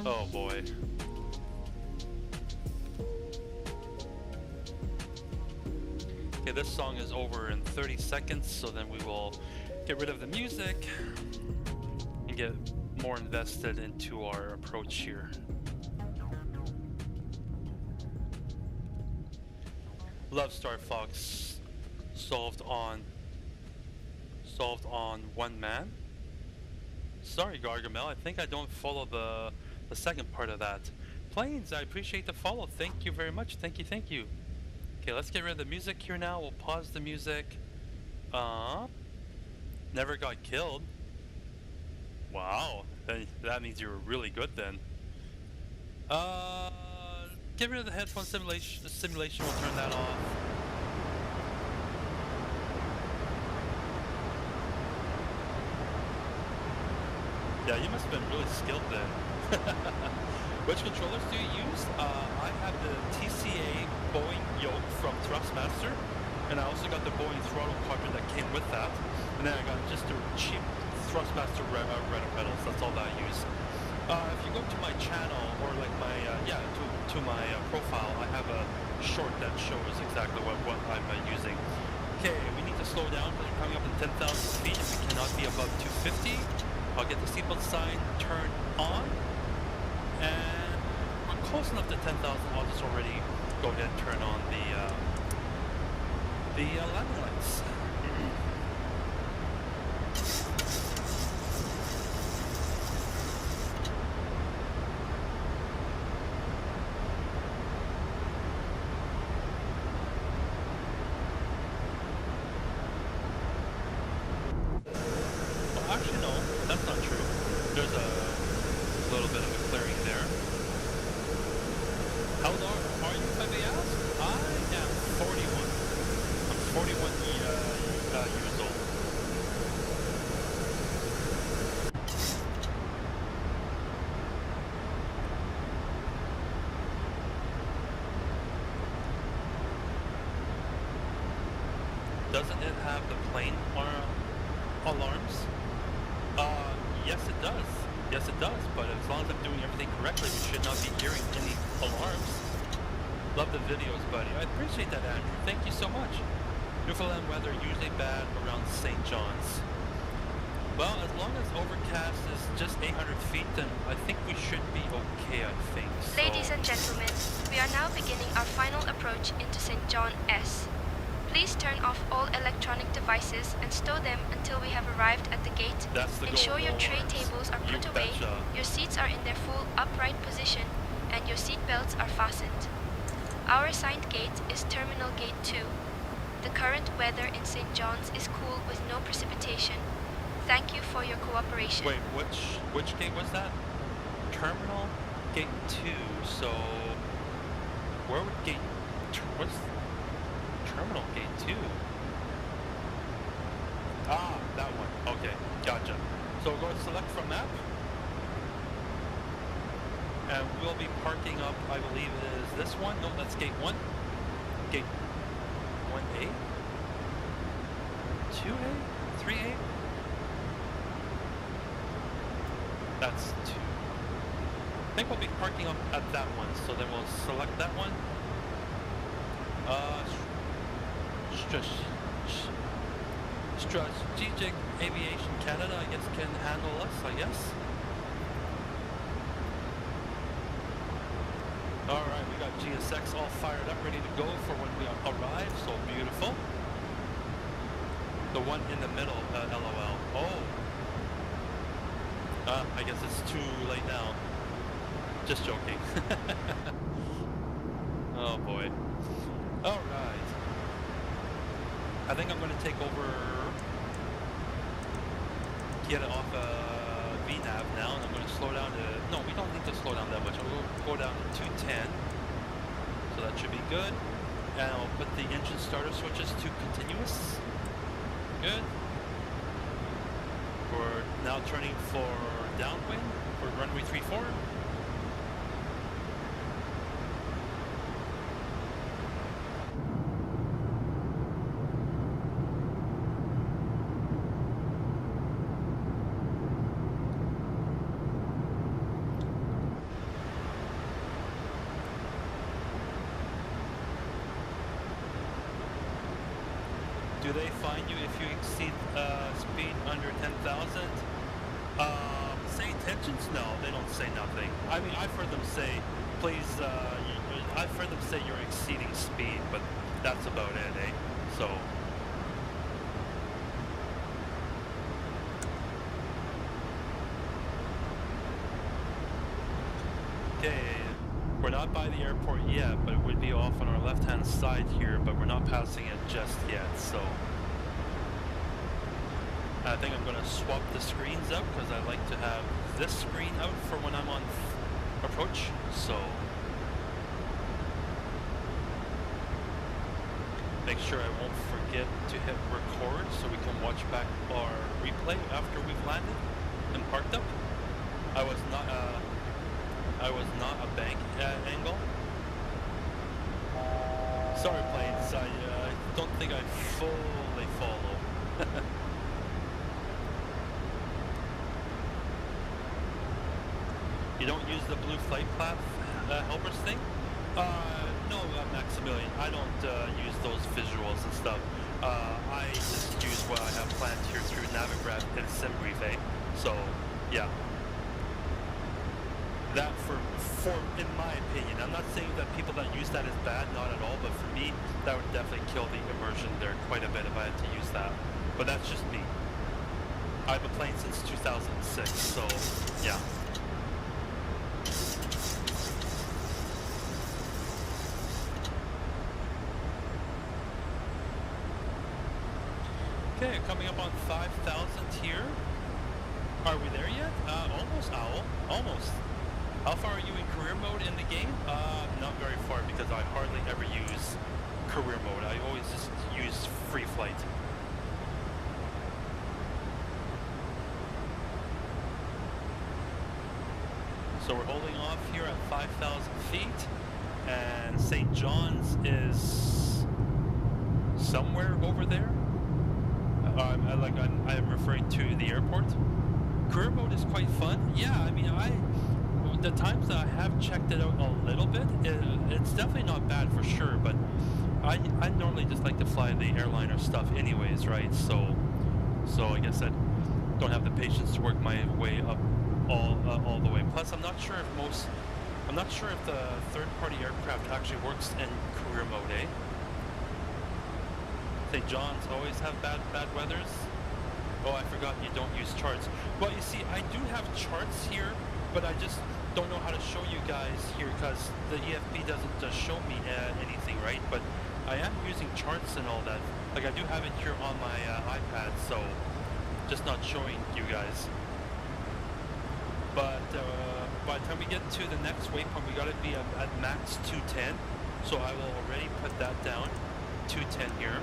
Oh boy. Okay, this song is over in 30 seconds, so then we will get rid of the music and get more invested into our approach here. Love Star Fox. Solved on one man. Sorry, Gargamel, I think I don't follow the second part of that. Planes, I appreciate the follow. Thank you very much. Thank you. Okay, let's get rid of the music here now. We'll pause the music. Never got killed. Wow, that means you were really good then. Get rid of the headphone simulation. We'll turn that off. Yeah, you must have been really skilled then. Which controllers do you use? I have the TCA Boeing Yoke from Thrustmaster, and I also got the Boeing Throttle cartridge that came with that. And then I got just a cheap Thrustmaster rudder pedals. That's all that I use. If you go to my channel or like my to my profile, I have a short that shows exactly what I'm using. Okay, we need to slow down because we're coming up in 10,000 feet. We cannot be above 250. I'll get the seatbelt sign turned on. And we're close enough to 10,000. I'll just already go ahead and turn on the landing lights. Well, actually, no, that's not true. There's a little bit of a clearing there. How old are you, if I may ask? I am 41. I'm 41 years old. Doesn't it have the plane alarms? Yes it does. Yes it does, but as long as I'm doing everything correctly, we should not be hearing any alarms. Love the videos, buddy. I appreciate that, Andrew. Thank you so much. Newfoundland weather usually bad around St. John's. Well, as long as overcast is just 800 feet, then I think we should be okay, I think. So. Ladies and gentlemen, we are now beginning our final approach into St. John'S. Please turn off all electronic devices and stow them until we have arrived at the gate. That's the Ensure goal, your tray Lawrence. tables are put away, your seats are in their full upright position, and your seat belts are fastened. Our assigned gate is Terminal Gate 2. The current weather in St. John's is cool with no precipitation. Thank you for your cooperation. Wait, which gate was that? Terminal Gate 2. So where would what's Terminal Gate 2? Ah, that one. Okay, gotcha. So we'll go to select from map. And we'll be parking up, I believe it is this one. No, that's Gate 1. Gate 1A? 2A? 3A? That's 2. I think we'll be parking up at that one, so then we'll select that one. Strategic Aviation Canada, I guess, can handle us, I guess. Alright, we got GSX all fired up, ready to go for when we arrive, so beautiful. The one in the middle, LOL. Oh! I guess it's too late now. Just joking. Oh boy. Alright. I think I'm going to take over... Get it off VNAV now, and I'm going to slow down to... No, we don't need to slow down that much. I'll go down to 210. So that should be good. And I'll put the engine starter switches to continuous. Good. We're now turning for downwind for runway 34. Do they fine you if you exceed speed under 10,000? Say intentions? No, they don't say nothing. I mean, I've heard them say, please, I've heard them say you're exceeding speed, but that's about it, eh? So. Okay, we're not by the airport yet, but it would be off on our left-hand side here, but we're not passing it just yet, so. I think I'm going to swap the screens out because I like to have this screen out for when I'm on approach, so. Make sure I won't forget to hit record so we can watch back our replay after we've landed and parked up. I was not a bank angle. Sorry planes, I don't think I fully follow. You don't use the blue flight path helpers thing? No, Maximilian, I don't use those visuals and stuff. I just use what I have planned here through Navigraph and SimBrief, so yeah. That for in my opinion, I'm not saying that people that use that is bad, not at all, but for me, that would definitely kill the immersion there quite a bit if I had to use that. But that's just me. I've been playing since 2006, so yeah. Okay, coming up on 5,000 here. Are we there yet? Almost, Owl. Almost. How far are you in career mode in the game? Not very far because I hardly ever use career mode. I always just use free flight. So we're holding off here at 5,000 feet, and St. John's is somewhere over there. I'm referring to the airport. Career mode is quite fun. Yeah, I mean, the times that I have checked it out a little bit, it's definitely not bad for sure, but I normally just like to fly the airliner stuff anyways, right? So I guess I don't have the patience to work my way up all the way. Plus, I'm not sure if the third-party aircraft actually works in career mode, eh? St. John's always have bad weathers. Oh, I forgot you don't use charts. Well, you see, I do have charts here, but I just don't know how to show you guys here because the EFP doesn't just show me anything, right? But I am using charts and all that. Like, I do have it here on my iPad, so just not showing you guys. But by the time we get to the next waypoint, we gotta be at max 210. So I will already put that down, 210 here.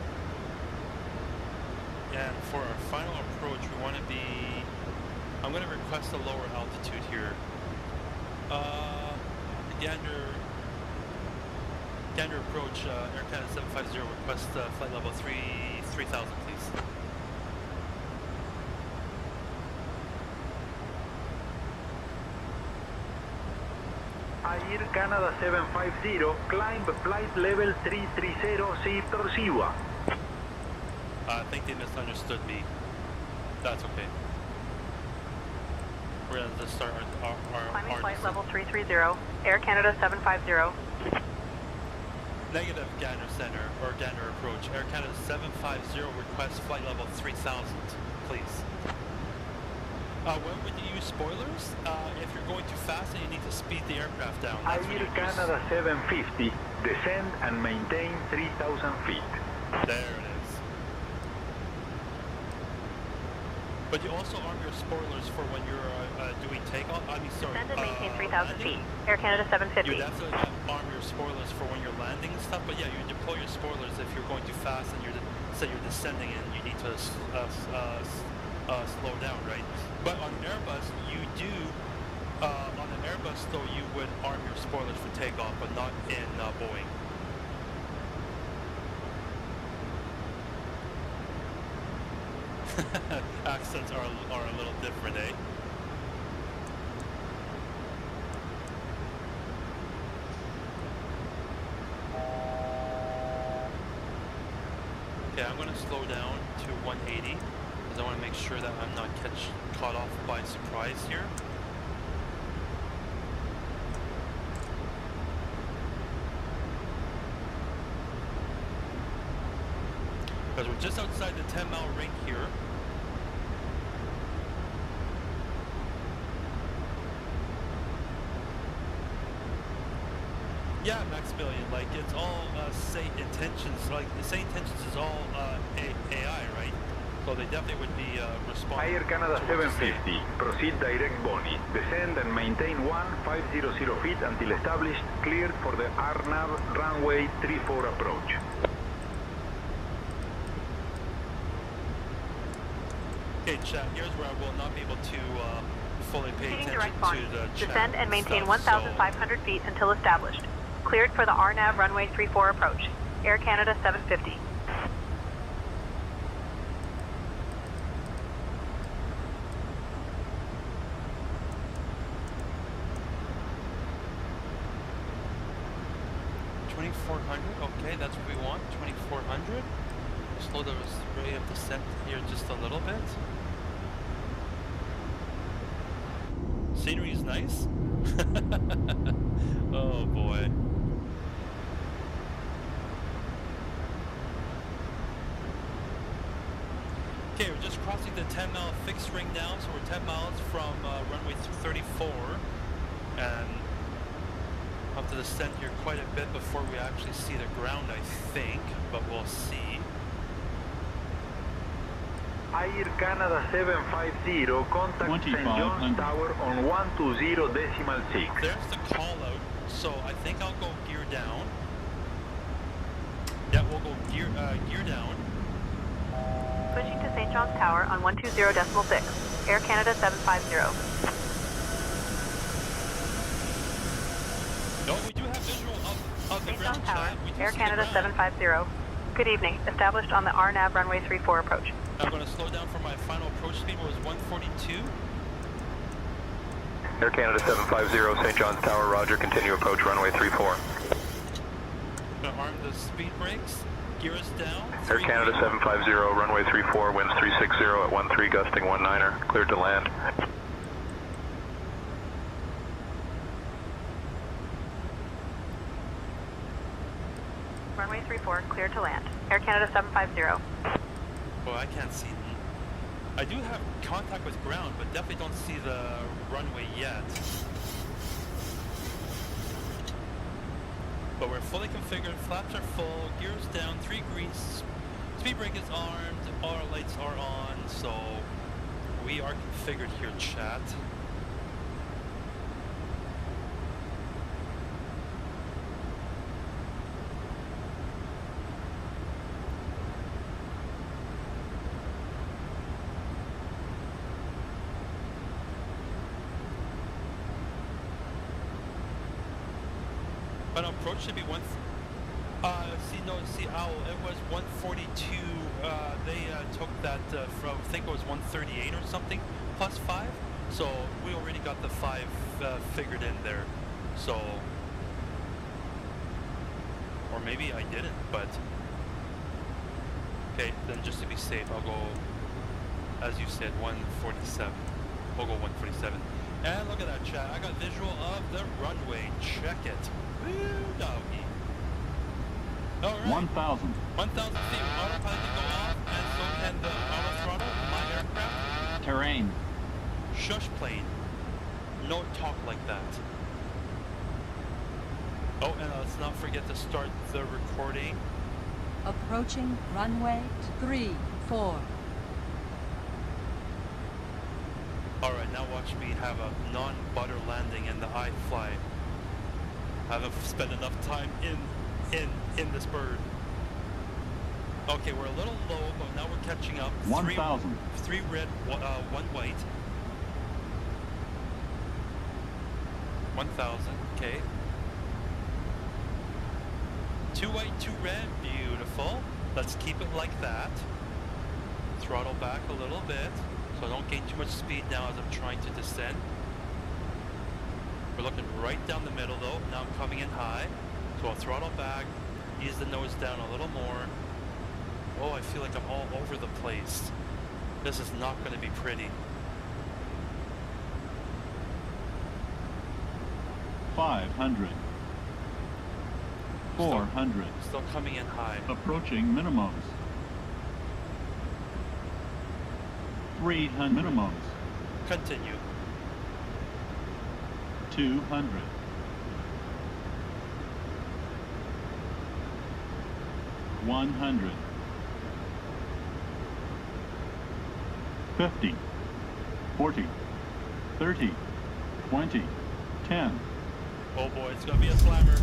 And for our final approach, we want to be... I'm going to request a lower altitude here. Gander approach, Air Canada 750, request flight level 3000, please. Air Canada 750, climb flight level 330, sector CYOW. I think they misunderstood me. That's okay. We're going to start our climbing flight level 330, Air Canada 750. Negative Gander Center, or Gander approach. Air Canada 750 requests flight level 3000, please. When would you use spoilers? If you're going too fast and you need to speed the aircraft down. Air Canada 750, descend and maintain 3,000 feet. There it is. But you also arm your spoilers for when you're doing takeoff. I mean, sorry. Descend and maintain 3,000 feet. Air Canada 750. You definitely arm your spoilers for when you're landing and stuff. But yeah, you deploy your spoilers if you're going too fast and say you're descending and you need to slow down, right? But on Airbus, you do. On an Airbus, though, you would arm your spoilers for takeoff, but not in Boeing. Accents are a little different, eh? Okay, I'm going to slow down to 180 because I want to make sure that I'm not caught off by surprise here. Because we're just outside the 10-mile ring here. Yeah, Maximilian, like it's all say intentions, like the say intentions is all AI, right? So they definitely would be responding. Air Canada 750, proceed direct Bonnie. Descend and maintain 1500 feet until established, cleared for the RNAV runway 34 approach. Okay, chat, here's where I will not be able to fully pay attention to the chat. Descend and maintain stuff, 1,500 feet until established. Cleared for the RNAV runway 34 approach. Air Canada 750. Okay, that's what we want, 2400. Slow the rate of descent here just a little bit. Scenery is nice. Oh boy. Okay, we're just crossing the 10-mile fixed ring now, so we're 10 miles from runway 34, and have to descend here quite a bit before we actually see the ground, I think, but we'll see. Air Canada 750, contact St. John's Tower on 120.6. There's the call out, so I think I'll go gear down. Yeah, we'll go gear down. Pushing to St. John's Tower on 120.6. Air Canada 750. No, we do have visual of the St. ground John's Tower, chat. Air Canada 750. Good evening. Established on the RNAV runway 34 approach. I'm going to slow down for my final approach speed, was 142. Air Canada 750, St. John's Tower, roger, continue approach runway 34. Going to arm the speed brakes, gear us down. Air Canada 750, runway 34, winds 360 at 13, gusting 19er, cleared to land. Runway 34, cleared to land. Air Canada 750. Oh, I can't see. I do have contact with ground, but definitely don't see the runway yet. But we're fully configured, flaps are full, gears down, 3 greens, speed brake is armed, all our lights are on, so we are configured here, chat. But approach should be CYOW, it was 142, they took that from, I think it was 138 or something, plus 5, so we already got the 5 figured in there, so, or maybe I didn't, but, okay, then just to be safe, I'll go, as you said, 147, we'll go 147, and look at that chat, I got visual of the runway, check it. Woo, doggy. All right. 1,000. 1,000 feet. Autopilot can go off, and so can the auto throttle. My aircraft. Terrain. Shush plane. No talk like that. Oh, and let's not forget to start the recording. Approaching runway 34. Alright, now watch me have a non-butter landing in the IFLY. I haven't spent enough time in this bird. Okay, we're a little low, but now we're catching up. 1,000. 3 red, 1 white. 1,000, okay. 2 white, 2 red, beautiful. Let's keep it like that. Throttle back a little bit, so I don't gain too much speed now as I'm trying to descend. We're looking right down the middle though. Now I'm coming in high, so I'll throttle back, ease the nose down a little more. Oh, I feel like I'm all over the place. This is not going to be pretty. 500. 400. Still coming in high. Approaching minimums. 300 minimums. Continue. 200. 100. 50. 40. 30. 20. 10. Oh boy, it's gonna be a slammer.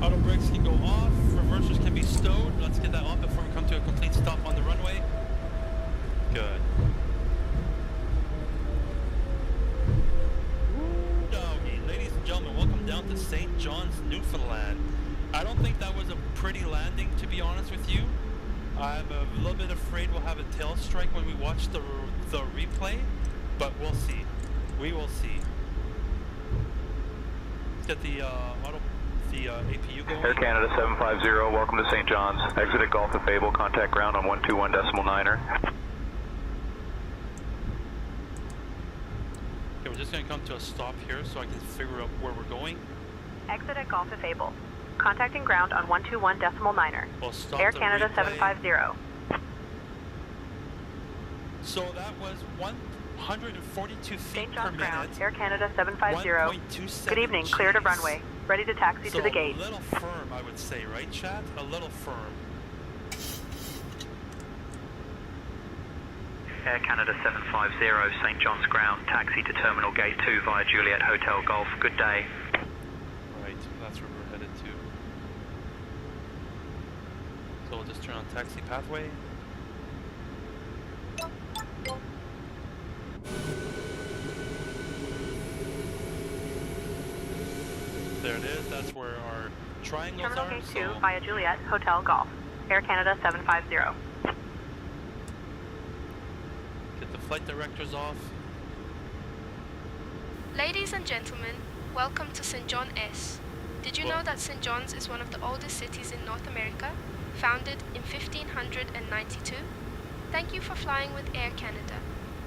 Auto brakes can go off, reversers can be stowed. Let's get that off before we come to a complete stop on the runway. Good. Woo, doggy. Ladies and gentlemen, welcome down to St. John's, Newfoundland. I don't think that was a pretty landing, to be honest with you. I'm a little bit afraid we'll have a tail strike when we watch the replay, but we'll see. We will see. Let's get the APU going. Air Canada 750, welcome to St. John's. Exit at Gulf of Babel, contact ground on 121.9er. Okay, we're just going to come to a stop here so I can figure out where we're going. Exit at Gulf of Fable. Contacting ground on 121.9er. We'll stop Air the Canada replay. 750. So that was 142 feet St. per John's minute. ground, Air Canada 750. 1.27 Good evening, clear to Gs. runway. Ready to taxi So to the gate. a little firm, I would say, right, chat? A little firm. Air Canada 750, St. John's ground, taxi to Terminal Gate 2 via Juliet Hotel Golf. Good day. Right, that's where we're headed to. So we'll just turn on taxi pathway. There it is, that's where our triangles Terminal are. Gate 2 So via Juliet Hotel Golf. Air Canada 750. get the flight directors off. Ladies and gentlemen, welcome to St. John's. Did you know that St. John's is one of the oldest cities in North America, founded in 1592? Thank you for flying with Air Canada.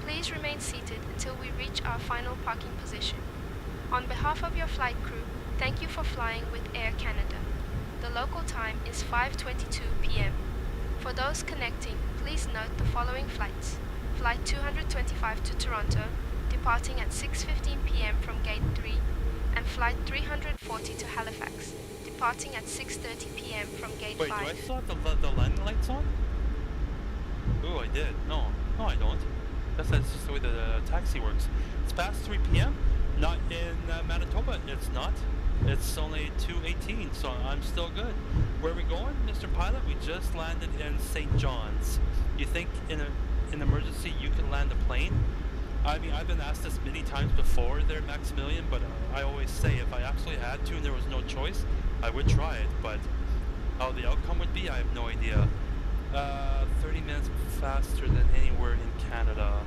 Please remain seated until we reach our final parking position. On behalf of your flight crew, thank you for flying with Air Canada. The local time is 5:22 p.m. For those connecting, please note the following flights. Flight 225 to Toronto, departing at 6:15 p.m. from Gate 3, and Flight 340 to Halifax, departing at 6:30 p.m. from Gate 5. Wait, do I still have the landing lights on? Ooh, I did. No, I don't. That's just the way the taxi works. It's past 3 p.m. Not in Manitoba, it's not. It's only 2:18, so I'm still good. Where are we going, Mr. Pilot? We just landed in St. John's. You think in an emergency you can land a plane? I mean, I've been asked this many times before there, Maximilian, but I always say if I absolutely had to and there was no choice, I would try it, but how the outcome would be, I have no idea. 30 minutes faster than anywhere in Canada.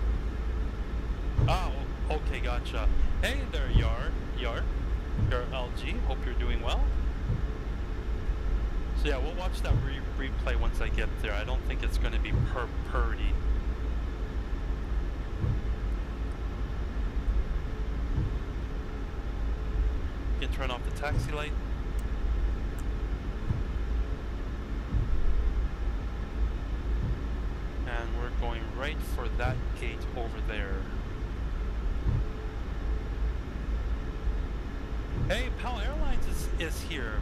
Oh, okay, gotcha. Hey there, Yar, LG, hope you're doing well. So So yeah, we'll watch that replay once I get there. I don't think it's going to be purdy. You can turn off the taxi light. And we're going right for that gate over there. Hey, PAL Airlines is here.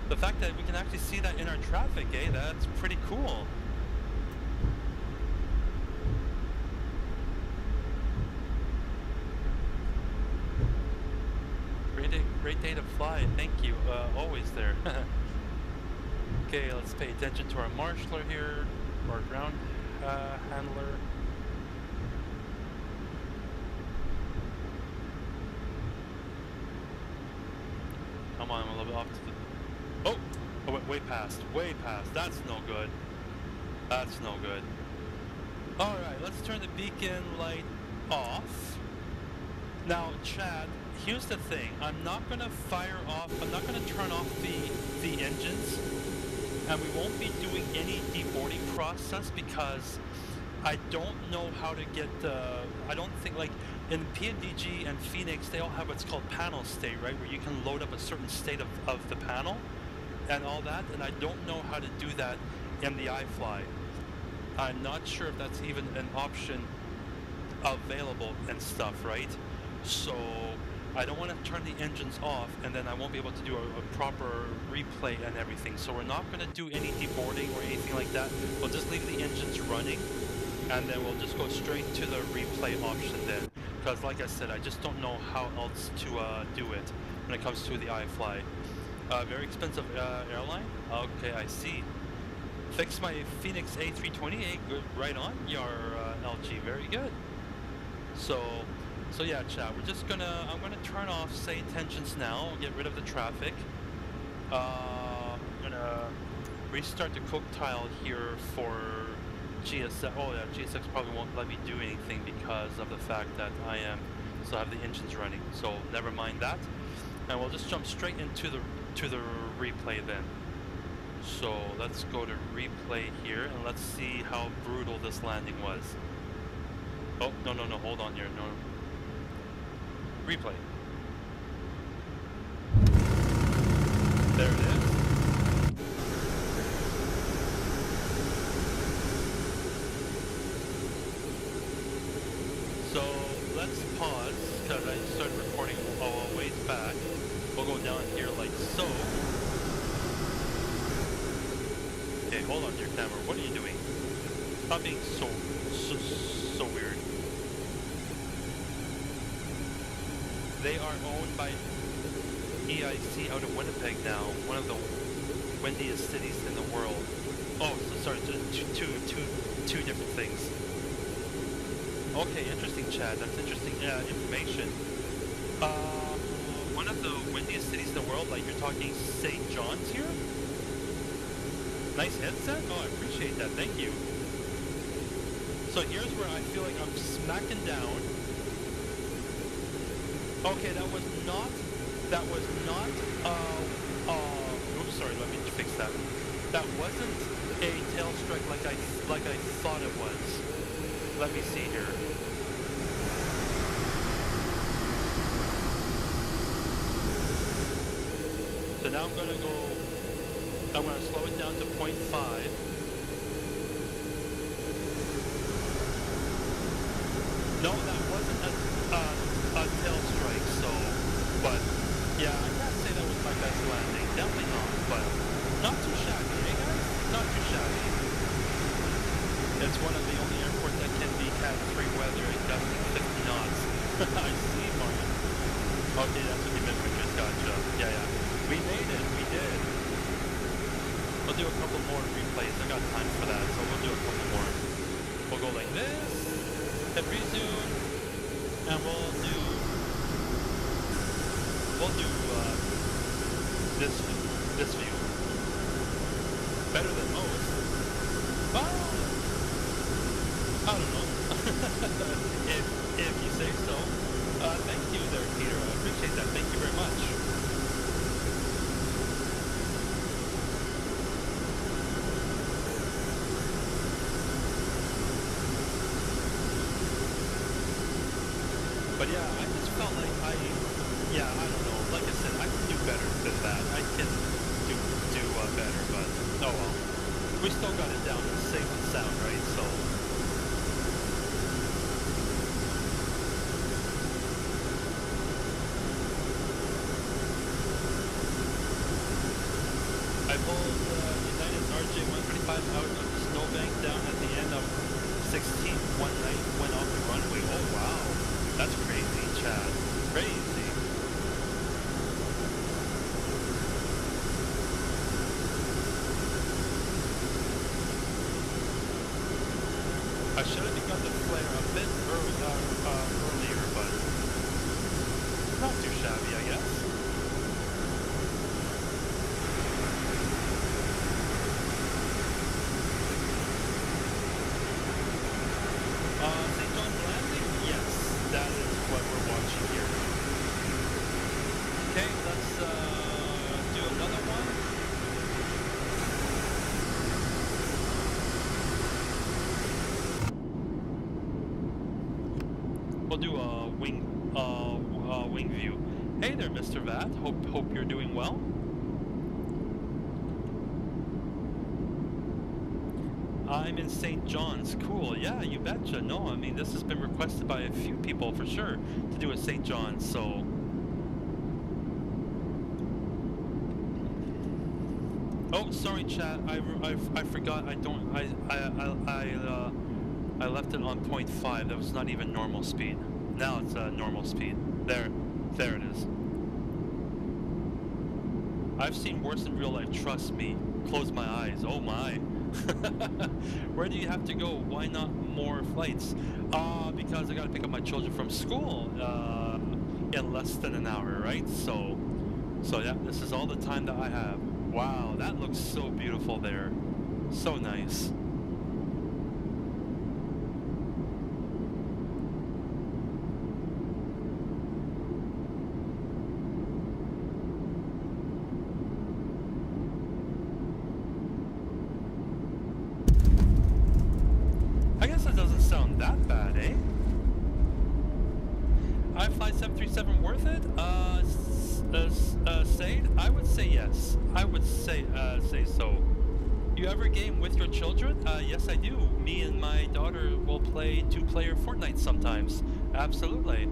The fact that we can actually see that in our traffic, that's pretty cool. Great day to fly, thank you, always there. Okay, let's pay attention to our marshaller here, our ground handler. Come on, I'm a little bit off to the... Oh, way past, that's no good. That's no good. Alright, let's turn the beacon light off. Now, Chad, here's the thing. I'm not going to turn off the engines, and we won't be doing any deboarding process because I don't know how to get I don't think, like, in PNDG and Phoenix, they all have what's called panel state, right? Where you can load up a certain state of the panel and all that, and I don't know how to do that in the iFly. I'm not sure if that's even an option available and stuff, right? So I don't want to turn the engines off and then I won't be able to do a proper replay and everything. So we're not going to do any deboarding or anything like that. We'll just leave the engines running and then we'll just go straight to the replay option then. Because like I said, I just don't know how else to do it when it comes to the iFly. Very expensive airline? Okay, I see. Fix my Phoenix A320. Good, right on your LG. Very good. So yeah, chat. I'm gonna turn off say tensions now. Get rid of the traffic. I'm gonna restart the cook tile here for GSX. Oh yeah, GSX probably won't let me do anything because of the fact that I still have the engines running. So never mind that. And we'll just jump straight into the replay then. So let's go to replay here and let's see how brutal this landing was. Oh, no, hold on here, no. Replay. There it is. So let's pause, because I started recording a ways back. We'll go down here like so. Okay, hold on to your camera. What are you doing? Stop being so weird. They are owned by EIC out of Winnipeg now, one of the windiest cities in the world. Oh, so sorry, two different things. Okay, interesting, Chad. That's interesting information. One of the windiest cities in the world, like you're talking St. John's here? Nice headset? Oh, I appreciate that. Thank you. So here's where I feel like I'm smacking down. Okay, that was not, oops, sorry, let me fix that. That wasn't a tail strike like I thought it was. Let me see here. So now I'm gonna slow it down to 0.5. No, that wasn't a tail strike, so, but, yeah, I can't say that was my best landing, definitely not, but not too shabby, eh guys? Not too shabby. It's one of the only airports that can be Cat 3 weather and gusting 50 knots. I see, Martin. Okay, that's what you meant, Richard, gotcha. Yeah. We made it, we did. We'll do a couple more replays, I got time for that, so we'll do a couple more. We'll go like this. Hit resume, and we'll do this view. Better than most. I don't know. if you say so. Thank you there, Peter. I appreciate that. Thank you very much. pulled United's RJ135 out of the snowbank down at the end of 16th one night, went off the runway. Oh wow, that's crazy, Chad. Crazy. I should have begun the flare a bit earlier, but not too shabby, I guess. St. John's landing? Yes, that is what we're watching here. Okay, let's do another one. We'll do a wing view. Hey there, Mr. Vat. Hope you're doing well. I'm in St. John's. Cool. Yeah, you betcha. No, I mean, this has been requested by a few people for sure to do a St. John's. So. Oh, sorry, chat. I forgot. I left it on 0.5. That was not even normal speed. Now it's normal speed. There it is. I've seen worse in real life. Trust me. Close my eyes. Oh my. Where do you have to go? Why not more flights? Because I gotta pick up my children from school in less than an hour, right? So yeah, this is all the time that I have. Wow, that looks so beautiful there. So nice. I guess it doesn't sound that bad, eh? IFLY737 worth it? Sade? I would say yes. I would say so. You ever game with your children? Yes, I do. Me and my daughter will play 2-player Fortnite sometimes. Absolutely.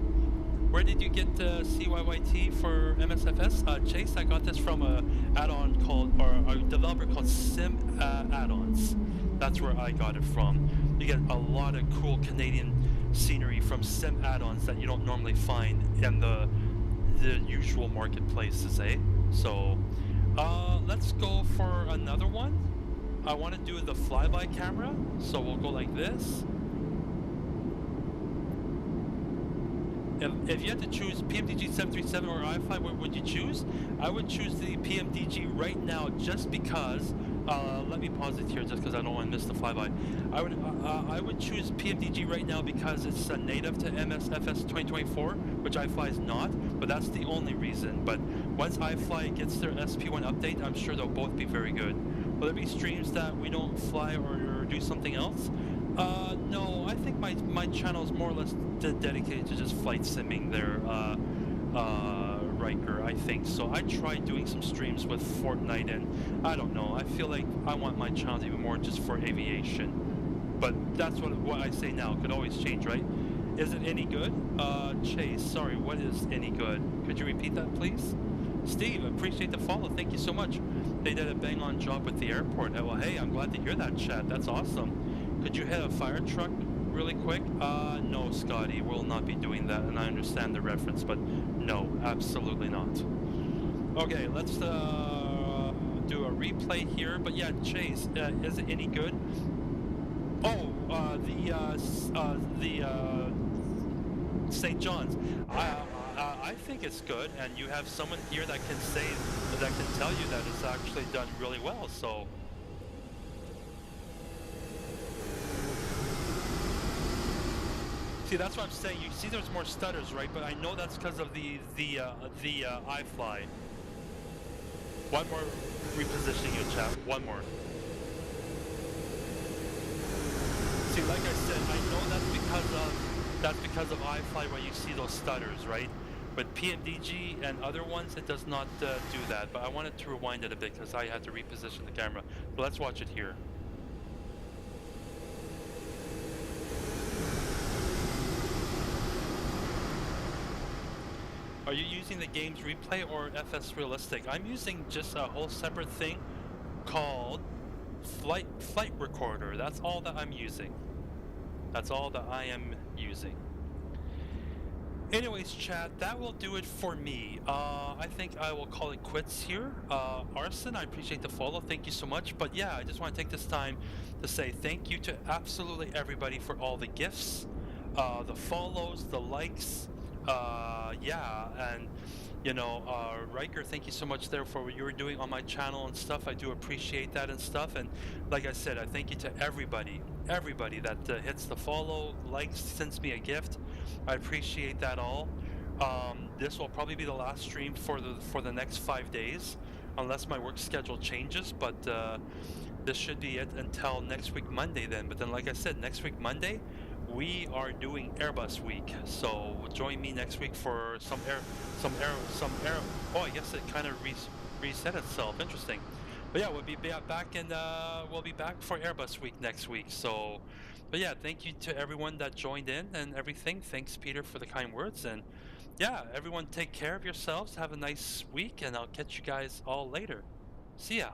Where did you get CYYT for Msfs? Chase, I got this from a add-on called, or a developer called Simaddons. That's where I got it from. You get a lot of cool Canadian scenery from Simaddons that you don't normally find in the usual marketplaces, eh? So, let's go for another one. I want to do the flyby camera, so we'll go like this. If you had to choose PMDG 737 or IFLY, what would you choose? I would choose the PMDG right now just because, let me pause it here just because I don't want to miss the flyby. I would choose PMDG right now because it's a native to Msfs 2024, which IFLY is not, but that's the only reason. But once IFLY gets their SP1 update, I'm sure they'll both be very good. Will there be streams that we don't fly or do something else? No, I think my channel is more or less dedicated to just flight simming there, Riker, I think. So I tried doing some streams with Fortnite, and I don't know, I feel like I want my channel to be more just for aviation. But that's what I say now, could always change, right? Is it any good? Chase, sorry, what is any good? Could you repeat that, please? Steve, appreciate the follow, thank you so much. They did a bang-on job with the airport. Well, hey, I'm glad to hear that, chat, that's awesome. Could you hit a fire truck really quick? No, Scotty, we'll not be doing that, and I understand the reference, but no, absolutely not. Okay, let's do a replay here, but yeah, Chase, is it any good? Oh, the St. John's. I think it's good, and you have someone here that can tell you that it's actually done really well, so. See, that's what I'm saying. You see there's more stutters, right? But I know that's because of the iFly. One more repositioning in chat. One more. See, like I said, I know that's because of iFly where you see those stutters, right? With PMDG and other ones, it does not do that. But I wanted to rewind it a bit because I had to reposition the camera. But let's watch it here. Are you using the game's replay or FS Realistic? I'm using just a whole separate thing called flight recorder. That's all that I'm using. That's all that I am using. Anyways, chat, that will do it for me. I think I will call it quits here. Arson, I appreciate the follow. Thank you so much. But yeah, I just want to take this time to say thank you to absolutely everybody for all the gifts, the follows, the likes. Yeah, and you know, Riker, thank you so much there for what you were doing on my channel and stuff. I do appreciate that and stuff. And like I said, I thank you to everybody that hits the follow, likes, sends me a gift. I appreciate that all. This will probably be the last stream for the next 5 days, unless my work schedule changes. But this should be it until next week Monday then. But then, like I said, next week Monday, we are doing Airbus week. So join me next week for some air. Oh, I guess it kind of reset itself. Interesting. But yeah, we'll be back for Airbus week next week. So, but yeah, thank you to everyone that joined in and everything. Thanks, Peter, for the kind words. And yeah, everyone take care of yourselves. Have a nice week, and I'll catch you guys all later. See ya.